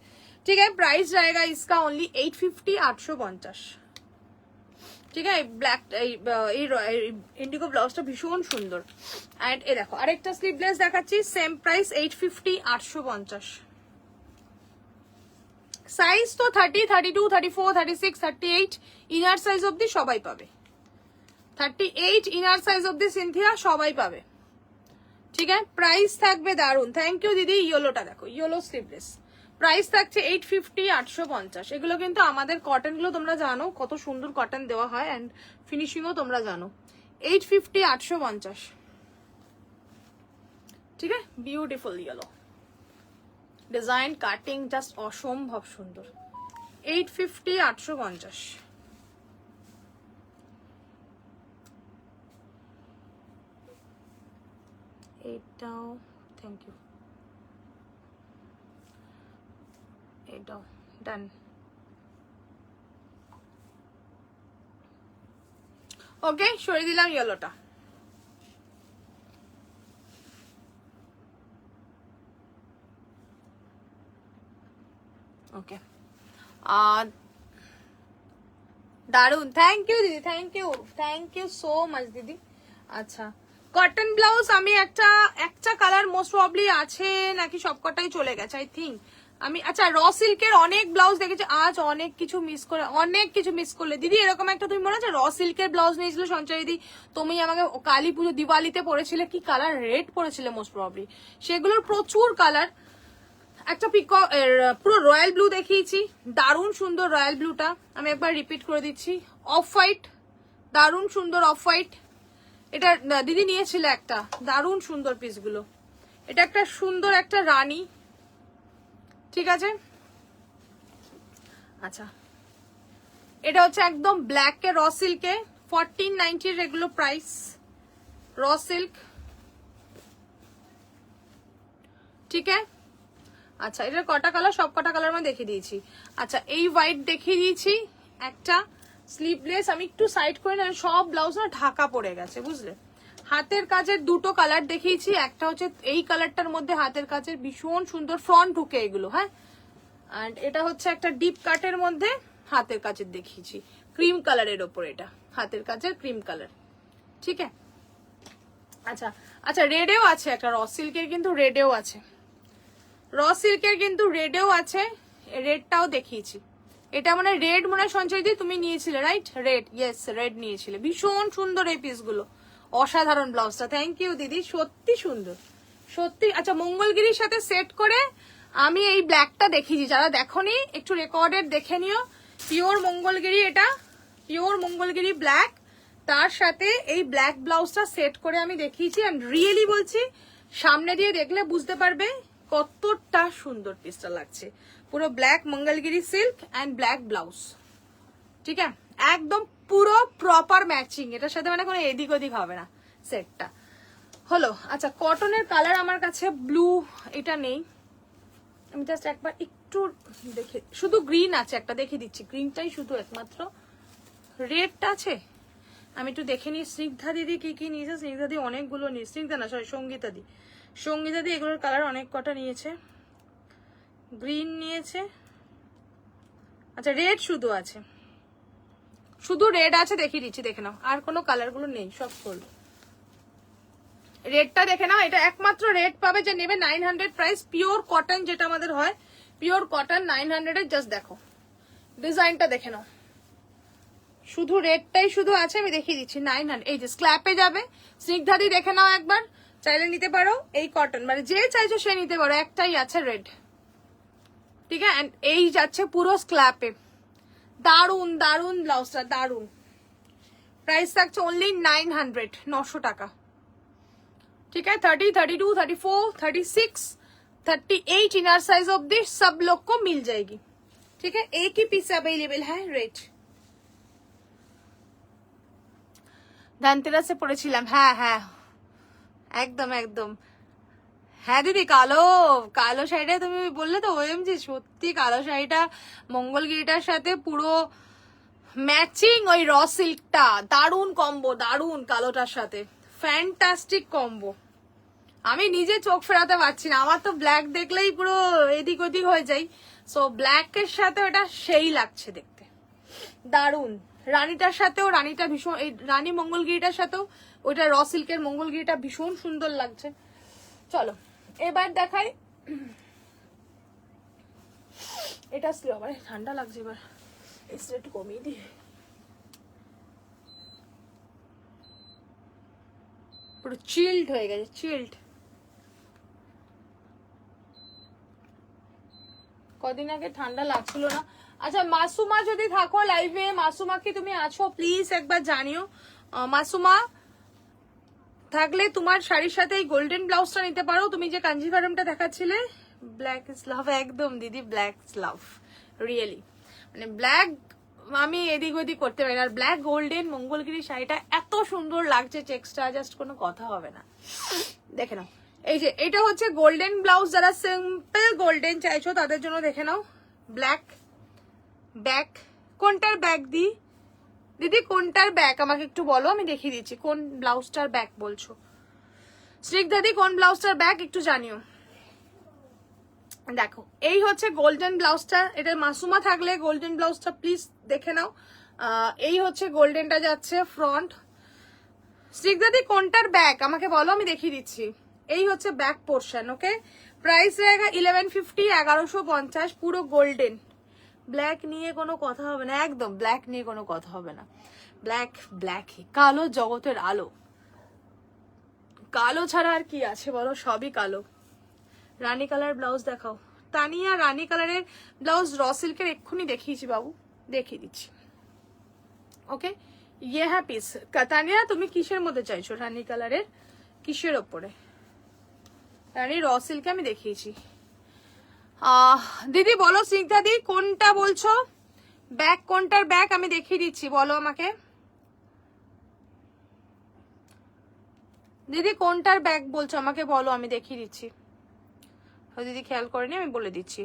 ঠিক আছে, প্রাইস रहेगा इसका ओनली 850, 850। ঠিক আছে, ব্ল্যাক এই ইন্ডিগো ব্লাউজটা ভীষণ সুন্দর। এন্ড এই দেখো আরেকটা স্লিভলেস দেখাচ্ছি, সেম প্রাইস 850, 850। সাইজ তো 30, 32, 34, 36, 38 ইনার সাইজ অবধি সবাই পাবে। 38 ইনার সাইজ অবধি সিনথিয়া সবাই পাবে। ঠিক আছে, প্রাইস থাকবে দারুন। থ্যাংক ইউ দিদি। ইয়েলোটা দেখো, ইয়েলো স্লিভলেস, প্রাইস থাকছে 850, 850। এগুলো কিন্তু আমাদের কটন গুলো তোমরা জানো কত সুন্দর কটন দেওয়া হয়, এন্ড ফিনিশিংও তোমরা জানো। 850, 850। ঠিক আছে, beautiful yellow design, cutting just অসম্ভব সুন্দর। 850, 850। এটাও থ্যাংক ইউ, এটাও ডান। ওকে, সরিয়ে দিলাম ইয়েলোটা। ওকে, দারুন, থ্যাংক ইউ দিদি, thank you, thank you so much দিদি। আচ্ছা, কটন ব্লাউজ আমি একটা কালার মোস্ট প্রবলি আছে নাকি সবকটাই চলে গেছে আই থিঙ্ক। আমি আচ্ছা র সিল্কের অনেক ব্লাউজ দেখেছি আজ, অনেক কিছু মিস করলে দিদি। এরকম একটা তুমি মনে আছে র সিল্কের ব্লাউজ নিয়েছিল সঞ্চয় দিদি, তুমি আমাকে কালী পুজো দিওয়ালিতে পরেছিলে, কি কালার রেড পরেছিলে মোস্ট প্রবলি। সেগুলোর প্রচুর কালার। একটা পুরো রয়্যাল ব্লু দেখিয়েছি, দারুণ সুন্দর রয়্যাল ব্লুটা, আমি একবার রিপিট করে দিচ্ছি। অফ হোয়াইট, দারুণ সুন্দর অফ হোয়াইট, এটা দিদি নিয়েছিল একটা, দারুণ সুন্দর পিসগুলো। এটা একটা সুন্দর একটা রানী। ঠিক আছে, আচ্ছা এটা হচ্ছে একদম ব্ল্যাক কে র সিল্কে, 1490 রেগুলার প্রাইস, র সিল্ক। ঠিক আছে, আচ্ছা এটার কটা কালার, সব কটা কালার আমি দেখিয়ে দিয়েছি। আচ্ছা এই হোয়াইট দেখিয়ে দিয়েছি একটা স্লিভলেস, আমি একটু সাইড করে না, সব ব্লাউজ না ঢাকা পড়ে গেছে বুঝলে। হাতের কাজের দুটো কালার দেখিয়েছি, একটা হচ্ছে এই কালারটার মধ্যে হাতের কাজের ভীষণ সুন্দর ফ্রন্ট ঢুকে এগুলো, হ্যাঁ। এন্ড এটা হচ্ছে একটা ডিপ কাটের মধ্যে হাতের কাজের দেখিয়েছি, ক্রিম কালারের ওপর, এটা হাতের কাজের ক্রিম কালার। ঠিক আছে, আচ্ছা আচ্ছা রেডেও আছে একটা র সিল্কের, কিন্তু রেডেও আছে, র সিল্কের কিন্তু রেডেও আছে, রেডটাও দেখিয়েছি। এটা মানে রেড মনে হয় সঞ্চয় দিয়ে তুমি নিয়েছিলে, রাইট? রেড, ইয়েস রেড নিয়েছিলে। ভীষণ সুন্দর এই পিসগুলো, অসাধারণ ব্লাউজটা। থ্যাংক ইউ দিদি, সত্যি সুন্দর সত্যি। আচ্ছা মঙ্গলগিরির সাথে সেট করে আমি এই ব্ল্যাকটা দেখিয়েছি, যারা দেখোনি একটু রেকর্ডেড দেখে নিও। পিওর মঙ্গলগিরি, এটা পিওর মঙ্গলগিরি ব্ল্যাক, তার সাথে এই ব্ল্যাক ব্লাউজটা সেট করে আমি দেখিয়েছি। এন্ড রিয়েলি বলছি, সামনে দিয়ে দেখলে বুঝতে পারবে কতটা সুন্দর পিসটা লাগছে। পুরো black Mangalagiri silk and black blouse. ঠিক আছে, একদম পুরো প্রপার ম্যাচিং, এটার সাথে মানে কোনো এদিক ওদিক হবে না সেটটা হলো। আচ্ছা কটনের কালার আমার কাছে ব্লু এটা নেই, আমি জাস্ট একবার একটু দেখে, শুধু গ্রিন আছে একটা, দেখে দিচ্ছি, গ্রিনটাই শুধু একমাত্র, রেডটা আছে আমি একটু দেখে নিই। স্নিগ্ধা দিদি কি কি নিয়েছে, স্নিগ্ধা দিদি অনেকগুলো নিয়ে, স্নিগ্ধা না সরি সঙ্গীতা দি, সঙ্গীতা দি এগুলোর কালার অনেক কটা নিয়েছে, গ্রিন নিয়েছে, আচ্ছা রেড শুধু আছে, শুধু রেড আছে, দেখিয়ে দিচ্ছি দেখে নাও, আর কোনো কালার গুলো নেই, সব ফুল। রেডটা দেখে নাও, এটা একমাত্র রেড পাবে যে নেবে, 900 প্রাইস, পিওর কটন যেটা আমাদের হয়, পিওর কটন 900 এর। জাস্ট দেখো ডিজাইনটা দেখে নাও, শুধু রেডটাই শুধু আছে, আমি দেখিয়ে দিচ্ছি 900। এই যে স্ক্ল্যাপে যাবে, স্নিগ্ধা দি দেখে নাও একবার, চাইলে নিতে পারো। এই কটন মানে যে চাইছো সে নিতে পারো, একটাই আছে রেড, ঠিক আছে। এন্ড এই যাচ্ছে পুরো স্ল্যাপে, দারুন দারুন ব্লাউজটা, দারুন। প্রাইস থাকছে অনলি 900, 900 টাকা। ठीक है। 30, 32, 34, 36, 38 इनर साइज ऑफ दिस सब लोग को मिल जाएगी। ठीक है, एक ही पीस अवेलेबल है। रेट धनतेरस से পড়েছিলাম। হ্যাঁ হ্যাঁ একদম একদম। হ্যাঁ দিদি, কালো কালো শাড়িটা তুমি বললে তো ওএমজি, সত্যি কালো শাড়িটা মঙ্গলগিরিটার সাথে পুরো ম্যাচিং, ওই র সিল্কটা দারুন কম্বো, দারুন কালোটার সাথে ফ্যান্টাস্টিক কম্বো। আমি নিজে চোখ ফেরাতে পারছি না, আমার তো ব্ল্যাক দেখলেই পুরো এদিক ওদিক হয়ে যাই। সো ব্ল্যাকের সাথে ওটা সেই লাগছে দেখতে, দারুন। রানীটার সাথেও, রানীটা ভীষণ, এই রানী মঙ্গলগিরিটার সাথেও ওইটা র সিল্কের মঙ্গলগিরিটা ভীষণ সুন্দর লাগছে। চলো এবার দেখাই এটা স্লো। আবার ঠান্ডা লাগছে, এবার এসটা একটু কমিয়ে দিই। পুরো চিল্ড হয়ে গেছে, চিল্ড। কদিন আগে ঠান্ডা লাগছিল না। আচ্ছা মাসুমা যদি থাকো লাইভে, মাসুমা কি তুমি আছো প্লিজ একবার জানিও। মাসুমা থাকলে তোমার শাড়ির সাথে এই গোল্ডেন ব্লাউজটা নিতে পারো। তুমি যে কাঞ্জিভারমটা দেখাচ্ছিলে, ব্ল্যাক ইজ লাভ, একদম দিদি ব্ল্যাক ইজ লাভ, রিয়েলি। মানে ব্ল্যাক আমি এদিক ওদিক করতে পারি না, আর ব্ল্যাক গোল্ডেন মঙ্গলগিরি শাড়িটা এত সুন্দর লাগছে, চেক্সটা জাস্ট কোনো কথা হবে না। দেখে নাও, এই যে এটা হচ্ছে গোল্ডেন ব্লাউজ, যারা সিম্পল গোল্ডেন চাইছো তাদের জন্য দেখে নাও। ব্ল্যাক ব্যাক, কোনটার ব্যাক দি দিদি, কোনটার ব্যাক আমাকে একটু বলো, আমি দেখিয়ে দিচ্ছি কোন ব্লাউজটার ব্যাক বলছো। স্নিগ্ধাদি কোন ব্লাউজটার ব্যাক একটু জানিও। দেখো এই হচ্ছে গোল্ডেন ব্লাউজটা, এটা মাসুমা থাকলে গোল্ডেন ব্লাউজটা প্লিজ দেখে নাও। এই হচ্ছে গোল্ডেনটা যাচ্ছে ফ্রন্ট। স্নিগ্ধাদি কোনটার ব্যাক আমাকে বলো, আমি দেখিয়ে দিচ্ছি। এই হচ্ছে ব্যাক পোর্শন। ওকে, প্রাইস रहेगा 1150, 1150, পুরো গোল্ডেন। ব্ল্যাক নিয়ে কোনো কথা হবে না, একদম ব্ল্যাক নিয়ে কোনো কথা হবে না। ব্ল্যাক ব্ল্যাকই, কালো জগতের আলো, কালো ছাড়া আর কি আছে বলো, সবই কালো। রানী কালার ব্লাউজ দেখাও তানিয়া, রানী কালারের ব্লাউজ র সিল্কের এক্ষুনি দেখিয়েছি বাবু, দেখিয়ে দিচ্ছি। ওকে, ইয়ে হ্যাঁ পিস। তানিয়া তুমি কিসের মধ্যে চাইছো, রানী কালারের কিসের ওপরে? রানী র সিল্কে আমি দেখিয়েছি। দিদি বলো, স্নিগ্ধা দি কোনটা বলছো ব্যাক, কোনটার ব্যাক আমি দেখিয়ে দিচ্ছি, বলো আমাকে দিদি কোনটার ব্যাক বলছো আমাকে বলো, আমি দেখিয়ে দিচ্ছি। দিদি খেয়াল করেনি, আমি বলে দিচ্ছি।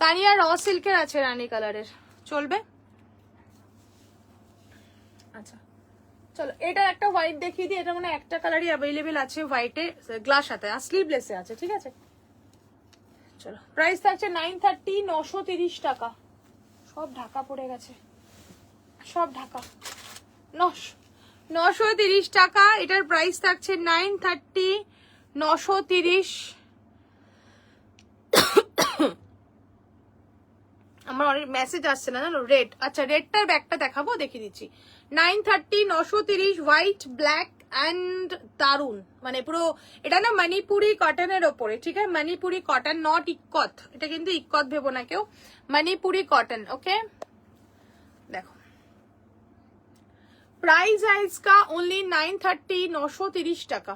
তানিয়া র সিল্কের আছে রানী কালারের, চলবে? আচ্ছা চলো এটা একটা হোয়াইট দেখিয়ে দিই, এটা মানে একটা কালারই অ্যাভেলেবেল আছে হোয়াইটে, গ্লাস হাতে আর স্লিভলেসে আছে, ঠিক আছে। চলো প্রাইস থাকছে 930, 930 টাকা। সব ঢাকা পড়ে গেছে, সব ঢাকা। 930 টাকা এটার প্রাইস থাকছে, 930, 930। আমার অনেক মেসেজ আসছে না জানো। রেড, আচ্ছা রেডটার ব্যাগটা দেখাবো, দেখিয়ে দিচ্ছি। 930, 930, হোয়াইট ব্ল্যাক অ্যান্ড দারুন, মানে পুরো এটা না মণিপুরি কটনের ওপরে, ঠিক আছে। মণিপুরি কটন, নট ইক্কত, এটা কিন্তু ইক্কত ভেবো না কেউ, মণিপুরি কটন। ওকে দেখো প্রাইস है इसका ओनली 930, 930 টাকা।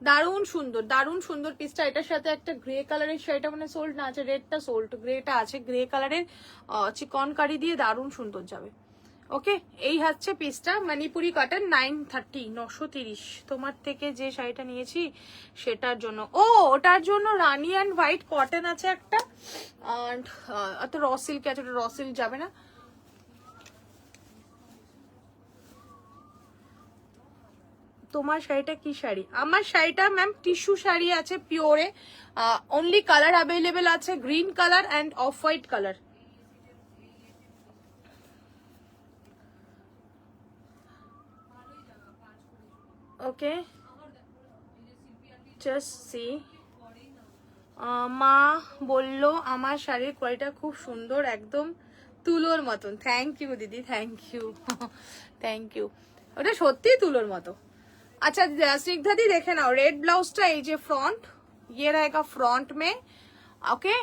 দারুন সুন্দর, দারুন সুন্দর পিসটা। এটার সাথে একটা গ্রে কালারের শাড়িটা মানে সোল্ড না আছে, রেডটা সোল্ড, গ্রেটা আছে, গ্রে কালারের চিকন কারি দিয়ে দারুন সুন্দর যাবে। ওকে, এই হচ্ছে পিসটা মণিপুরি কটন, 930, 930। তোমার থেকে যে শাড়িটা নিয়েছি সেটার জন্য, ও ওটার জন্য রানী অ্যান্ড হোয়াইট কটন আছে একটা, আর তো র সিল্ক আছে, ওটা র সিল্ক যাবে না। তোমার শাড়িটা কি শাড়ি? আমার শাড়িটা ম্যাম টিস্যু শাড়ি আছে পিওরে, অনলি কালার অ্যাভেলেবেল আছে green colour and off white colour. Okay just see. মা বললো আমার শাড়ির কোয়ালিটি খুব সুন্দর, একদম তুলোর মতন। থ্যাংক ইউ দিদি, থ্যাংক ইউ থ্যাংক ইউ, ওটা সত্যিই তুলোর মতো। अच्छा स्निग्धा दी देखे ना, रेड ब्लाउज टा ये फ्रंट, ये रहेगा फ्रंट में, ओके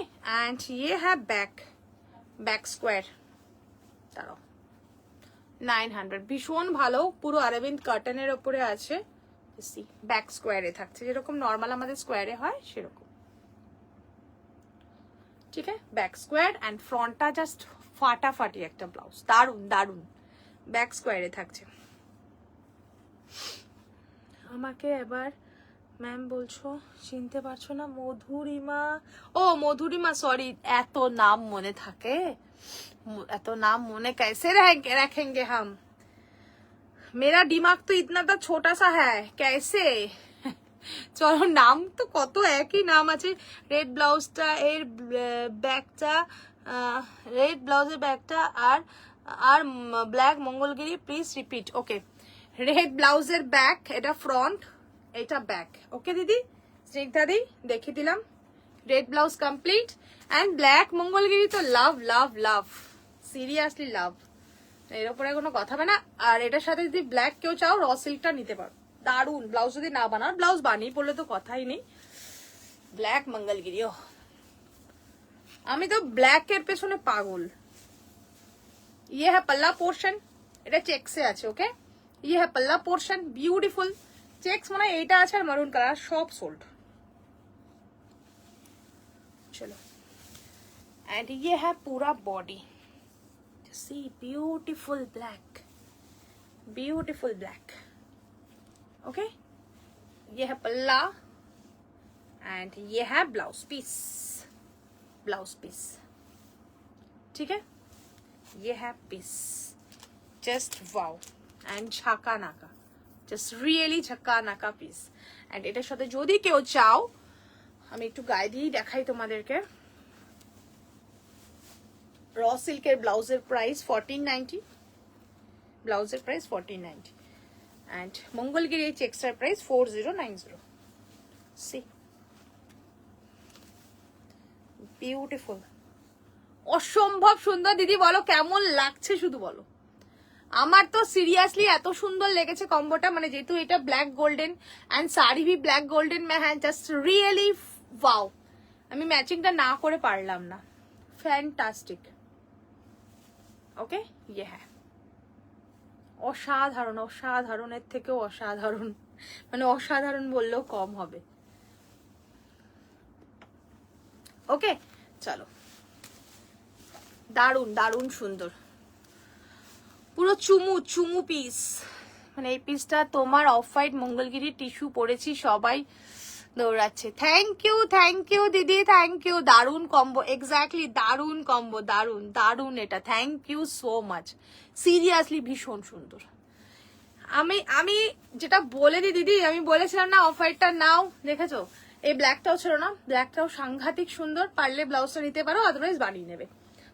एंड ये है बैक स्क्वायर দাঁড়াও 900 ভীষণ ভালো পুরো অরবিন্দ কার্টনের উপরে আছে সি ব্যাক স্কোয়ারে থাকছে যেরকম নরমাল আমাদের স্কোয়ারে হয় সেরকম ঠিক আছে ব্যাক স্কোয়ার এন্ড ফ্রন্টটা জাস্ট ফাটাফাটি একটা ব্লাউজ দারুন দারুন ব্যাক স্কোয়ারে থাকছে আমাকে এবার ম্যাম বলছো চিনতে পারছো না মধুরিমা ও মধুরিমা সরি এত নাম মনে থাকে এত नाम मुने कैसे रखेंगे हम मेरा दिमाग तो इतना तो छोटा सा है कैसे চলো নাম তো কত একই নাম আছে রেড ব্লাউজটা এর ব্যাকটা রেড ব্লাউজের ব্যাকটা আর black Mangalagiri please repeat okay red ব্লাউজের ব্যাক এটা ফ্রন্ট এটা ব্যাক ওকে দিদি স্নিগ্ধা দি দেখিয়ে দিলাম red blouse complete and black Mangalagiri তো লাভ লাভ লাভ সিরিয়াসলি লাভ এর উপরে কোনো কথা হবে না আর এটার সাথে যদি ব্ল্যাক কেউ চাও র সিল্কটা নিতে পারো দারুন ব্লাউজ যদি না বানাও ব্লাউজ বানিয়ে পড়লে তো কথাই নেই ব্ল্যাক মঙ্গলগিরি ও আমি তো ব্ল্যাক এর পেছনে পাগল ये है पल्ला पोर्शन এটা চেকসে আছে ওকে ये है पल्ला पोर्शन বিউটিফুল চেকস মানে এইটা আছে আর মারুন কালার সব সোল্ড चलो एंड ये है पूरा बॉडी सी ब्यूटीफुल ब्लैक ओके ये है पल्ला एंड ये है ब्लाउज पीस ठीक है ये है पीस जस्ट वाओ एंड झका नाका जस्ट रियली झका नाका पीस एंड এটার সাথে যদি কেউ চাও আমি একটু গায়ে দিয়ে দেখাই তোমাদেরকে র সিল্কের ব্লাউজের প্রাইস 1490 ব্লাউজের প্রাইস 1490 এন্ড মঙ্গলগিরি চেক্সের প্রাইস 4090 সি বিউটিফুল অসম্ভব সুন্দর দিদি বলো কেমন লাগছে শুধু বলো আমার তো সিরিয়াসলি এত সুন্দর লেগেছে কম্বোটা মানে যেহেতু এটা ব্ল্যাক গোল্ডেন এন্ড শাড়ি ভি ব্ল্যাক গোল্ডেন মে হ্যাঁ জাস্ট রিয়েলি ওয়াও আমি ম্যাচিংটা না করে পারলাম না ফ্যান্টাস্টিক ওকে ये है অসাধারণ অসাধারণের থেকেও অসাধারণ মানে অসাধারণ বললেও কম হবে ওকে চলো দারুন দারুন সুন্দর পুরো চুমু পিস মানে এই পিসটা তোমার অফ হোয়াইট মঙ্গলগিরি টিস্যু পরেছি সবাই দৌড়াচ্ছে থ্যাংক ইউ দিদি থ্যাংক ইউ দারুন কম্বো এক্স্যাক্টলি দারুন কম্বো দারুন এটা thank you so much seriously ভীষণ সুন্দর আমি যেটা বলে দিদি আমি বলেছিলাম না অফ হোয়াইটটা নাও দেখেছো এই ব্ল্যাকটাও ছিল না ব্ল্যাকটাও সাংঘাতিক সুন্দর পারলে ব্লাউজটা নিতে পারো আদারওয়াইজ বানিয়ে নেবে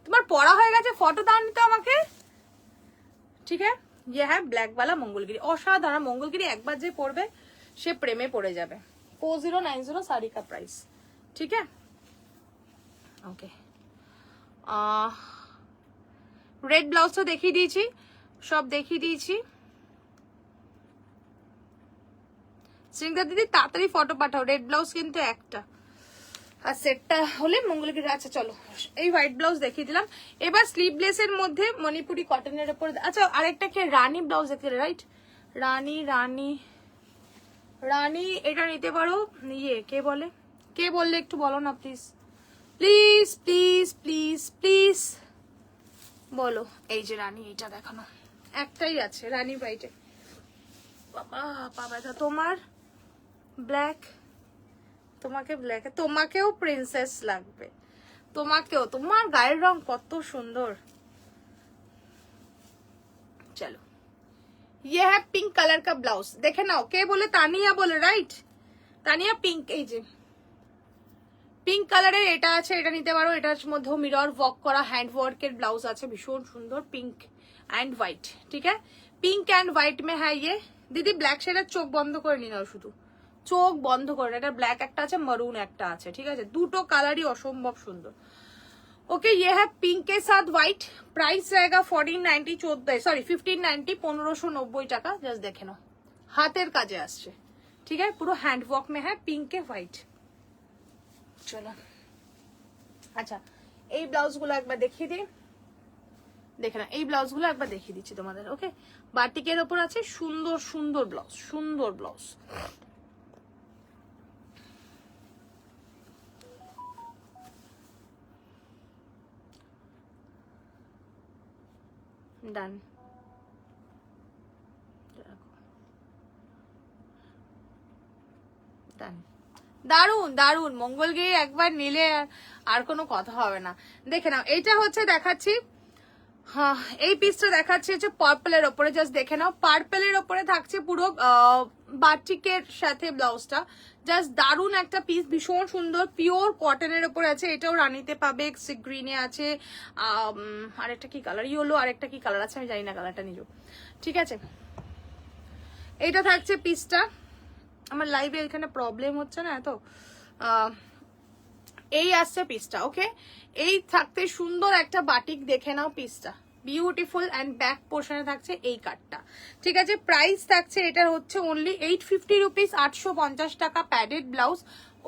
তোমার পড়া হয়ে গেছে ফটো দাও নিতে আমাকে ঠিক আছে ये है ब्लैक वाला मंगलगिरी असाधारण मंगलगिरी एक बार जे पड़बे से प्रेमे पड़े जाबे 4090 साड़ी का प्राइस ठीक है ओके रेड ब्लाउज तो देखी दीची सब देखी दीची स्निग्धा दीदी ताड़ाताड़ी फटो पाठाओ रेड ब्लाउज किन्तु एकटा আর সেটটা হলে মঙ্গলগিরি আচ্ছা চলো এই হোয়াইট ব্লাউজ দেখিয়ে দিলাম এবার স্লিভলেসের মধ্যে মণিপুরি কটনের উপর আচ্ছা আরেকটা কি রানী ব্লাউজ দেখতে রাইট রানী এটা নিতে পারো ইয়ে কে বললে একটু বলো না প্লিজ বলো এই যে রানী এটা দেখানো একটাই আছে রানী হোয়াইটে বাবা ব্যথা তোমার ব্ল্যাক তোমাকে ব্ল্যাকে তোমাকেও প্রিন্সেস লাগবে তোমাকেও তোমার গায়ের রং কত সুন্দর চলো ये है पिंक कलर का ब्लाउज देखे नाओ के बोले तानिया बोले राइट तानिया पिंक এই যে পিঙ্ক কালারের এটা আছে এটা নিতে পারো এটার মধ্যে মিরর ওয়ার্ক করা হ্যান্ড ওয়ার্কের ব্লাউজ আছে ভীষণ সুন্দর পিঙ্ক এন্ড হোয়াইট ঠিক আছে পিঙ্ক এন্ড হোয়াইট में है ये दीदी ব্ল্যাক শেডের চোখ বন্ধ করে নিও শুধু চোখ বন্ধ করে এটা ব্ল্যাক একটা আছে মারুন একটা আছে ঠিক আছে দুটো কালারই অসম্ভব সুন্দর ओके ये है पिंक के साथ व्हाइट प्राइस रहेगा 1490 सॉरी 1590 1590 টাকা জাস্ট দেখে নাও হাতের কাজে আসছে ঠিক আছে পুরো হ্যান্ড ওয়ার্ক में है पिंक के व्हाइट चलो আচ্ছা এই ব্লাউজগুলো একবার দেখিয়ে দিই, দেখে না এই ব্লাউজগুলো একবার দেখিয়ে দিচ্ছি তোমাদের। ওকে, বাটিকের ওপর আছে সুন্দর সুন্দর ব্লাউজ, সুন্দর ব্লাউজ। ডান, ডান, দারুন দারুন। মঙ্গলগিরি একবার নিলে আর কোনো কথা হবে না। দেখে নাও, এইটা হচ্ছে দেখাচ্ছি, হ্যাঁ এই পিসটা দেখাচ্ছি হচ্ছে পার্পলের ওপরে, জাস্ট দেখে নাও পার্পলের ওপরে থাকছে পুরো বাটিকের সাথে ব্লাউজটা, জাস্ট দারুন একটা পিস, ভীষণ সুন্দর, পিওর কটনের ওপরে আছে। এটাও রানিতে পাবে, গ্রিনে আছে, আরেকটা কি কালার, ইয়েলো, আরেকটা কি কালার আছে আমি জানি না কালারটা নিজেও। ঠিক আছে, এইটা থাকছে পিসটা। আমার লাইভে এখানে প্রবলেম হচ্ছে না এত। এই আসছে পিসটা। ওকে, এই থাকতে সুন্দর একটা বাটিক, দেখে নাও পিসটা বিউটিফুল, অ্যান্ড ব্যাক পোর্শনে থাকছে এই কাটটা। ঠিক আছে, প্রাইস থাকছে এটার হচ্ছে অনলি 850 রুপিস, 850 টাকা, প্যাডেড ব্লাউজ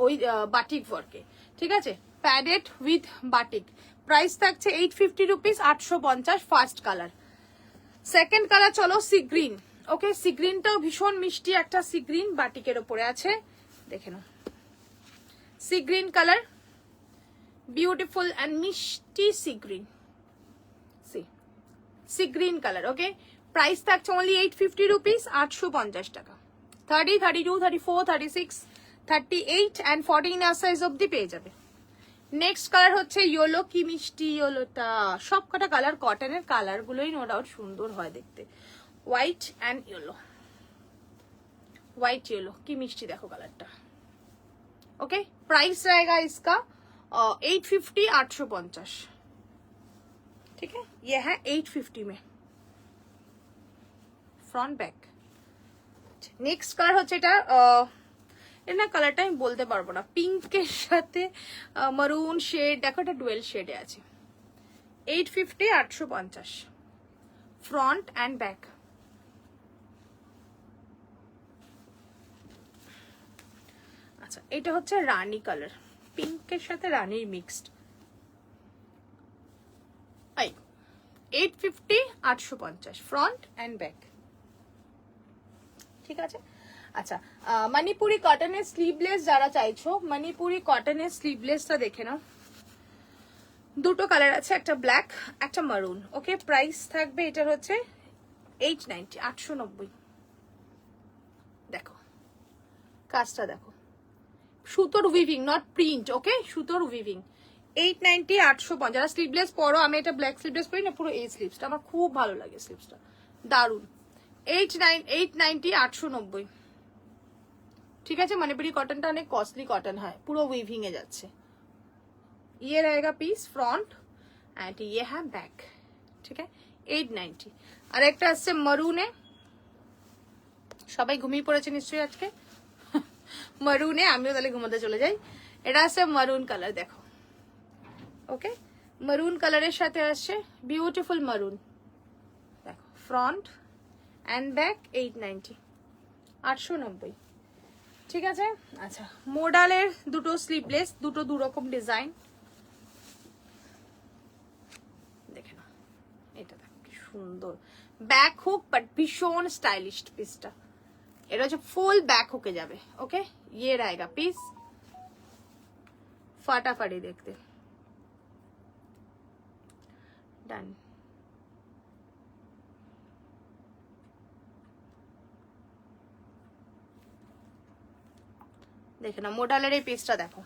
ওই বাটিক ওয়ার্কে। ঠিক আছে, প্যাডেড উইথ বাটিক, প্রাইস থাকছে 850 rupees, 850। First colour, second colour চলো সি গ্রিন। ওকে, সি গ্রিনটাও ভীষণ মিষ্টি একটা সি গ্রিন, বাটিকের ওপরে আছে, দেখে নাও sea green colour, beautiful and মিষ্টি sea green, sea green colour. Okay, price থাকছে অনলি 850 রুপিস, 850 টাকা। 30, 32, 34, 36, 38 অ্যান্ড 14 সাইজ অব্দি পেয়ে যাবে। নেক্সট কালার হচ্ছে ইয়েলো, কি মিষ্টি ইয়েলোটা, সব কটা কালার কটনের কালার গুলোই নো ডাউট সুন্দর হয় দেখতে। White and yellow, white yellow, কি মিষ্টি দেখো কালারটা। ओके, प्राइस रहेगा इसका 850, 850। ठीक है, ये है 850 में फ्रंट बैक। नेक्स्ट कलर হচ্ছে এটা, এর না কালারটা আমি বলতে পারবো না, পিঙ্কের সাথে মারুন শেড, দেখো এটা ডুয়েল শেডে আছে। 850, 850 ফ্রন্ট অ্যান্ড ব্যাক। আচ্ছা, এটা হচ্ছে রানী কালার, পিঙ্কের সাথে রানীর মিক্সড। 850, 850 front and back. ঠিক আছে, আচ্ছা মণিপুরি কটনের স্লিভলেস যারা চাইছো, মণিপুরি কটনের স্লিভলেসটা দেখে নাও। দুটো কালার আছে, একটা ব্ল্যাক একটা মারুন। ওকে, প্রাইস থাকবে এটার হচ্ছে 890, 890। দেখো কাজটা দেখো, সুতোর উইভিং, নট প্রিন্ট। ওকে, সুতোর উইভিং। 890, 850। যারা স্লিভলেস পরো, আমি এটা ব্ল্যাক স্লিভলেস পরি না, পুরো এই স্লিভসটা আমার খুব ভালো লাগে, স্লিভসটা দারুন। 890, 890। ঠিক আছে, মণিপুরি কটনটা অনেক কস্টলি কটন হয়, পুরো উইভিং এ যাচ্ছে। ये रहेगा पीस फ्रंट एंड ये है बैक। ठीक है, 890। আর একটা আছে মারুনে, সবাই ঘুমিয়ে পড়েছে নিশ্চয়ই আজকে মারুনে, আমিও তাহলে ঘুমাতে চলে যাই। এটা আছে মারুন কালার, দেখো। ওকে, মারুন কালারের সাথে আসছে বিউটিফুল মারুন, দেখো ফ্রন্ট এন্ড ব্যাক। 890, 890। ঠিক আছে, আচ্ছা মোডালের দুটো স্লিভলেস, দুটো দু রকম ডিজাইন, দেখে নাও। এটা দেখো কি সুন্দর, ব্যাক হুক বাট ভীষণ স্টাইলিশ পিসটা। এটা হচ্ছে ফুল ব্যাক হুকে যাবে। ওকে, ये रहेगा পিস, ফাটাফাটি দেখতে। ডান। देखना मोडल पीसटा देखो,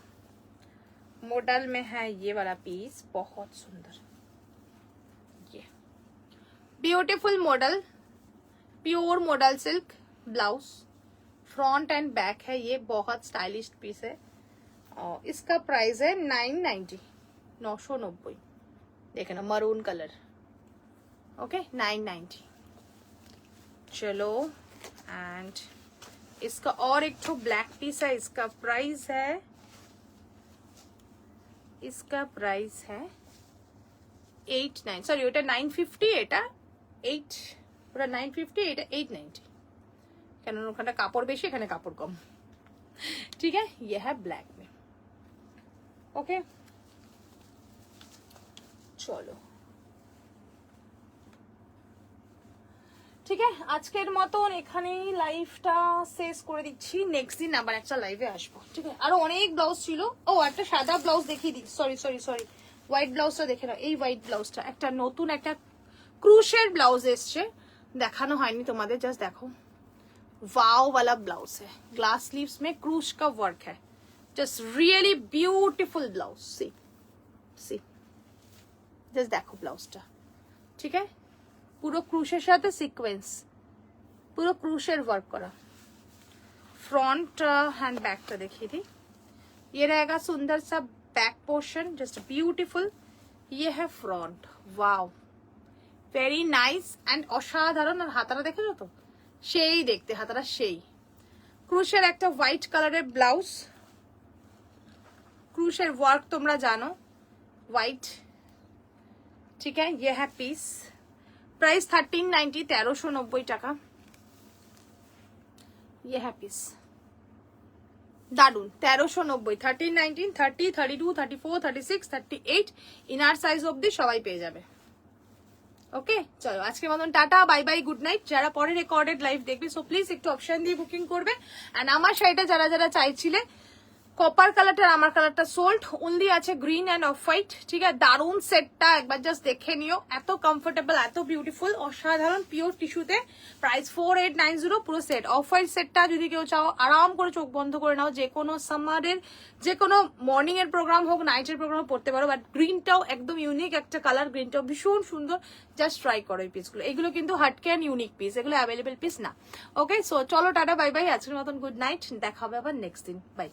मोडल में है ये वाला पीस, बहुत सुंदर, ये beautiful model, pure model silk blouse, front end back है, ये बहुत स्टाइलिश पीस है। और इसका प्राइस है 990, 990। देखना मरून कलर। ओके, 990। चलो, एंड इसका और एक तो ब्लैक पीस है, इसका प्राइस है 89, सॉरी ওটা 950, এটা 8, ওটা 950, এটা 890। কেন ওখানে কাপড় বেশি, এখানে কাপড় কম। ठीक है, ये है ब्लैक में। ओके, চলো ঠিক আছে, আজকের মতন এখানেই লাইভটা শেষ করে দিচ্ছি। নেক্সট দিন আবার একটা লাইভে আসবো, ঠিক আছে? আরো অনেক ব্লাউজ ছিল। ও একটা সাদা ব্লাউজ দেখিয়ে দিই, সরি সরি সরি, হোয়াইট ব্লাউজটা দেখে নাও। এই হোয়াইট ব্লাউজটা একটা নতুন একটা ক্রুশের ব্লাউজ এসছে, দেখানো হয়নি তোমাদের, জাস্ট দেখো। वाव वाला ब्लाउज है, ग्लास स्लीव्स में क्रूश का वर्क है, जस्ट रियली ब्यूटीफुल ब्लाउज। सी जस्ट देखो ब्लाउजটা, ঠিক আছে? পুরো ক্রুশের সাথে সিকোয়েন্স, পুরো ক্রুশের ওয়ার্ক করা। फ्रंट हैंड बैगটা দেখিয়ে দিই। ये रहेगा सुंदर सा बैक पोर्शन, जस्ट ब्यूटीफुल। ये है front, wow very nice and অসাধারণ। আর হাতাটা দেখেছো তো, সেই দেখতে হাতাটা সেই। ক্রুশের একটা হোয়াইট কালারের ব্লাউজ, ক্রুশের ওয়ার্ক তোমরা জানো, হোয়াইট, ঠিক আছে? ये है पीस, प्राइस 1390, 1390 টাকা। ये है पीस, দারুন। 1390, 1319, 30, 32, 34, 36, 38 ইনার সাইজ অবধি সবাই পেয়ে যাবে। ওকে, চলো আজকের মতন tata, bye bye, good night. যারা পরে রেকর্ডেড লাইভ দেখবে, সো প্লিজ একটু অপশন দিয়ে বুকিং করবে। এন্ড আমার শাড়িটা যারা যারা চাইছিলে, কপার কালারটা আমার কালারটা সোল্ড, অনলি আছে গ্রিন এন্ড অফ হোয়াইট, ঠিক আছে? দারুন সেটটা একবার জাস্ট দেখে নিও, এত কমফোর্টেবল, এত বিউটিফুল, অসাধারণ, পিওর টিস্যুতে। প্রাইস 4890 পুরো সেট। অফ হোয়াইট সেটটা যদি কেউ চাও, আরাম করে চোখ বন্ধ করে নাও, যে কোনো সামারের, যে কোনো মর্নিং এর প্রোগ্রাম হোক, নাইটের প্রোগ্রাম পড়তে পারো। বাট গ্রিনটাও একদম ইউনিক একটা কালার, গ্রিনটাও ভীষণ সুন্দর, জাস্ট ট্রাই করো এই পিসগুলো। এগুলো কিন্তু হাটকে অ্যান্ড ইউনিক পিস, এগুলো অ্যাভেলেবেল পিস না। ওকে, সো চলো টাটা, বাই বাই, আজকের মতন গুড নাইট, দেখা হবে আবার নেক্সট দিন, বাই।